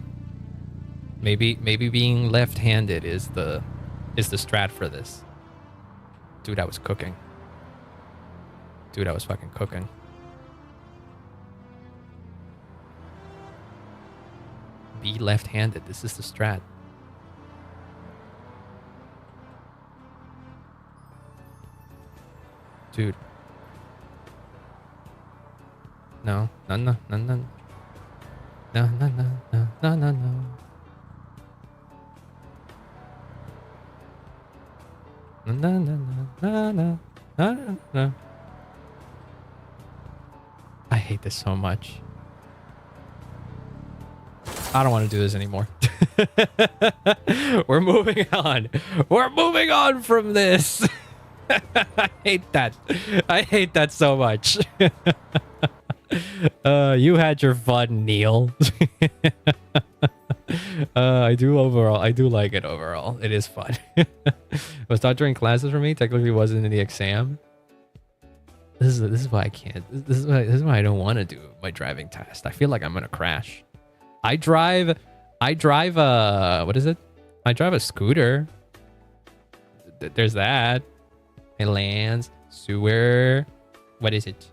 Maybe being left-handed is the strat for this. Dude, I was cooking. Dude, I was fucking cooking. Be left-handed. This is the strat. Dude. No. No. No. No. I hate this so much. I don't want to do this anymore. We're moving on. We're moving on from this. I hate that. I hate that so much. You had your fun, Neil. I do like it overall. It is fun. It was taught during classes for me. Technically wasn't in the exam. This is why I can't. This is why I don't want to do my driving test. I feel like I'm gonna crash. I drive what is it? I drive a scooter. There's that. It lands. Sewer. What is it?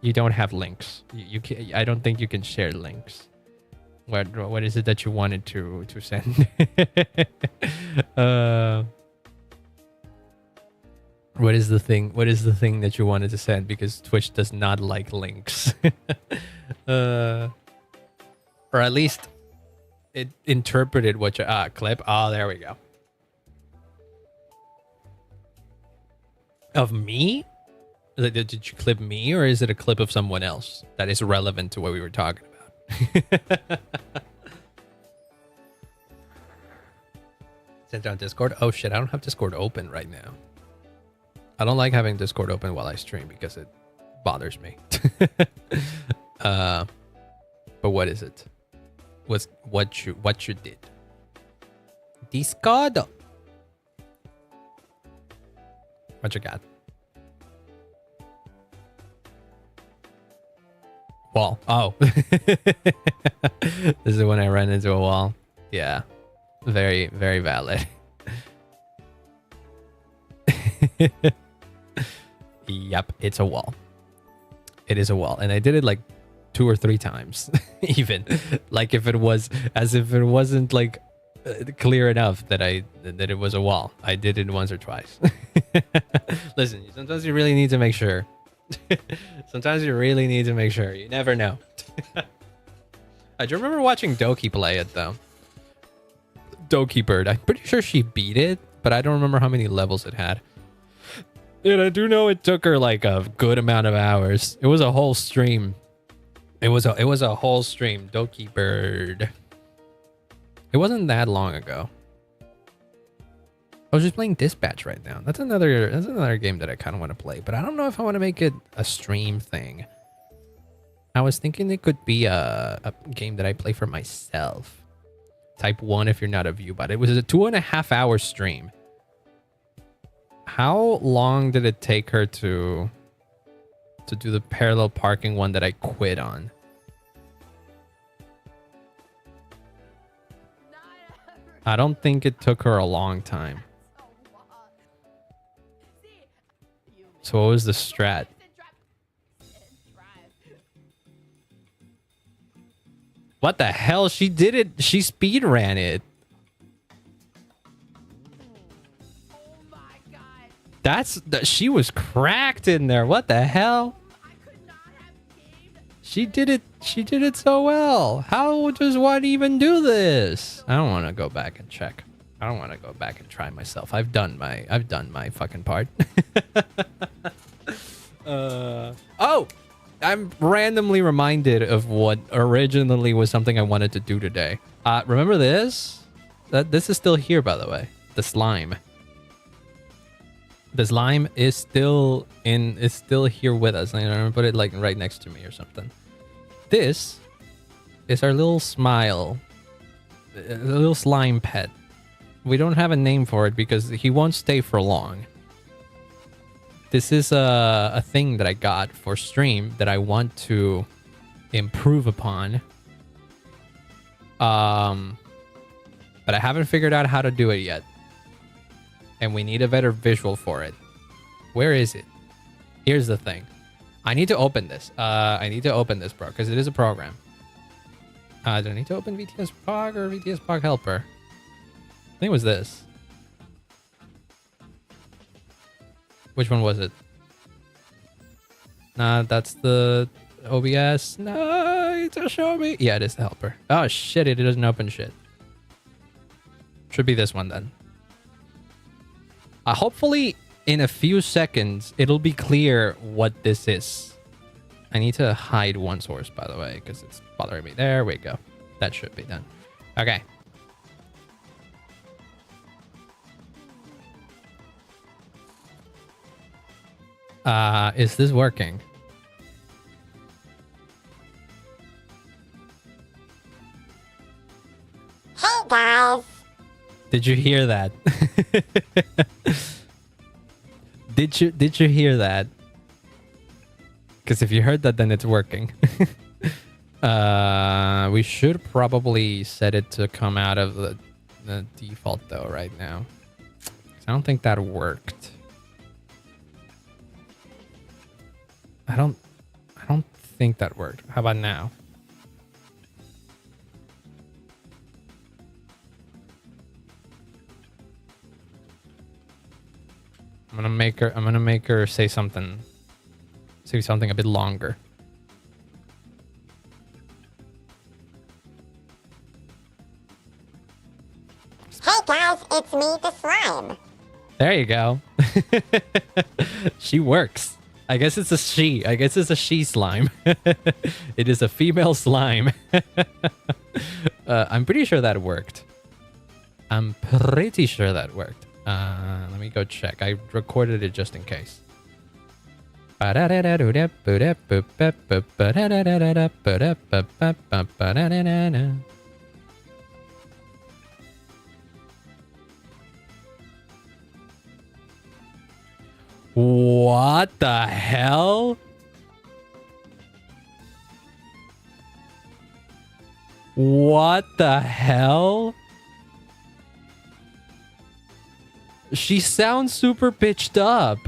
You don't have links. You can't, I don't think you can share links. What is it that you wanted to send? What is the thing? What is the thing that you wanted to send? Because Twitch does not like links. Or at least it interpreted what you clip. Oh, there we go. Of me? Did you clip me, or is it a clip of someone else that is relevant to what we were talking about? Sent on Discord. Oh shit, I don't have Discord open right now. I don't like having Discord open while I stream because it bothers me. But what is it? What you did? Discord. What you got? Wall. Oh. This is when I ran into a wall. Yeah. Very, very valid. Yep, it's a wall. It is a wall. And I did it like 2 or 3 times. Even. Like if it was, as if it wasn't like clear enough that it was a wall. I did it once or twice. Listen, sometimes you really need to make sure. Sometimes you really need to make sure. You never know. I do remember watching Doki play it though. Doki Bird. I'm pretty sure she beat it, but I don't remember how many levels it had. And I do know it took her like a good amount of hours. It was a whole stream. It was a whole stream. Doki Bird. It wasn't that long ago. I was just playing Dispatch right now. That's another game that I kind of want to play, but I don't know if I want to make it a stream thing. I was thinking it could be a game that I play for myself. Type 1 if you're not a viewbot. It was a 2.5 hour stream. How long did it take her to do the parallel parking one that I quit on? I don't think it took her a long time. So what was the strat? What the hell? She did it. She speed ran it. She was cracked in there. What the hell? She did it. She did it so well. How does one even do this? I don't want to go back and check. I don't want to go back and try myself. I've done my fucking part. Oh, I'm randomly reminded of what originally was something I wanted to do today. Remember this? This is still here, by the way. The slime. The slime is still here with us. I'm gonna put it like right next to me or something. This is our little smile, a little slime pet. We don't have a name for it because he won't stay for long. This is a thing that I got for stream that I want to improve upon. But I haven't figured out how to do it yet. And we need a better visual for it. Where is it? Here's the thing. I need to open this. I need to open this, bro, because it is a program. Do I need to open VTS Pog or VTS Pog Helper? I think it was this. Which one was it? Nah, that's the OBS. No, to show me. Yeah, it is the helper. Oh shit! It doesn't open shit. Should be this one then. Hopefully, in a few seconds, it'll be clear what this is. I need to hide one source, by the way, because it's bothering me. There we go. That should be done. Okay. Is this working? Hey guys! Did you hear that? Did you hear that? Because if you heard that, then it's working. We should probably set it to come out of the default though right now. 'Cause I don't think that worked. I don't think that worked. How about now? I'm gonna make her say something a bit longer. Hey guys, it's me, the slime. There you go. She works. I guess it's a she. I guess it's a she slime. It is a female slime. I'm pretty sure that worked. I'm pretty sure that worked. Let me go check. I recorded it just in case. What the hell? What the hell? She sounds super pitched up.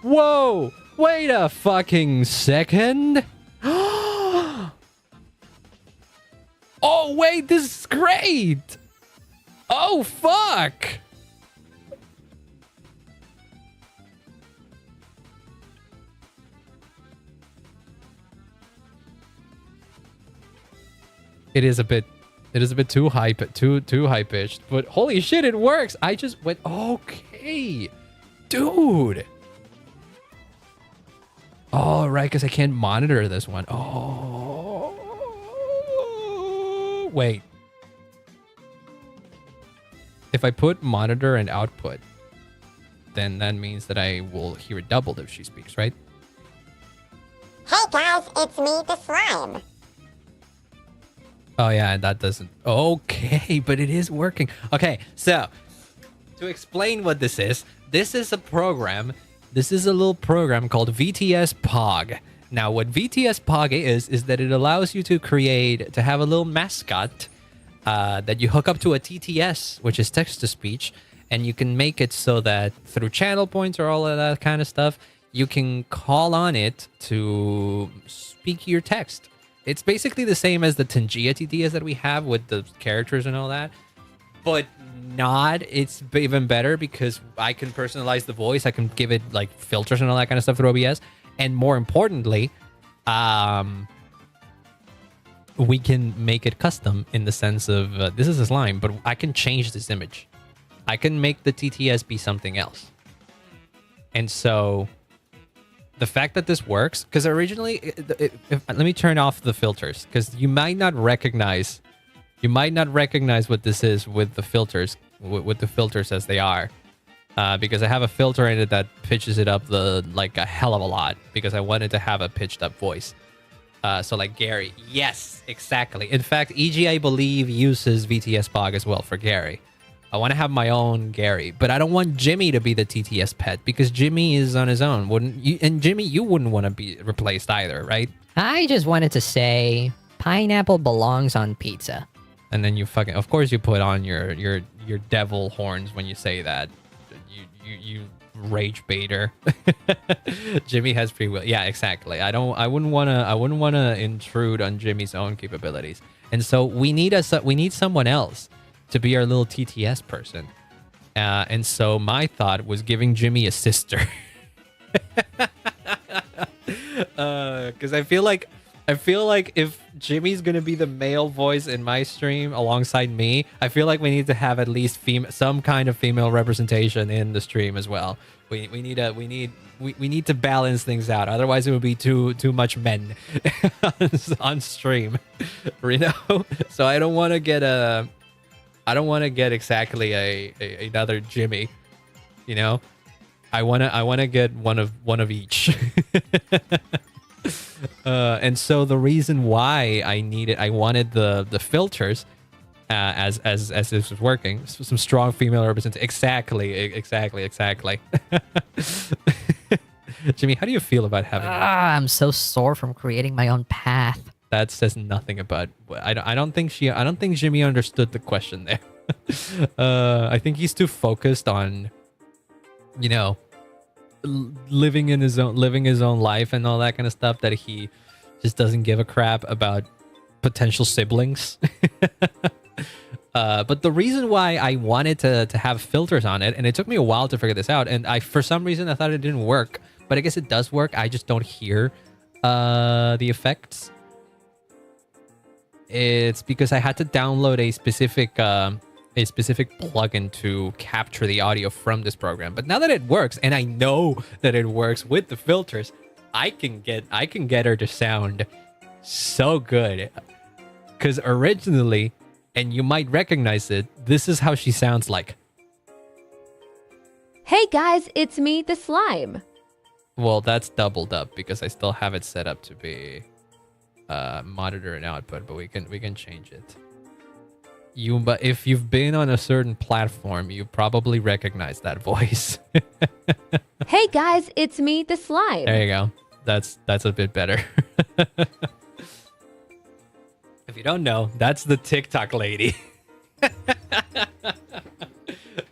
Whoa! Wait a fucking second. Oh, wait, this is great. Oh, fuck. It is a bit too high, too high pitched, but holy shit, it works. I just went, okay, dude. Oh, right, because I can't monitor this one. Oh, wait. If I put monitor and output, then that means that I will hear it doubled if she speaks, right? Hey guys, it's me, the slime. Oh yeah, that doesn't. Okay, but it is working. Okay, so to explain what this is a program. This is a little program called VTS Pog. Now, what VTS Pog is that it allows you to have a little mascot that you hook up to a TTS, which is text to speech, and you can make it so that through channel points or all of that kind of stuff, you can call on it to speak your text. It's basically the same as the Tangia TTS that we have with the characters and all that, but not. It's even better because I can personalize the voice. I can give it like filters and all that kind of stuff through OBS, And more importantly, we can make it custom in the sense of this is a slime, but I can change this image. I can make the TTS be something else. And so the fact that this works, because originally, let me turn off the filters, because you might not recognize what this is with the filters, with the filters as they are, because I have a filter in it that pitches it up like a hell of a lot, because I wanted to have a pitched up voice. So like Gary, yes, exactly. In fact, EG I believe uses VTS Pog as well for Gary. I want to have my own Gary, but I don't want Jimmy to be the TTS pet because Jimmy is on his own. Wouldn't you? And Jimmy, you wouldn't want to be replaced either, right? I just wanted to say pineapple belongs on pizza. And then you fucking, of course, you put on your devil horns when you say that. You rage baiter. Jimmy has free will. Yeah, exactly. I wouldn't want to intrude on Jimmy's own capabilities. And so we need someone else to be our little TTS person. And so my thought was giving Jimmy a sister. Because I feel like if Jimmy's gonna be the male voice in my stream alongside me, I feel like we need to have at least some kind of female representation in the stream as well. We need to balance things out. Otherwise, it would be too much men on stream, you know. So I don't want to get exactly another Jimmy, you know. I wanna get one of each. And so the reason why I wanted the filters as this was working, some strong female representation. Exactly. Jimmy, how do you feel about having I'm so sore from creating my own path. That says nothing about. I don't think Jimmy understood the question there. I think he's too focused on, you know, living his own life and all that kind of stuff that he just doesn't give a crap about potential siblings. But the reason why I wanted to have filters on it, and it took me a while to figure this out, and for some reason I thought it didn't work, but I guess it does work. I just don't hear the effects. It's because I had to download a specific plugin to capture the audio from this program. But now that it works, and I know that it works with the filters, I can get her to sound so good. Because originally, and you might recognize it, this is how she sounds like. Hey guys, it's me, the slime. Well, that's doubled up because I still have it set up to be monitor and output, but we can change it. But if you've been on a certain platform, you probably recognize that voice. Hey guys, it's me, the slime. There you go. That's a bit better. If you don't know, that's the TikTok lady.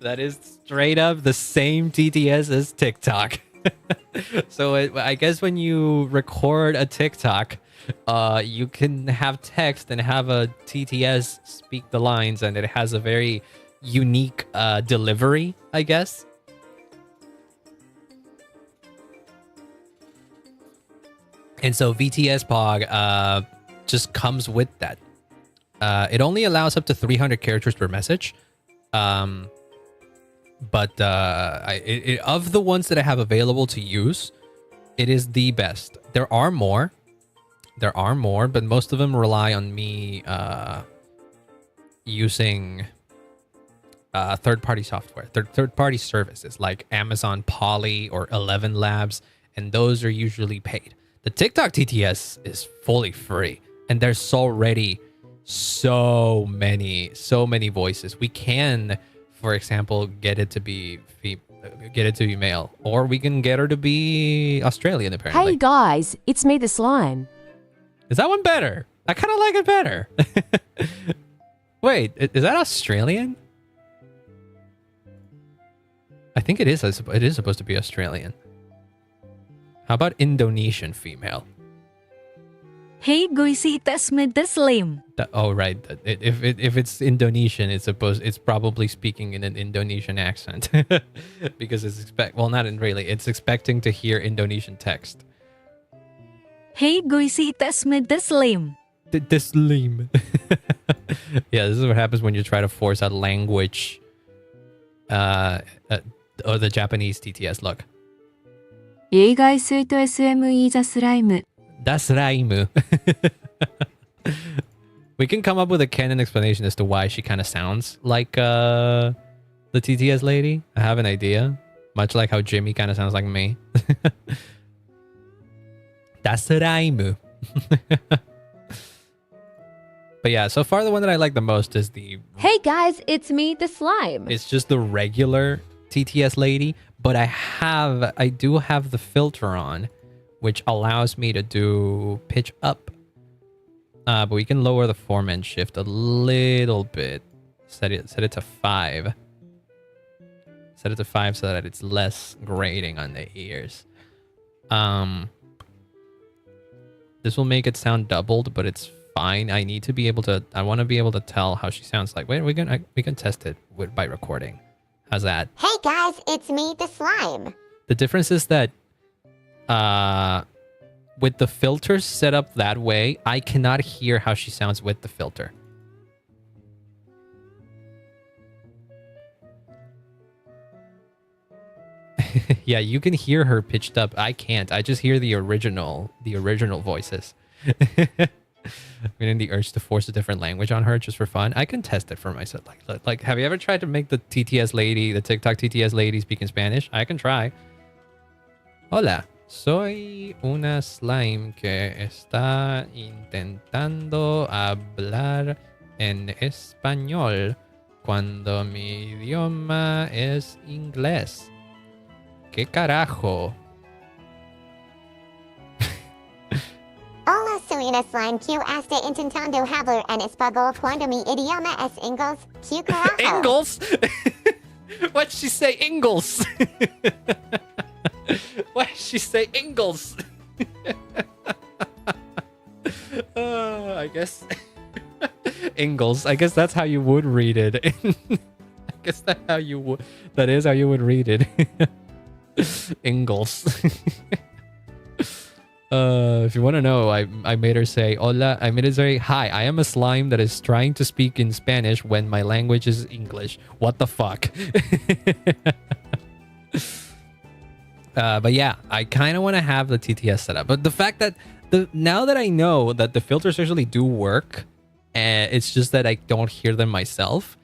That is straight up the same TTS as TikTok. So I guess when you record a TikTok, you can have text and have a TTS speak the lines, and it has a very unique delivery, I guess. And so VTS Pog just comes with that. It only allows up to 300 characters per message. But of the ones that I have available to use, it is the best. There are more, but most of them rely on me using third-party software, third-party services like Amazon Poly or 11 Labs, and those are usually paid. The TikTok TTS is fully free, and there's already so many voices. We can, for example, get it to be male, or we can get her to be Australian, apparently. Hey guys, it's me, the slime. Is that one better? I kind of like it better. Wait, is that Australian? I think it is. It is supposed to be Australian. How about Indonesian female? Hey guys, it's me, the slime. Oh right, if it's Indonesian, it's probably speaking in an Indonesian accent because it's not really. It's expecting to hear Indonesian text. Hey Goisy, itaas mo the slim. This lame. Yeah, this is what happens when you try to force a language. Or the Japanese TTS. Look. 映画 S と SME ザスライム。 That's raimu. We can come up with a canon explanation as to why she kind of sounds like the TTS lady. I have an idea. Much like how Jimmy kind of sounds like me. That's raimu. But yeah, so far the one that I like the most is the... Hey guys, it's me, the slime. It's just the regular TTS lady, but I do have the filter on, which allows me to do pitch up. But we can lower the form and shift a little bit. Set it to 5. Set it to 5 so that it's less grating on the ears. This will make it sound doubled, but it's fine. I need to be able to... I want to be able to tell how she sounds like. Wait, we can test it by recording. How's that? Hey guys, it's me, the slime. The difference is that with the filters set up that way, I cannot hear how she sounds with the filter. Yeah, you can hear her pitched up. I can't. I just hear the original voices. Meaning the urge to force a different language on her just for fun. I can test it for myself. Like, have you ever tried to make the TTS lady, the TikTok TTS lady, speak in Spanish? I can try. Hola, soy una slime que está intentando hablar en español cuando mi idioma es inglés. ¿Qué carajo? Hola, soy una slime que está intentando hablar en español cuando mi idioma es inglés. ¿Qué carajo? Ingalls? Why'd she say Ingalls? Why'd she say Ingalls? I guess Ingalls. I guess that's how you would read it. I guess that is how you would read it. Ingalls. If you want to know, I made her say hola. I made her say hi. I am a slime that is trying to speak in Spanish when my language is English. What the fuck? But yeah, I kind of want to have the TTS set up. But the fact that now that I know that the filters actually do work, and it's just that I don't hear them myself,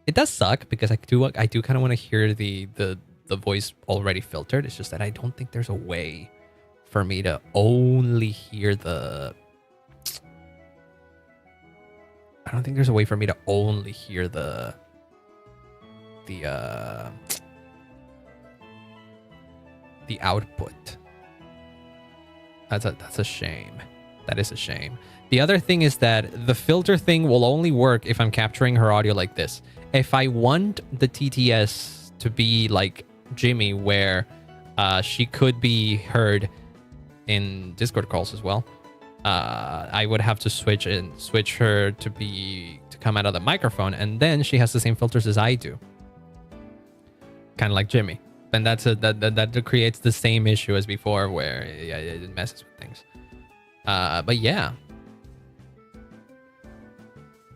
it does suck because I do kind of want to hear the voice already filtered. It's just that I don't think there's a way for me to only hear the... I don't think there's a way for me to only hear the output. That's a shame. That is a shame. The other thing is that the filter thing will only work if I'm capturing her audio like this. If I want the TTS to be like Jimmy, where she could be heard in Discord calls as well, I would have to switch her to come out of the microphone, and then she has the same filters as I do, kind of like Jimmy. And that creates the same issue as before, where it messes with things. But yeah,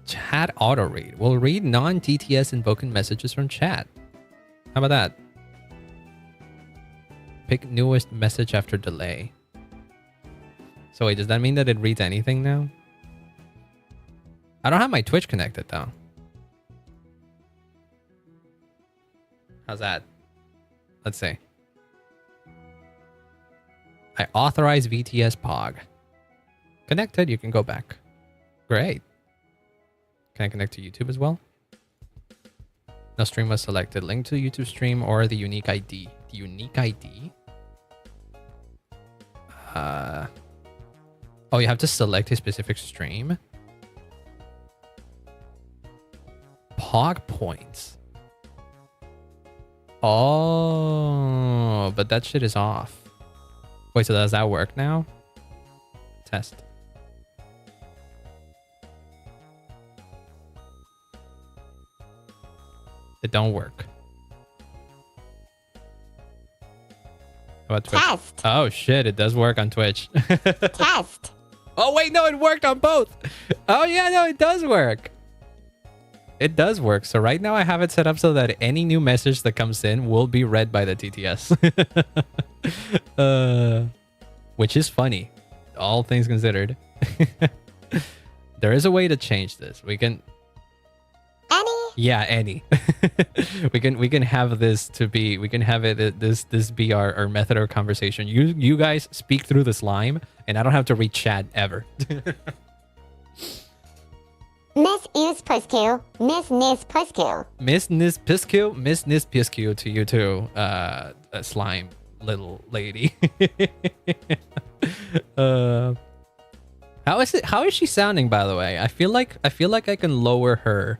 chat auto read will read non-TTS invoking messages from chat. How about that? Pick newest message after delay. So wait, does that mean that it reads anything now? I don't have my Twitch connected though. How's that? Let's see. I authorize VTS POG. Connected, you can go back. Great. Can I connect to YouTube as well? No stream was selected. Link to YouTube stream or the unique ID. The unique ID? Oh, you have to select a specific stream? POG points. Oh, but that shit is off. Wait, so does that work now? Test. It don't work. How about Twitch? Test. Oh shit, it does work on Twitch. Test. Oh wait, no, it worked on both. Oh yeah, no, it does work. It does work. So right now I have it set up so that any new message that comes in will be read by the TTS. Which is funny, all things considered. There is a way to change this. We can... Any? Yeah, any. we can have this to be... We can have it this be our method of conversation. You guys speak through the slime, and I don't have to read chat ever. Miss Ews Pusku. Miss Nis Pusku. Miss Nis Piscu. Miss Nis Piscu to you too, slime little lady. How is she sounding, by the way? I feel like I can lower her.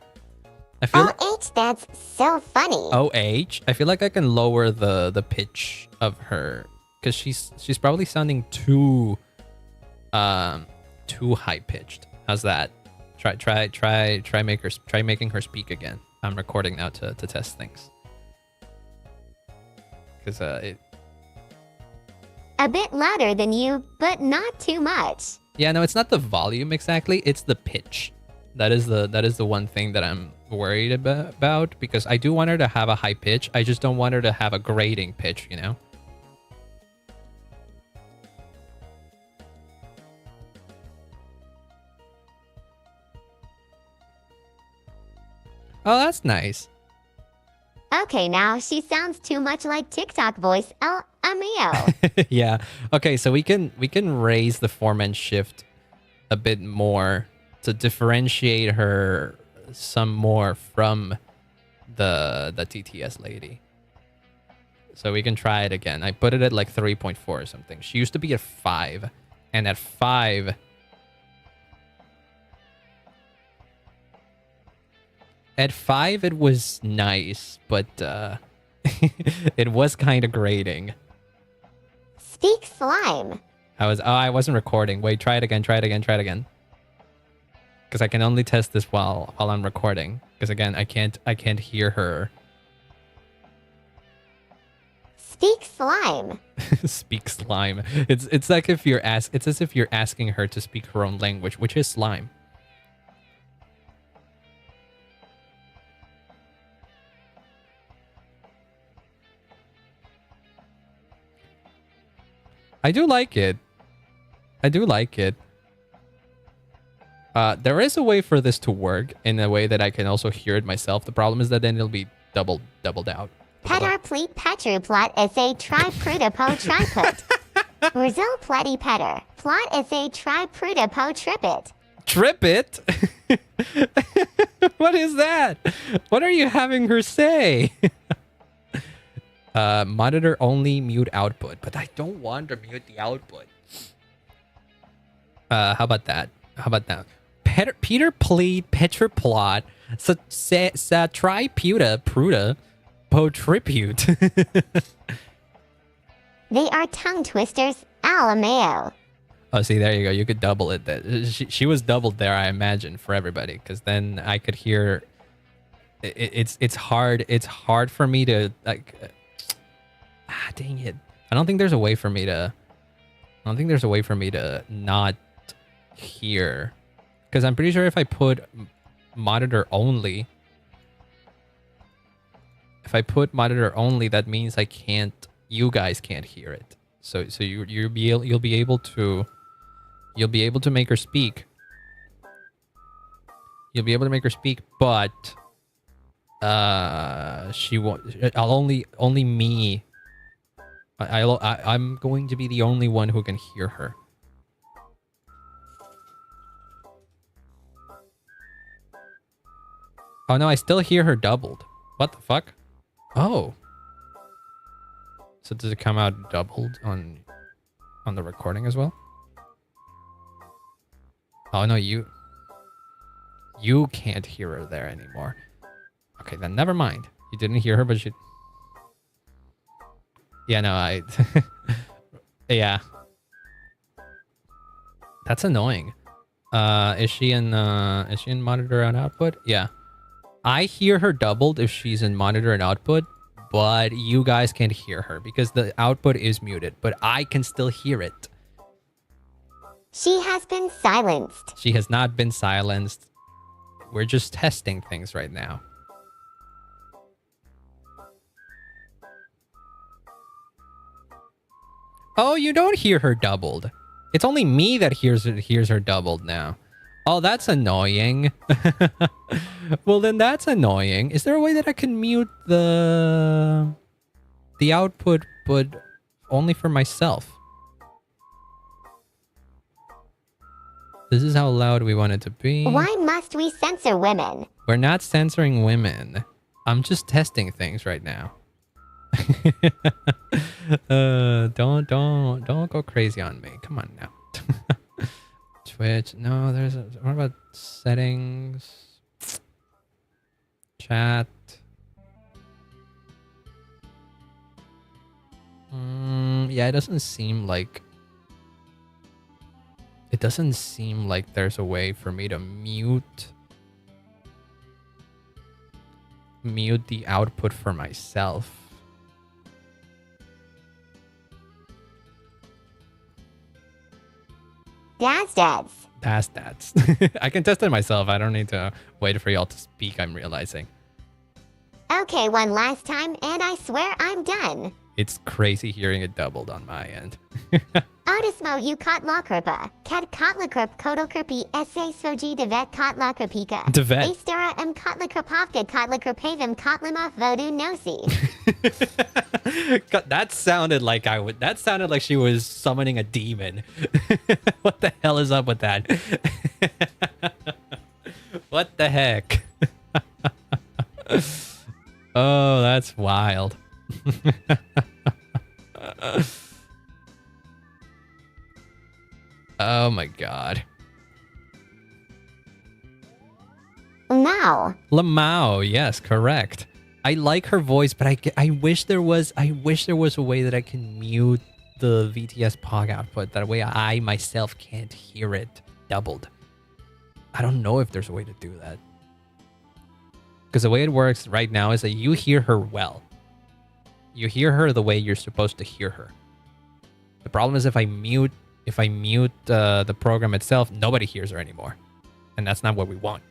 I feel OH, that's so funny. OH. I feel like I can lower the pitch of her because she's probably sounding too high pitched. How's that? Try making her speak again. I'm recording now to test things. Because A bit louder than you, but not too much. yeah, no, it's not the volume exactly, it's the pitch. That is the one thing that I'm worried about because I do want her to have a high pitch. I just don't want her to have a grating pitch, you know? Oh, that's nice. Okay, now she sounds too much like TikTok voice. lmao. Yeah. Okay, so we can raise the form and shift a bit more to differentiate her some more from the TTS lady. So we can try it again. I put it at like 3.4 or something. She used to be at 5, and at 5 it was nice, but it was kind of grating. Speak slime. I wasn't recording. Wait, try it again. Because I can only test this while I'm recording. Because again, I can't hear her. Speak slime. Speak slime. It's like if you're it's as if you're asking her to speak her own language, which is slime. I do like it. There is a way for this to work in a way that I can also hear it myself. The problem is that then it'll be doubled out. Pedar pleat petru plot essay tri pruda po triput. Brazil plety pedar. Plot essay tri pruda po tripit. Tripit? What is that? What are you having her say? Monitor only, mute output. But I don't want to mute the output. How about that? Peter plead Petra plot sa try pruda po tribute. They are tongue twisters. lmao. Oh, see, there you go. You could double it. She was doubled there, I imagine, for everybody, because then I could hear. It's hard. It's hard for me to like. Dang it! I don't think there's a way for me to not hear, because I'm pretty sure if I put monitor only, that means I can't. You guys can't hear it. So you'll be able to make her speak. You'll be able to make her speak, but she won't. Only me. I'm going to be the only one who can hear her. Oh no, I still hear her doubled. What the fuck? Oh. So does it come out doubled on the recording as well? Oh no, you can't hear her there anymore. Okay, then never mind. You didn't hear her, but she... Yeah, no, yeah. That's annoying. Is she in monitor and output? Yeah. I hear her doubled if she's in monitor and output, but you guys can't hear her because the output is muted, but I can still hear it. She has been silenced. She has not been silenced. We're just testing things right now. Oh, you don't hear her doubled. It's only me that hears her doubled now. Oh, that's annoying. Well, then that's annoying. Is there a way that I can mute the output, but only for myself? This is how loud we want it to be. Why must we censor women? We're not censoring women. I'm just testing things right now. Don't go crazy on me. Come on now. Twitch. No, there's a... What about settings? Chat. Yeah, it doesn't seem like... It doesn't seem like there's a way for me to mute the output for myself. Dads. That's. I can test it myself. I don't need to wait for y'all to speak, I'm realizing. Okay, one last time, and I swear I'm done. It's crazy hearing it doubled on my end. Autismo u kotlakrpa, kat kotlakrp kodokrpi sa soji devet kotlakrpika. Devet. Astera kotlakrpovka kotlakrpavim kotlima vodu nosi. That sounded like that sounded like she was summoning a demon. What the hell is up with that? What the heck? Oh, that's wild. Oh my god. lmao, yes, correct. I like her voice, but I wish there was a way that I can mute the VTS POG output. That way I myself can't hear it doubled. I don't know if there's a way to do that. Because the way it works right now is that you hear her well. You hear her the way you're supposed to hear her. The problem is if I mute the program itself, nobody hears her anymore. And that's not what we want.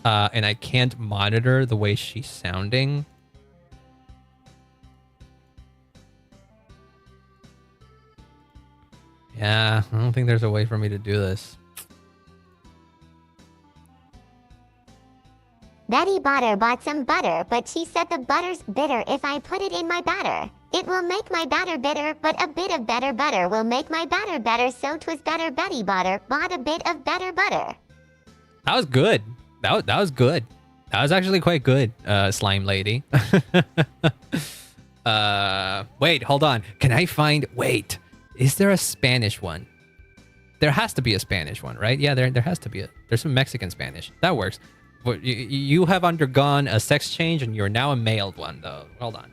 And I can't monitor the way she's sounding. Yeah, I don't think there's a way for me to do this. Betty Butter bought some butter, but she said the butter's bitter if I put it in my batter. It will make my batter bitter, but a bit of better butter will make my batter better, so 'twas better Betty Butter bought a bit of better butter. That was good. That was good. That was actually quite good, slime lady. Wait, hold on. Can I find... Wait, is there a Spanish one? There has to be a Spanish one, right? Yeah, there has to be. There's some Mexican Spanish. That works. But you have undergone a sex change and you're now a male one, though. Hold on.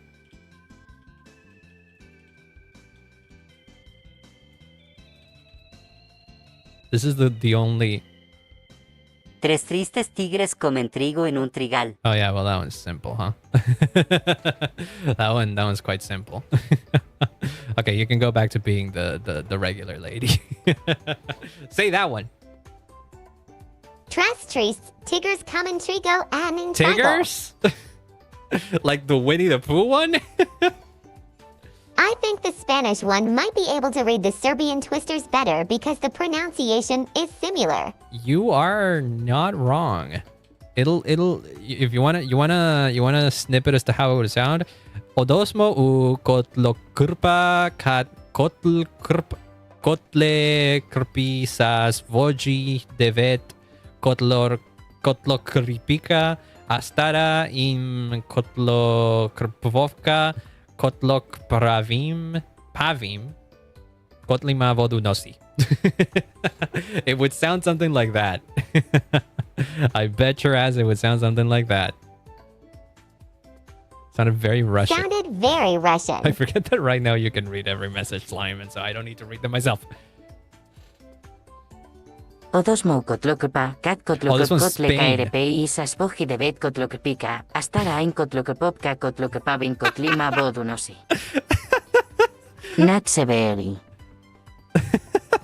This is the only... Tres tristes tigres comen trigo en un trigal. Oh yeah, well that one's simple, huh? that one's quite simple. Okay, you can go back to being the regular lady. Say that one. Tres tristes tigers come in trigo and in trigo. Tigers? Like the Winnie the Pooh one? I think the Spanish one might be able to read the Serbian twisters better because the pronunciation is similar. You are not wrong. It'll if you wanna snip it as to how it would sound. Odosmo u kotlokrpa kat kotle krpisas voji devet kotlokripika astara im kotlokrpovka kotlok pavim kotlima vodu nosi. It would sound something like that. I bet your ass it would sound something like that. Sounded very Russian. Sounded very Russian. I forget that right now you can read every message, Slime, and so I don't need to read them myself. Odosmo kotlokpa, kat Oh, this one's kotlokop Spain. KRPI sasbohi debet kotlokpika, astara ein kotlokopopka kotlokopabin kotlima bodunosi. Natseveri.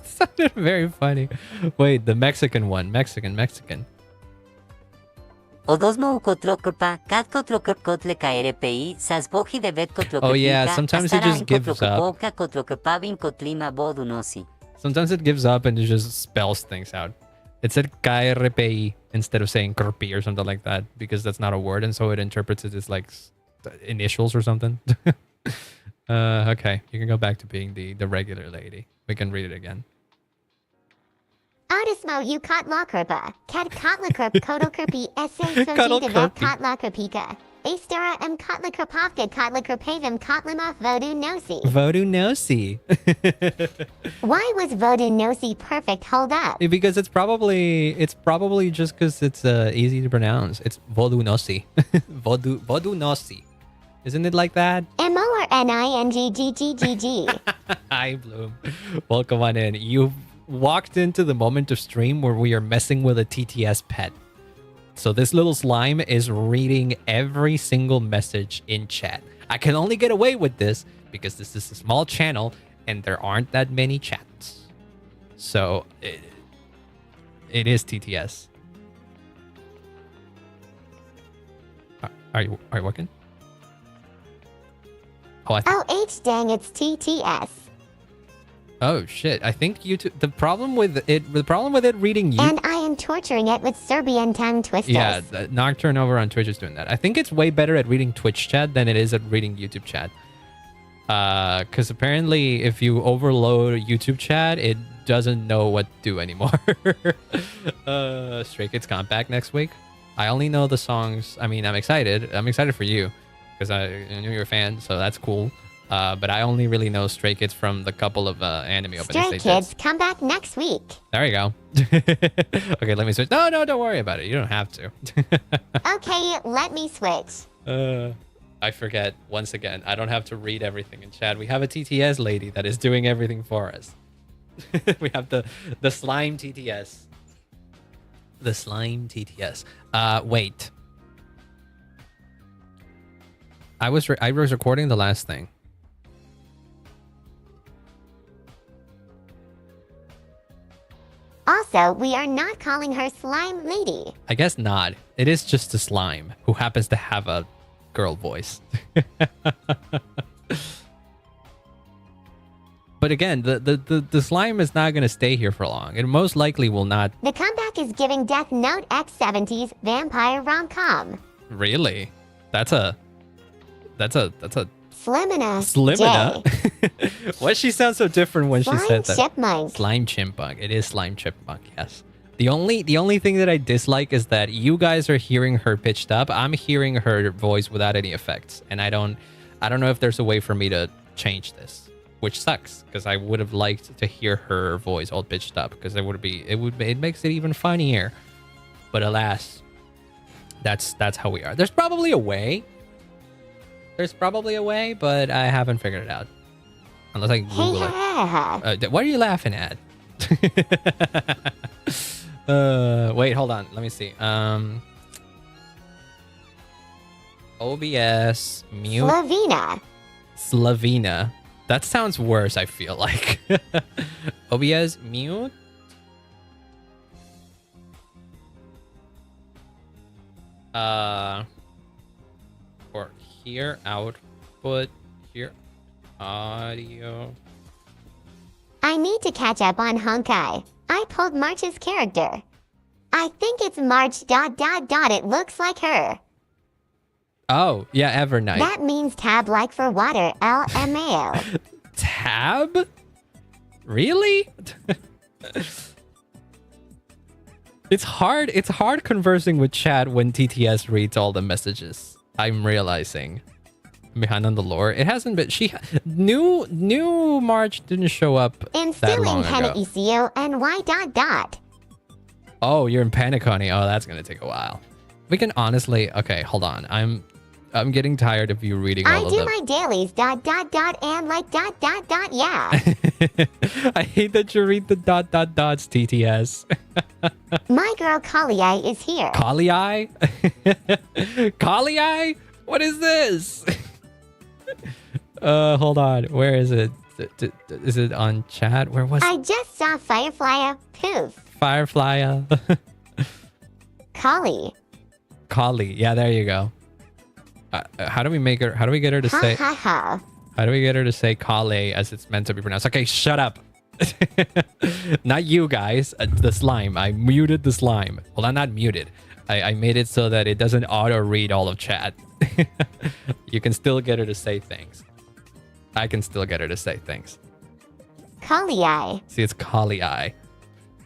Sounded very funny. Wait, the Mexican one. Mexican. Odosmo kotlokpa, kat kotlokop kotle KRPI, sasbohi debet kotlokopika. Oh, yeah, sometimes it just gives up. Kotlokopabin kotlima bodunosi. Sometimes it gives up and it just spells things out. It said KRPI instead of saying KRPI or something like that because that's not a word, and so it interprets it as like initials or something. Okay, you can go back to being the regular lady. We can read it again. Odismo you kotlakerpa, kat kotlakerp kotokerpi essay soji devet kotlakerpika. Astera m kotlakerpovka kotlakerpavim kotlima vodu nosi. Vodu Nosi. Why was vodu nosi perfect? Hold up. Because it's probably just because it's easy to pronounce. It's Vodu Nosi. Vodu Nosi. Isn't it like that? M O or N I N G G G G G. Hi, Bloom. Welcome on in. You walked into the moment of stream where we are messing with a TTS pet. So this little slime is reading every single message in chat. I can only get away with this because this is a small channel and there aren't that many chats. So it is TTS. Are you working? Oh, H dang, it's TTS. Oh shit! I think YouTube. The problem with it reading you. And I am torturing it with Serbian tongue twisters. Yeah, Nocturne over on Twitch is doing that. I think it's way better at reading Twitch chat than it is at reading YouTube chat. Because apparently, if you overload YouTube chat, it doesn't know what to do anymore. Stray Kids come back next week. I only know the songs. I mean, I'm excited. I'm excited for you because I knew you're a fan, so that's cool. But I only really know Stray Kids from the couple of anime opening Stray stages. Kids come back next week. There you go. Okay, let me switch. No, don't worry about it. You don't have to. Okay, let me switch. I forget once again. I don't have to read everything in chat. We have a TTS lady that is doing everything for us. We have the slime TTS. The slime TTS. Wait. I was recording the last thing. Also, we are not calling her Slime Lady. I guess not. It is just a slime who happens to have a girl voice. But again, the slime is not going to stay here for long. It most likely will not. The comeback is giving Death Note X70's vampire rom-com. Really? That's a Slimina. Slimina. Why does she sound so different when she said that? Chipmunk. Slime chipmunk. It is slime chipmunk. Yes. The only thing that I dislike is that you guys are hearing her pitched up. I'm hearing her voice without any effects, and I don't know if there's a way for me to change this, which sucks because I would have liked to hear her voice all pitched up because it makes it even funnier. But alas, that's how we are. There's probably a way. But I haven't figured it out. Unless I Google it. What are you laughing at? Wait, hold on. Let me see. OBS mute. Slavina. That sounds worse, I feel like. OBS mute. Or here output here audio. I need to catch up on Honkai. I pulled March's character. I think it's March ... It looks like her. Oh, yeah, Evernight. That means tab like for water, lmao. Tab? Really? It's hard conversing with chat when TTS reads all the messages. I'm realizing. Behind on the lore. It hasn't been new March didn't show up that long ago. NY ... Oh, you're in Paniconi. Oh, that's gonna take a while. We can honestly okay, hold on. I'm getting tired of you reading all of them. I do my dailies ... and like ... yeah. I hate that you read the dots, TTS. My girl Kali is here. Kali? Kali? What is this? Hold on. Where is it? Is it on chat? Where was it? I just saw Firefly. Poof. Firefly. Kali. Kali. Yeah, there you go. How do we make her? How do we get her to say? Ha ha ha. How do we get her to say Kale as it's meant to be pronounced? Okay, shut up. Not you guys. The slime. I muted the slime. Well, I'm not muted. I made it so that it doesn't auto read all of chat. You can still get her to say things. I can still get her to say things. Kali. See, it's Kali. How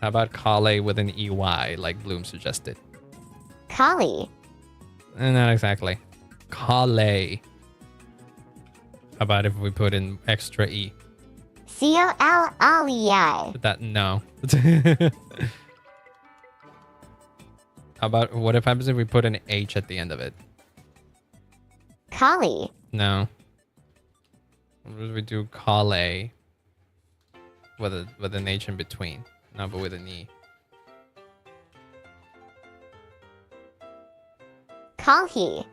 about Kale with an EY, like Bloom suggested? Kali. Not exactly. Kale. How about if we put in extra E? Colli. That, no. How about, what if happens if we put an H at the end of it? Kali. No. What if we do Kale with an H in between? No, but with an E. Kalhi.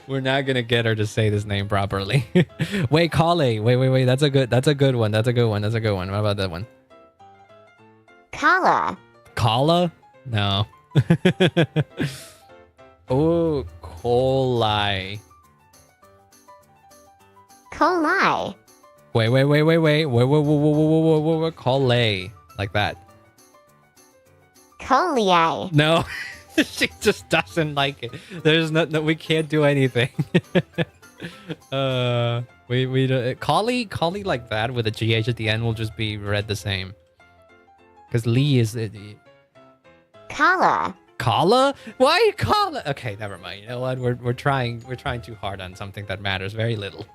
We're not gonna get her to say this name properly. Wait, Kale. Wait. That's a good one. What about that one? Kala. Kala? No. Oh, Kolai. Kolai. Wait. Kale. Like that. Koli. No. She just doesn't like it. There's no, we can't do anything. We Kali like that with a GH at the end will just be read the same. Because Lee is Kala. Kala? Why Kala? Okay, never mind. You know what? We're trying too hard on something that matters very little.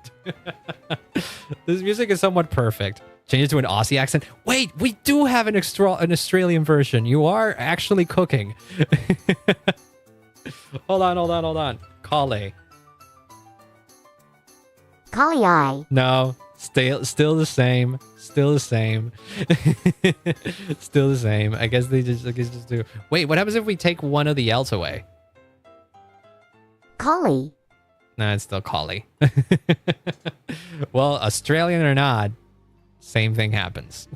This music is somewhat perfect. Change it to an Aussie accent. Wait, we do have an Australian version. You are actually cooking. Hold on. Kale. Kali. No, still the same. Still the same. I guess they just do. Wait, what happens if we take one of the L's away? Kali. No, it's still Kali. Well, Australian or not, same thing happens.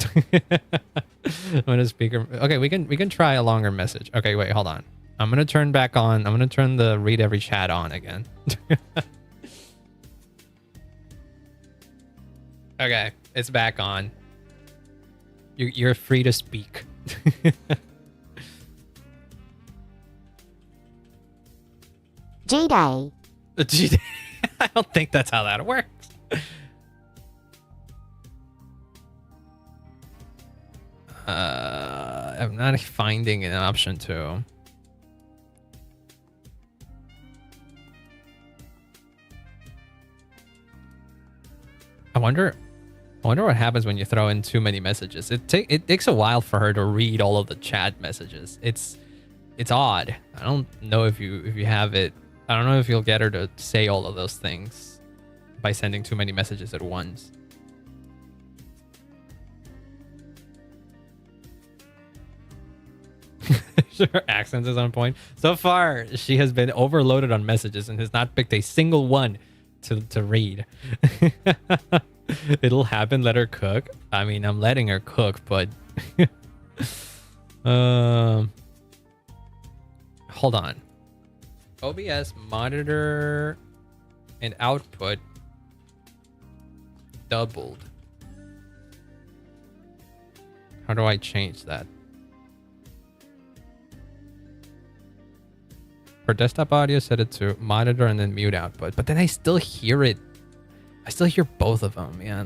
When a speaker. Okay, we can try a longer message. Okay, wait, hold on. I'm gonna turn back on. I'm gonna turn the read every chat on again. Okay, it's back on. You're free to speak. J-Day. I don't think that's how that works. I'm not finding an option to. I wonder what happens when you throw in too many messages. It takes a while for her to read all of the chat messages. It's odd. I don't know if you have it. I don't know if you'll get her to say all of those things by sending too many messages at once. Her accent is on point. So far, she has been overloaded on messages and has not picked a single one to read. It'll happen. Let her cook. I mean, I'm letting her cook, but hold on. OBS monitor and output doubled. How do I change that? For desktop audio, set it to monitor and then mute output. But then I still hear it. I still hear both of them. Yeah,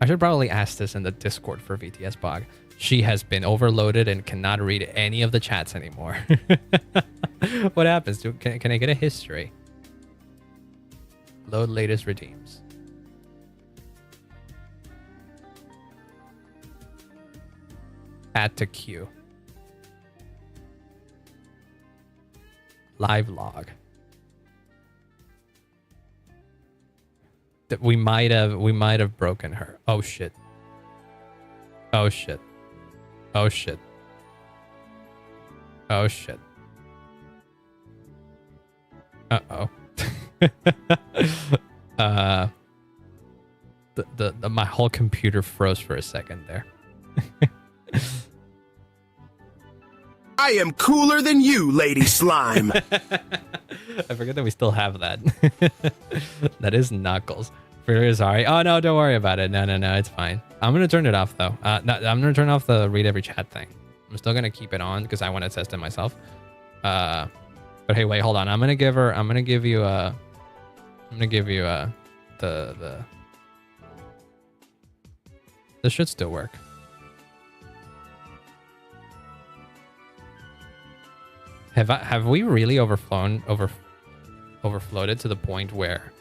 I should probably ask this in the Discord for VTS Bog. She has been overloaded and cannot read any of the chats anymore. What happens? Can I get a history? Load latest redeems. Add to queue. Live log. we might have broken her. Oh shit. Oh shit. Oh shit. Oh shit. Uh-oh. My whole computer froze for a second there. I am cooler than you, Lady Slime. I forget that we still have that. That is Knuckles. Very sorry. Oh no, don't worry about it. No, it's fine. I'm gonna turn it off though. I'm gonna turn off the read every chat thing. I'm still gonna keep it on because I want to test it myself. But hey, wait, hold on. I'm gonna give you the. This should still work. Have we really overflowed it to the point where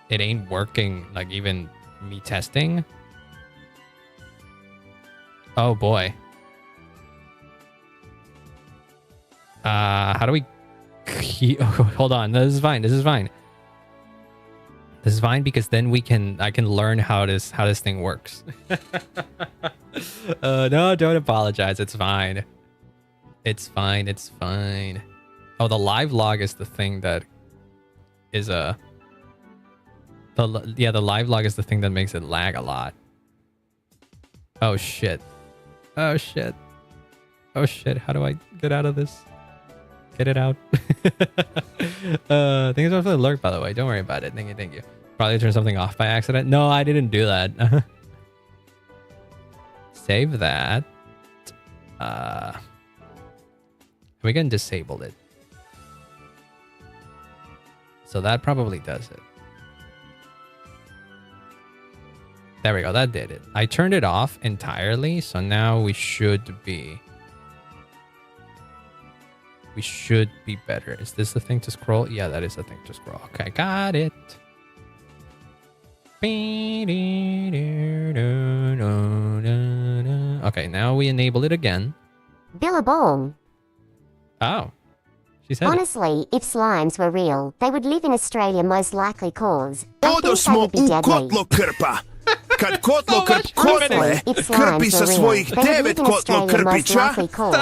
it ain't working, like even me testing? Oh boy. How do we hold on, this is fine. This is fine because then I can learn how this thing works. No, don't apologize. It's fine. It's fine. Oh, the live log is the thing that is the live log is the thing that makes it lag a lot. Oh shit. How do I get out of this? Get it out. Things are for the lurk, by the way. Don't worry about it. Thank you. Probably turned something off by accident. No, I didn't do that. Save that. We can disable it. So that probably does it. There we go. That did it. I turned it off entirely. So now we should be better. Is this the thing to scroll? Yeah, that is the thing to scroll. Okay, got it. Okay, now we enable it again. Billabong. Oh, she said Honestly, if slimes were real, they would live in Australia most likely cause. I think they Odosmo would be u deadly. kotlo krpa. Kad kotlo kotle, krpi sa svojih 9 kotlo krpića,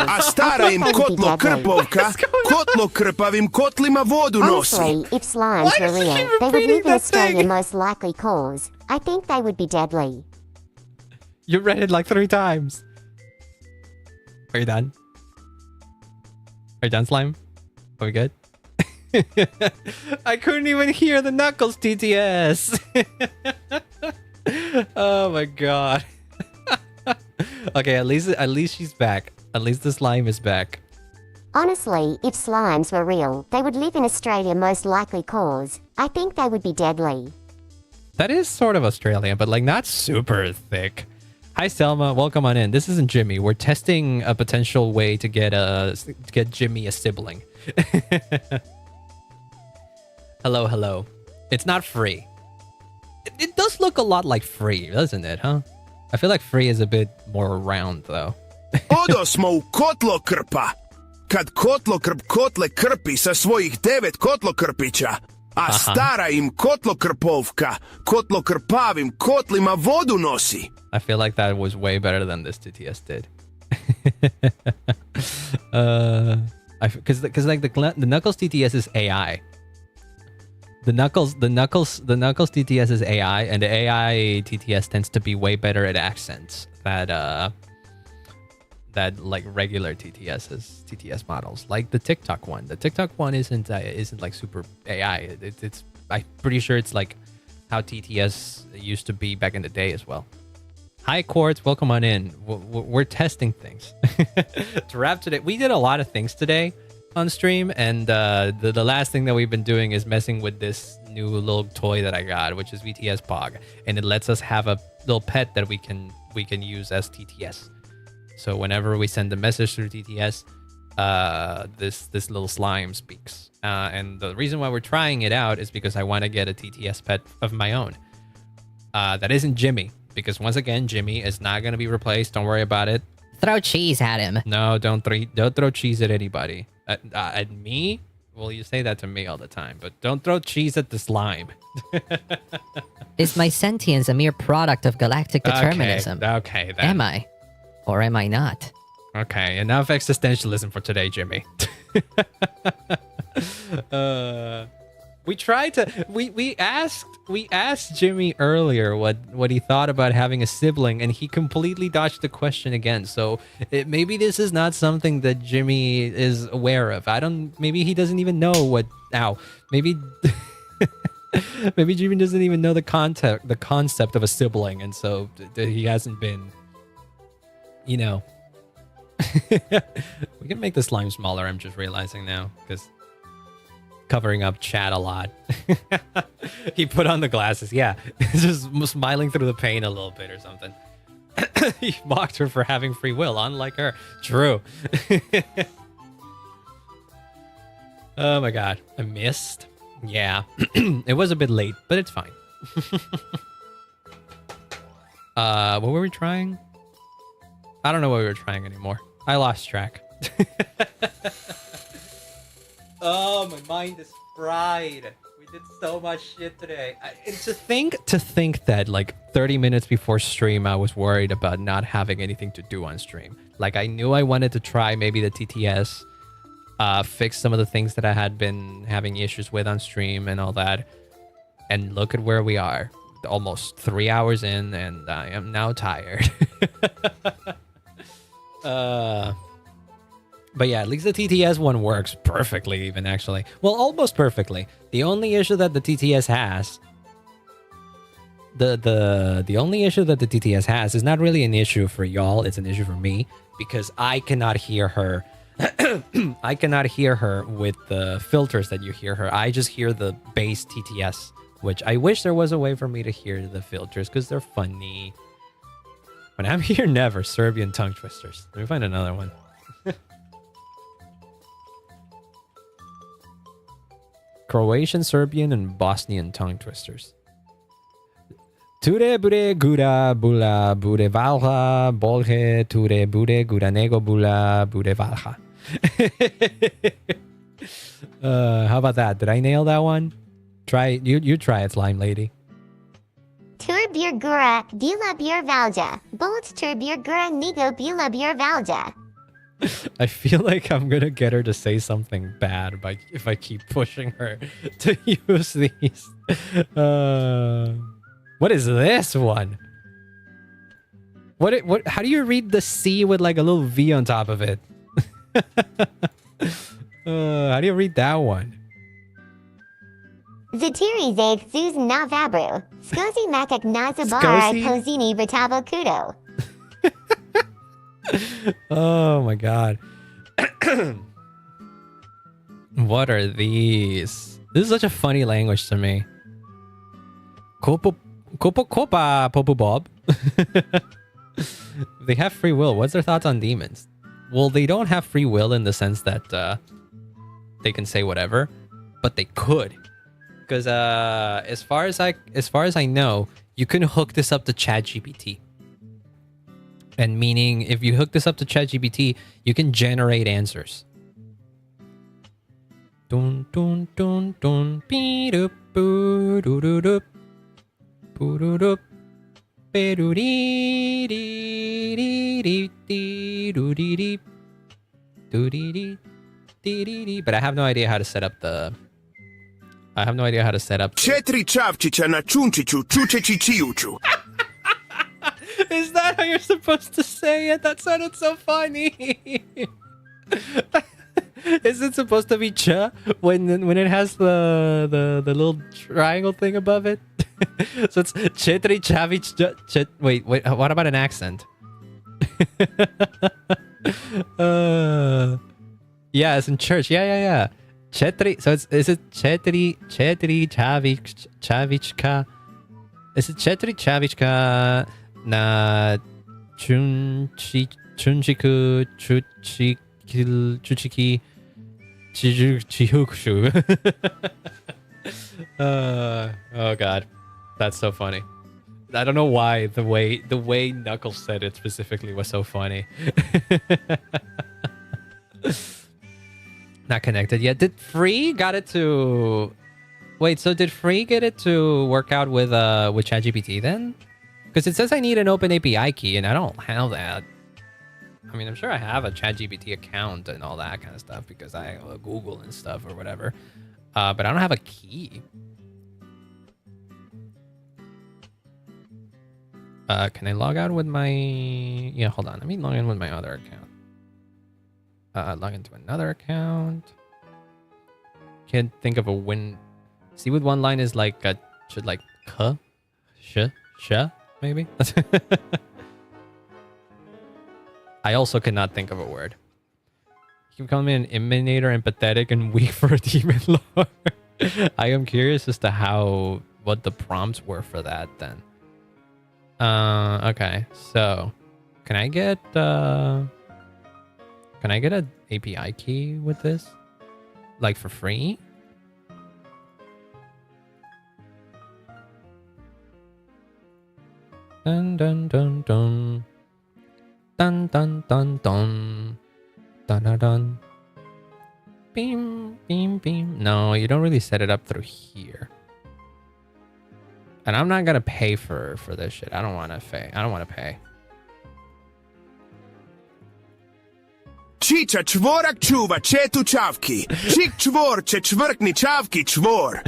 a stara im kotlo krpovka, kotlo krpavim kotlima vodu nosi. Honestly, if slimes were real, they would live in Australia most likely cause. I think they would be deadly. You read it like 3 times. Are you done? Are you done, Slime? Are we good? I couldn't even hear the Knuckles TTS. Oh my god. Okay, at least she's back. At least the slime is back. Honestly, if slimes were real, they would live in Australia most likely cause. I think they would be deadly. That is sort of Australian, but like not super thick. Hi Selma, welcome on in. This isn't Jimmy. We're testing a potential way to get Jimmy a sibling. Hello. It's not free. It does look a lot like free, doesn't it, huh? I feel like free is a bit more round though. Odosmo u kotlo krpa. Kad kotlo krp kotle krpi sa svojih 9 kotlo krpića, a stara im kotlo krpovka, kotlo krpavim kotlima vodu nosi. I feel like that was way better than this TTS did. Because like the Knuckles TTS is AI. The Knuckles TTS is AI, and the AI TTS tends to be way better at accents that like regular TTS models, like the TikTok one. The TikTok one isn't like super AI. It's I'm pretty sure it's like how TTS used to be back in the day as well. Hi Quartz, welcome on in. We're testing things. To wrap today, we did a lot of things today on stream, and the last thing that we've been doing is messing with this new little toy that I got, which is VTS Pog, and it lets us have a little pet that we can use as TTS. So whenever we send a message through TTS, this little slime speaks. And the reason why we're trying it out is because I want to get a TTS pet of my own. That isn't Jimmy, because once again, Jimmy is not going to be replaced. Don't worry about it. Throw cheese at him. No, don't throw cheese at anybody. At me? Well, you say that to me all the time, but don't throw cheese at the slime. Is my sentience a mere product of galactic determinism? Okay, then. Am I? Or am I not? Okay, enough existentialism for today, Jimmy. We tried to we asked Jimmy earlier what he thought about having a sibling, and he completely dodged the question again. So maybe this is not something that Jimmy is aware of. Maybe he doesn't even know what. Maybe maybe Jimmy doesn't even know the concept of a sibling, and so he hasn't been. You know, we can make the slime smaller. I'm just realizing now because. Covering up chat a lot. He put on the glasses. Yeah, just smiling through the pain a little bit or something. He mocked her for having free will, unlike her. True. Oh my god, I missed. Yeah, it was a bit late, but it's fine. What were we trying? I don't know what we were trying anymore. I lost track. Oh, my mind is fried. We did so much shit today. To think that like 30 minutes before stream, I was worried about not having anything to do on stream. Like I knew I wanted to try maybe the TTS, fix some of the things that I had been having issues with on stream and all that. And look at where we are. Almost 3 hours in, and I am now tired. But yeah, at least the TTS one works perfectly, even actually. Well, almost perfectly. The only issue that the TTS has, the only issue that the TTS has is not really an issue for y'all. It's an issue for me because I cannot hear her. I cannot hear her with the filters that you hear her. I just hear the base TTS, which I wish there was a way for me to hear the filters because they're funny. When I'm here, never Serbian tongue twisters. Let me find another one. Croatian, Serbian, and Bosnian tongue twisters. Ture bure gura bula bure valha bolhe ture bure gura nego bula bure valha. How about that? Did I nail that one? Try you try it, slime lady. Tur bir gura bila bir valja. Bolt tur bir gura nego bila bir valja. I feel like I'm gonna get her to say something bad if I keep pushing her to use these. What is this one? What? How do you read the C with like a little V on top of it? How do you read that one? Zatiri zaid zuz na vabru. Skozi makak na zabara pozini batavo kudo. Oh my god. What are these? This is such a funny language to me. Kopa Popu Bob. They have free will. What's their thoughts on demons? Well, they don't have free will in the sense that they can say whatever, but they could. Because as far as I know, you can hook this up to ChatGPT. And meaning, if you hook this up to ChatGPT, you can generate answers. Dun dun dun dun beep boo doo doo doo boo doo doo be doo dee dee dee dee doo dee dee doo dee dee dee dee. But I have no idea how to set up the. Četiri čavčića na čunčiću, čučeći čijuču. Is that how you're supposed to say it? That sounded so funny. Is it supposed to be cha when it has the little triangle thing above it? So it's chetri chavich. Wait. What about an accent? Yeah, it's in church. Yeah. Chetri. So is it chetri chavichka? Is it chetri chavichka? Na chunchiku chuchiki chihukshu. Oh god, that's so funny. I don't know why the way Knuckles said it specifically was so funny. Not connected yet. Did Free got it to... Wait, so did Free get it to work out with ChatGPT then? Because it says I need an open API key, and I don't have that. I mean, I'm sure I have a ChatGPT account and all that kind of stuff because I Google and stuff or whatever. But I don't have a key. Can I log out with my... Yeah, hold on. Let me log in with my other account. Log into another account. Can't think of a win... See, with one line is like a... Should like... Maybe? I also cannot think of a word. You can call me an emanator and pathetic and weak for a demon lord. I am curious as to what the prompts were for that then. Okay, so can I get an API key with this? Like for free? Dun dun dun dun. Dun dun dun dun. Dun dun dun. Beam, beam, beam. No, you don't really set it up through here. And I'm not gonna pay for this shit. I don't want to pay. Chicha čvorak čuva četu čavki. Čik čvor će čvrkni čavki čvor.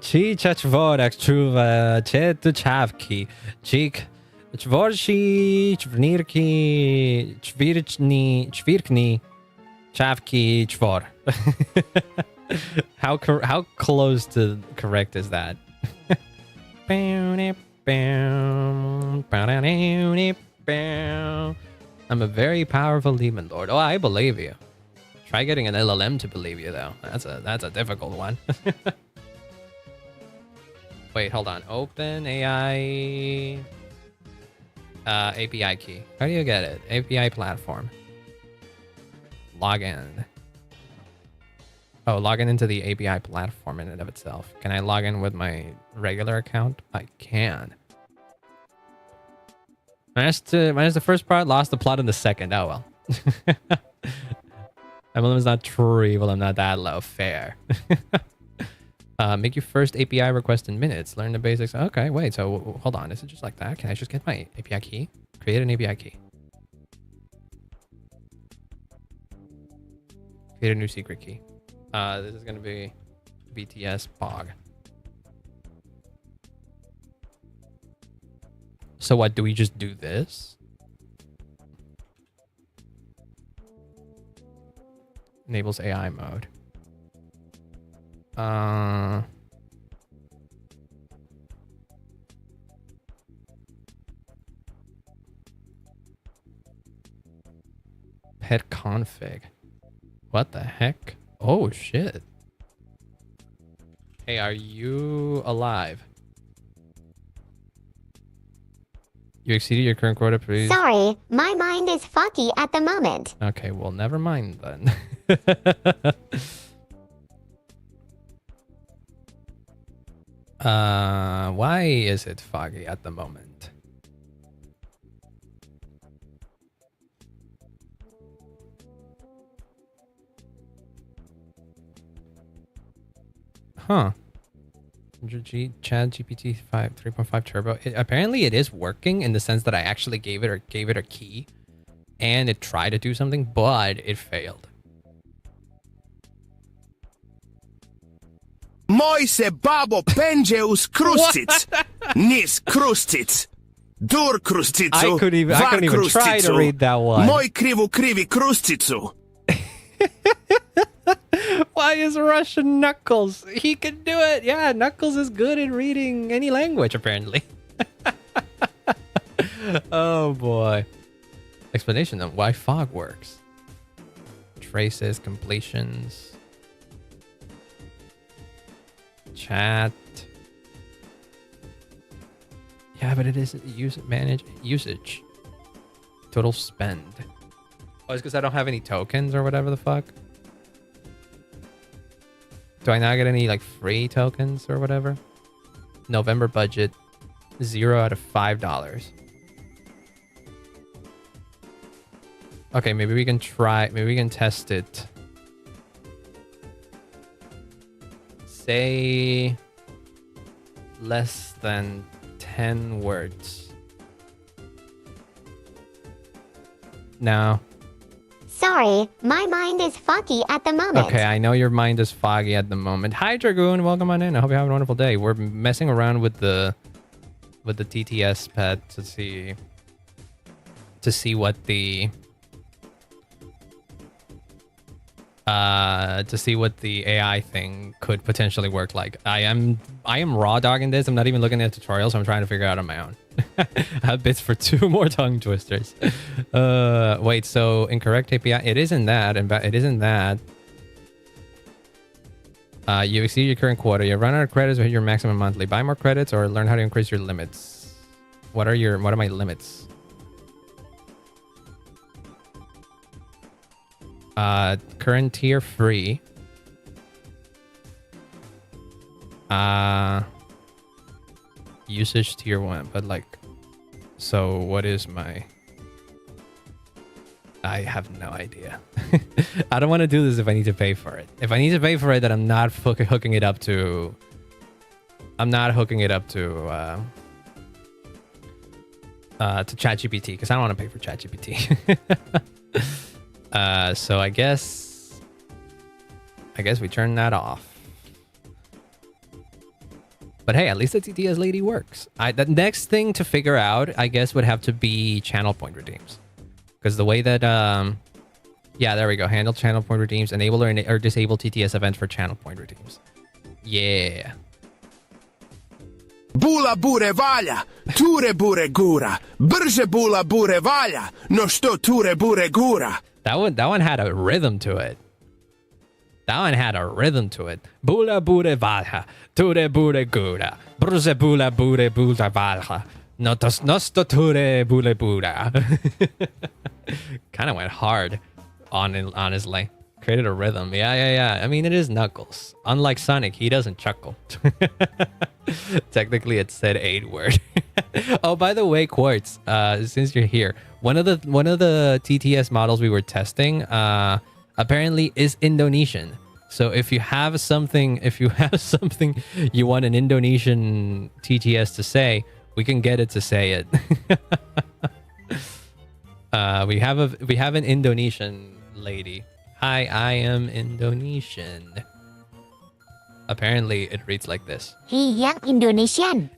Chicha čvorak čuva četu čavki. Čik čvorši čvnirki čvirkni čavki čvor. How close to correct is that? I'm a very powerful demon lord. Oh, I believe you. Try getting an LLM to believe you though. That's a difficult one. Wait, hold on. Open AI API key. How do you get it? API platform. Login. Oh, login into the API platform in and of itself. Can I log in with my regular account? I can. Managed the first part, lost the plot in the second. Oh well. MLM is not true evil. I'm not that low. Fair. Make your first API request in minutes. Learn the basics. Okay, wait. So hold on. Is it just like that? Can I just get my API key? Create an API key. Create a new secret key. This is gonna be BTS Bog. So what, do we just do this? Enables AI mode. Pet config. What the heck? Oh shit. Hey, are you alive? You exceeded your current quota, please. Sorry, my mind is foggy at the moment. Okay, well, never mind then. Why is it foggy at the moment? Huh. ChatGPT 3.5 Turbo. Apparently it is working in the sense that I actually gave it a key and it tried to do something, but it failed. Moj se babo penđe uz krustic. Nis krustic. Dur krusticu. I couldn't even try to read that one. Moj krivi krusticu. Why is Russian Knuckles? He can do it. Yeah, Knuckles is good at reading any language, apparently. Oh, boy. Explanation of why fog works. Traces, completions. Chat. Yeah, but it is manage usage. Total spend. Oh, it's because I don't have any tokens or whatever the fuck. Do I not get any like free tokens or whatever? November budget, 0 out of $5. Okay, maybe we can try. Maybe we can test it. Say less than 10 words. No. Sorry, my mind is foggy at the moment. Okay, I know your mind is foggy at the moment. Hi, Dragoon. Welcome on in. I hope you're having a wonderful day. We're messing around with the TTS pet to see what the AI thing could potentially work like. I am raw dogging this. I'm not even looking at tutorials. So I'm trying to figure it out on my own. I have bits for 2 more tongue twisters. Wait, so incorrect API. It isn't that, and it isn't that. You exceed your current quota. You run out of credits or hit your maximum monthly. Buy more credits or learn how to increase your limits. What are my limits? Current tier free. Usage tier 1, but like, so what is my... I have no idea. I don't want to do this if I need to pay for it. If I need to pay for it, then I'm not hooking it up to... I'm not hooking it up to ChatGPT, because I don't want to pay for ChatGPT. So I guess we turn that off. But hey, at least the TTS lady works. The next thing to figure out, I guess, would have to be channel point redeems. Because the way that, yeah, there we go. Handle channel point redeems. Enable or disable TTS events for channel point redeems. Yeah. Bula bure valja, ture bure gura, brže bula bure valja, no što ture bure gura. That one had a rhythm to it. Bula bure valja, ture bure gura, brže bula bure bula valja, no sto ture bule bura. Kind of went hard honestly. Created a rhythm. Yeah. I mean, it is Knuckles. Unlike Sonic, he doesn't chuckle. Technically, it said 8 word. Oh, by the way, Quartz, since you're here, one of the TTS models we were testing apparently is Indonesian. So if you have something you want an Indonesian TTS to say, we can get it to say it. We have an Indonesian lady. Hi, I am Indonesian. Apparently, it reads like this. Iya, Indonesian.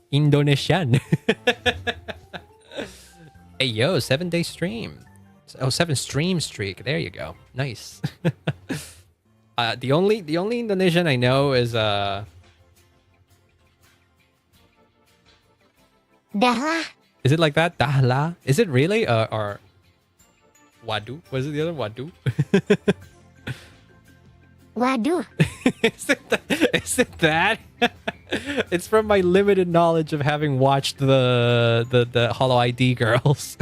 Hey, yo, 7-day stream. Oh, 7 stream streak. There you go. Nice. The only Indonesian I know is Dahlah. Is it like that? Dahlah? Is it really? Or Wadu? Was it the other Wadu? Waduh. Is it that? It's from my limited knowledge of having watched the Hollow ID girls.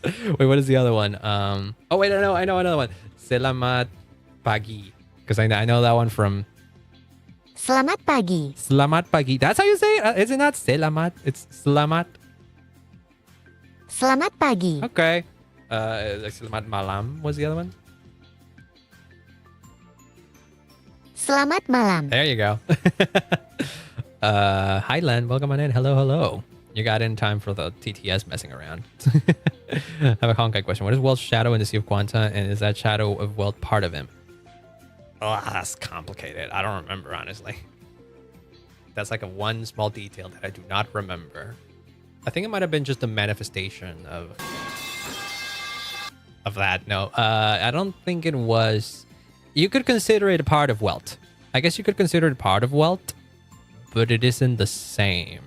Wait, what is the other one? Oh wait, I know another one. Selamat pagi. Because I know that one from Selamat pagi. Selamat pagi. That's how you say it? Is it not selamat? It's selamat. Selamat pagi. Okay. Selamat malam was the other one. Selamat malam. There you go. Hi Len, welcome on in. Hello. You got in time for the TTS messing around. I have a Honkai question. What is Welt's shadow in the Sea of Quanta, and is that shadow of Welt part of him? Oh, that's complicated. I don't remember, honestly. That's like one small detail that I do not remember. I think it might have been just a manifestation of that. No, I don't think it was. You could consider it a part of Welt. I guess you could consider it part of Welt, but it isn't the same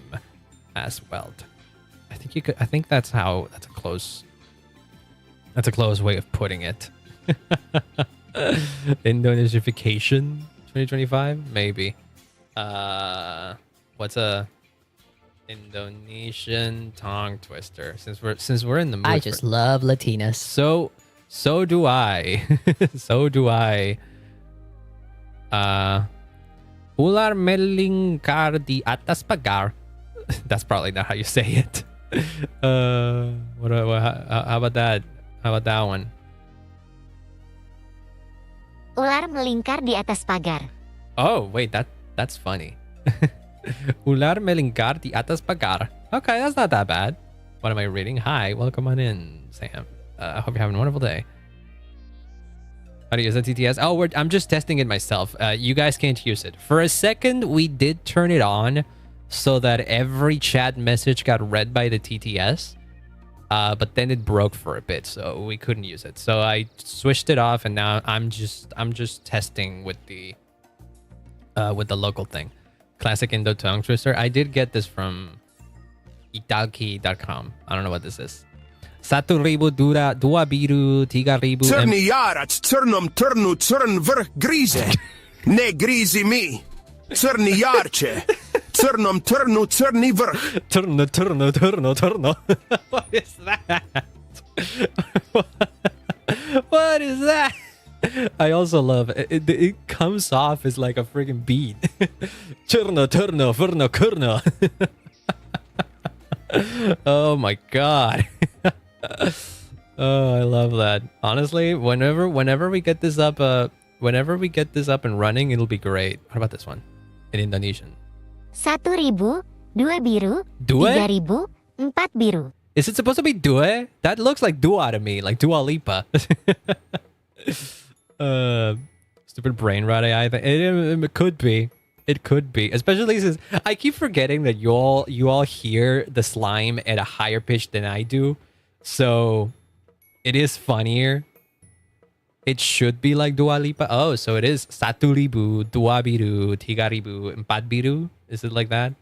as Welt. I think you could. I think that's how. That's a close way of putting it. Indonesification 2025, maybe. What's a Indonesian tongue twister? Since we're in the mood. I just love Latinas. So do I. So do I. Ular melingkar di atas pagar. That's probably not how you say it. How about that? How about that one? Ular melingkar di atas pagar. Oh, wait, that's funny. Ular melingkar di atas pagar. Okay, that's not that bad. What am I reading? Hi, welcome on in, Sam. I hope you're having a wonderful day. How do you use the TTS? Oh, I'm just testing it myself. You guys can't use it. For a second, we did turn it on so that every chat message got read by the TTS. But then it broke for a bit, so we couldn't use it. So I switched it off, and now I'm just testing with the local thing. Classic Indo tongue twister. I did get this from italki.com. I don't know what this is. 1,000 dua biru 3,000 Crni jarac, crnom trnu, crn vrh grize. Ne grizi mi. Crni jarče. Crnom trnu, crni vrh. Turno. What is that? What is that? I also love it. It comes off as like a freaking beat. Turno, furno, kurno. Oh my god. Oh, I love that. Honestly, whenever we get this up and running, it'll be great. What about this one? In Indonesian. 1,000, 2 biru, Due? 3,000, 4 biru. Is it supposed to be due? That looks like dua to me, like Dua Lipa. Stupid brain rot AI thing. It could be. It could be. Especially since I keep forgetting that you all hear the slime at a higher pitch than I do. So it is funnier. It should be like Dua Lipa. Oh, so it is 1,000, 2 biru, 3,000, 4 biru. Is it like that?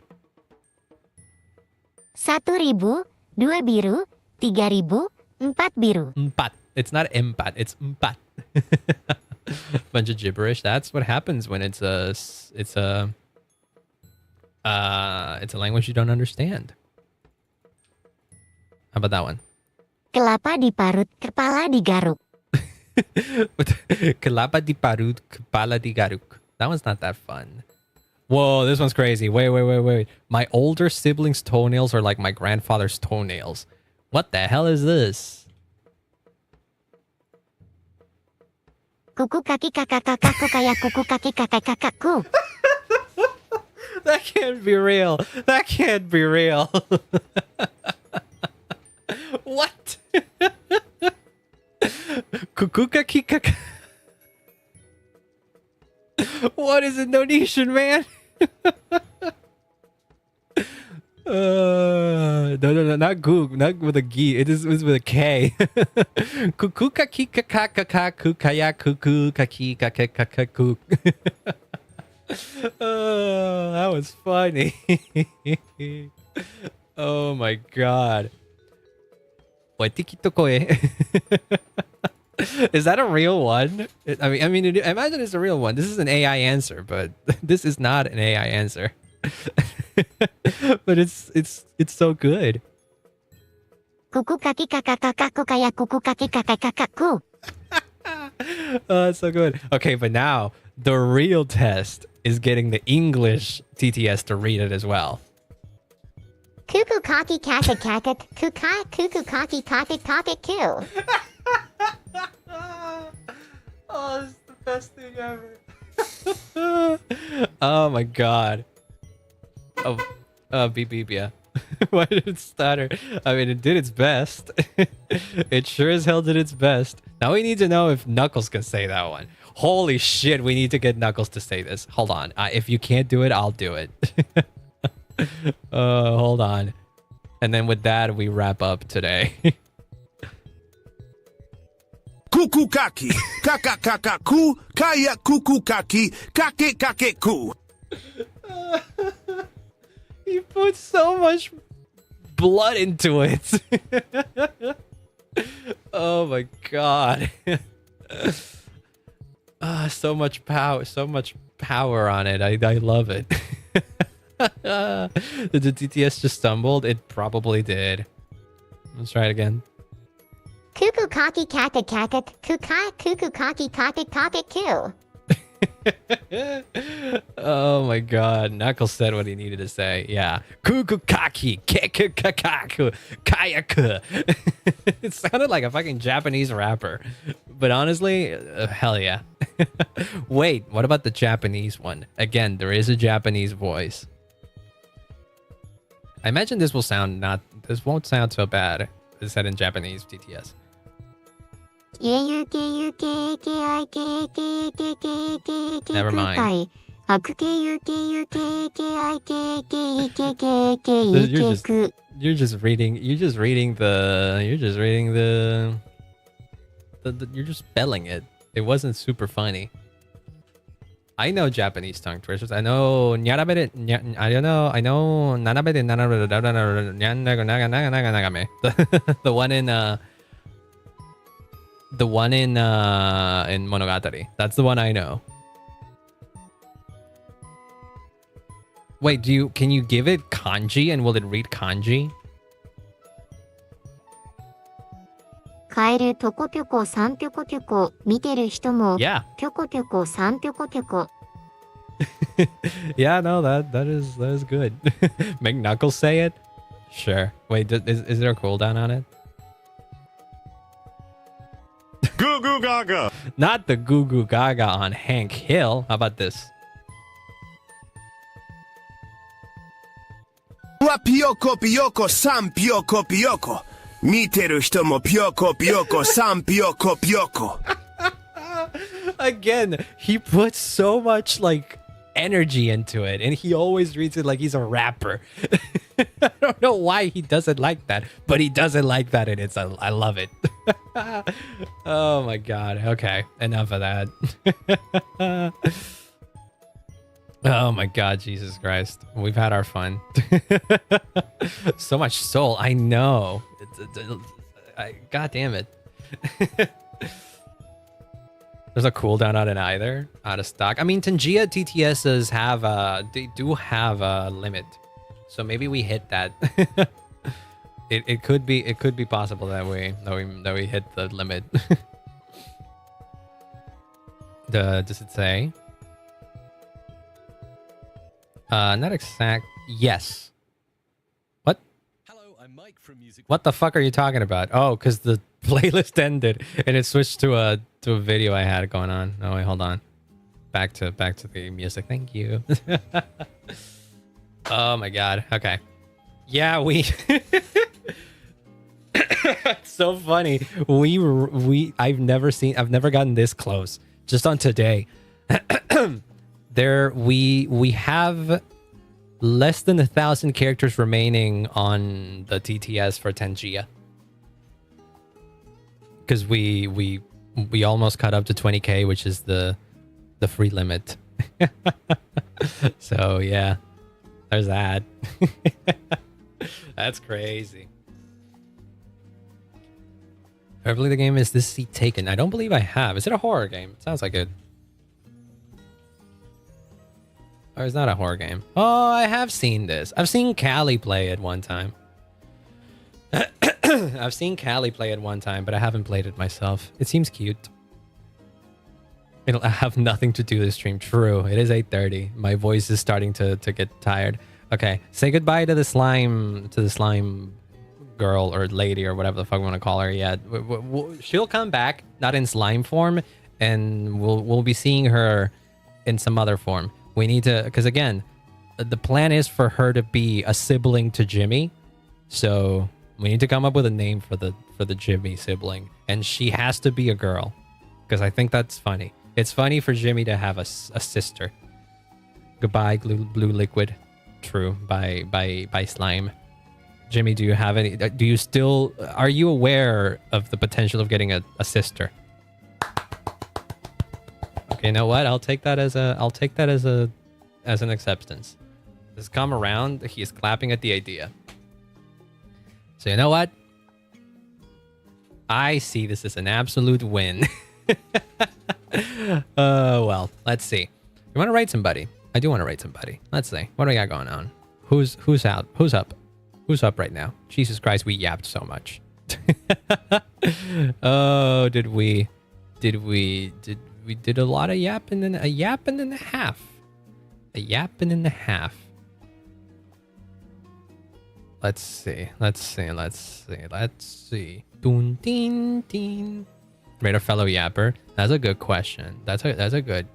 1,000, 2 biru, 3,000, 4 biru. Empat. It's not empat. It's empat. Bunch of gibberish. That's what happens when it's a language you don't understand. How about that one? Kelapa diparut, kepala digaruk. Kelapa diparut, kepala digaruk. That one's not that fun. Whoa, this one's crazy. Wait. My older siblings' toenails are like my grandfather's toenails. What the hell is this? Kuku kaki kakak-kakakku kayak kuku kaki kakak-kakakku. That can't be real. That can't be real. What? Kukuka kikaka. What is Indonesian, man? No, not goog, not with a gi. It is with a K. Kukuka kikaka kukaya kuku kaki kakakakuk. That was funny. Oh my god. Is that a real one? I mean, imagine it's a real one. This is an AI answer, but this is not an AI answer. But it's so good. Kuku kaki kakak-kakakku kayak kuku kaki kakak-kakakku. Oh, that's so good. Okay, but now the real test is getting the English TTS to read it as well. Kuku kaki kakak kakak, kukai kuku kaki kakak kakak ku. Oh, this is the best thing ever. Oh my god. Oh, beep beep, yeah. Why did it stutter? I mean, it did its best. It sure as hell did its best. Now we need to know if Knuckles can say that one. Holy shit, we need to get Knuckles to say this. Hold on. If you can't do it, I'll do it. Hold on. And then with that, we wrap up today. Kuku kaki, kaka kaka ku, kaya kuku kaki, kake kake ku. You put so much blood into it. Oh my god. So much power on it. I love it. Did the TTS just stumbled? It probably did. Let's try it again. Kuku kaki kakak kakak, kukai kuku kaki kakak kakak ku. Oh my god. Knuckles said what he needed to say. Yeah. Kukukaki. Kekukakaku. Kayaku. It sounded like a fucking Japanese rapper. But honestly, hell yeah. Wait, what about the Japanese one? Again, there is a Japanese voice. I imagine this won't sound so bad. It's said in Japanese TTS. Never mind. You're just reading you're just spelling it. It wasn't super funny. I know Japanese tongue twisters. I know nyarabere. I don't know. I know nanabere nagame. The one in Monogatari. That's the one I know. Wait, can you give it kanji and will it read kanji? カエルトコピョコサンピョコピョコ見てる人も Yeah. ピョコピョコサンピョコピョコ Yeah, no, that is good. Make Knuckles say it? Sure. Wait, is there a cooldown on it? Goo goo gaga. Not the goo goo gaga on Hank Hill. How about this? Wa pioko pioko san pioko pioko. Miteru hito mo pioko pioko san pioko pioko. Again, he puts so much like energy into it and he always reads it like he's a rapper. I don't know why he doesn't like that, but he doesn't like that and I love it. Oh my god. Okay, enough of that. Oh my god, Jesus Christ. We've had our fun. So much soul. I know. God damn it. There's a cooldown on it either. Out of stock. I mean, Tangia TTSs they do have a limit. So maybe we hit that. It could be possible that we hit the limit. Does it say? Not exact. Yes. What? Hello, I'm Mike from Music. What the fuck are you talking about? Oh, because the playlist ended and it switched to a video I had going on. Oh wait, hold on. Back to the music. Thank you. Oh my god. Okay. Yeah, we. It's so funny. I've never gotten this close. Just on today. We have less than 1,000 characters remaining on the TTS for Tangia. Because we almost caught up to 20k, which is the free limit. So yeah, there's that. That's crazy. I believe the game is This Seat Taken. I don't believe I have. Is it a horror game? It sounds like it. Or it's not a horror game. Oh, I have seen this. I've seen Callie play it one time. I've seen Callie play it one time, but I haven't played it myself. It seems cute. It'll have nothing to do with the stream. True. It is 8:30. My voice is starting to get tired. Okay. Say goodbye to the slime girl or lady or whatever the fuck we want to call her. Yeah. She'll come back, not in slime form, and we'll be seeing her in some other form. We need to, because again, the plan is for her to be a sibling to Jimmy. So we need to come up with a name for the Jimmy sibling. And she has to be a girl. Because I think that's funny. It's funny for Jimmy to have a sister. Goodbye, blue liquid. True. By slime. Jimmy, do you have any, are you aware of the potential of getting a sister? You know what? I'll take that as an acceptance. Just come around. He is clapping at the idea. So you know what? I see this as an absolute win. Well, let's see. You want to rate somebody? I do want to rate somebody. Let's see. What do we got going on? Who's out? Who's up? Who's up right now? Jesus Christ, we yapped so much. Oh, did we we did a lot of yapping and a yapping and a half. A yapping and a half. Let's see. Dun, ding, ding. Rate a fellow yapper. That's a good question. That's a good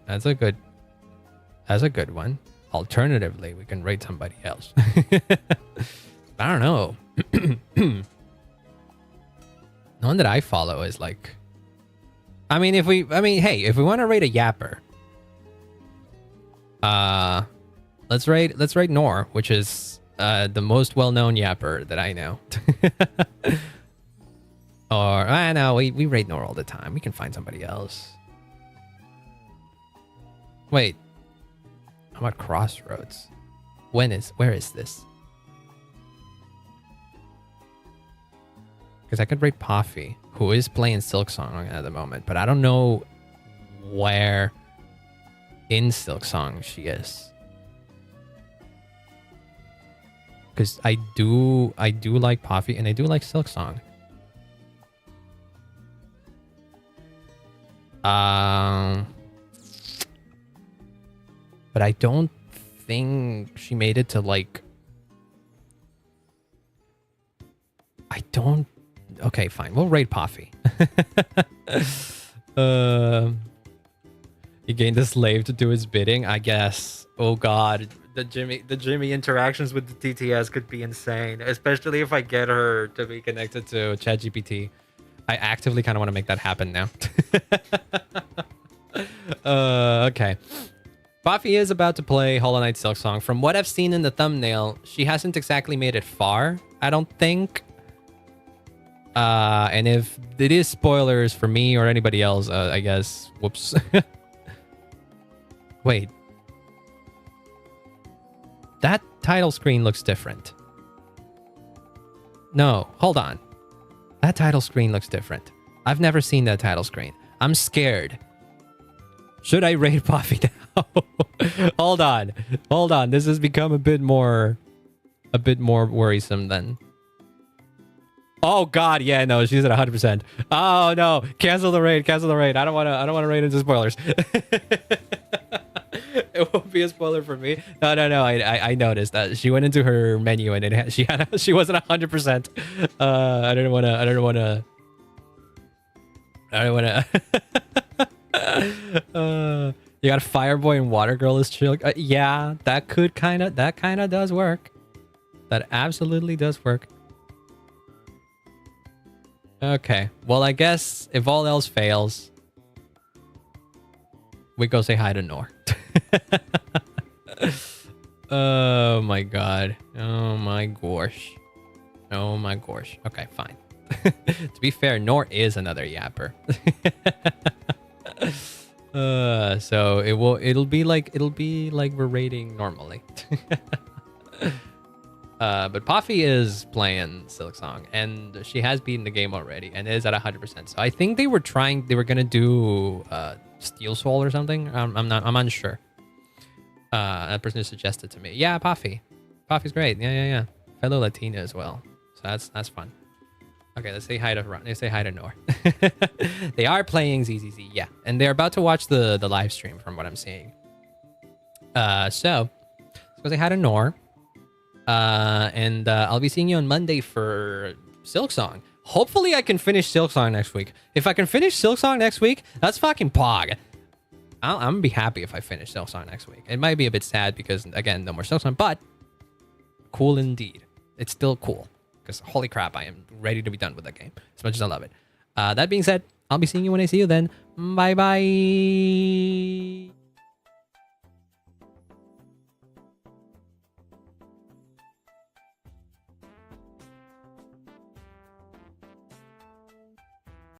one. Alternatively, we can rate somebody else. I don't know. The one that I follow is like, hey, if we want to rate a yapper, let's rate Nor, which is the most well-known yapper that I know. Or I know we rate Nor all the time. We can find somebody else. Wait, how about Crossroads? Where is this? Because I could rate Poffy, who is playing Silksong at the moment, but I don't know where in Silksong she is. Because I do like Poffy and I do like Silksong. But I don't think she made it to like. Okay, fine. We'll rate Poffy. He gained a slave to do his bidding, I guess. Oh God, the Jimmy interactions with the TTS could be insane, especially if I get her to be connected to ChatGPT. I actively kind of want to make that happen now. Okay. Poffy is about to play Hollow Knight Silksong. From what I've seen in the thumbnail, she hasn't exactly made it far, I don't think. And if it is spoilers for me or anybody else, I guess, whoops. Wait. That title screen looks different. No, hold on. That title screen looks different. I've never seen that title screen. I'm scared. Should I rate Poffy now? Hold on. This has become a bit more worrisome then. Oh God, yeah, no, she's at 100%. Oh no, cancel the raid. I don't want to raid into spoilers. It won't be a spoiler for me. No. I noticed that she went into her menu and she wasn't 100%. I don't want to. You got Fireboy and Water Girl is chill. Yeah, that kind of does work. That absolutely does work. Okay, well, I guess if all else fails, we go say hi to Nor. Oh my God. Oh my gosh. Okay, fine. To be fair, Nor is another yapper. So it'll be like we're rating normally. But Poffy is playing Silksong, and she has beaten the game already, and is at 100%. So I think they were gonna do Steel Soul or something. I'm unsure. That person suggested to me. Yeah, Poffy's great. Yeah. Fellow Latina as well. So that's fun. Okay, let's say hi to Ron. Let's say hi to Nor. They are playing ZZZ, yeah, and they're about to watch the live stream from what I'm seeing. So let's go say hi to Nor. And I'll be seeing you on Monday for Silksong. Hopefully I can finish Silksong next week. If I can finish Silksong next week, that's fucking pog. I'm gonna be happy if I finish Silksong next week. It might be a bit sad because, again, no more Silksong, but cool indeed. It's still cool because holy crap, I am ready to be done with that game as much as I love it. That being said, I'll be seeing you when I see you then. Bye-bye.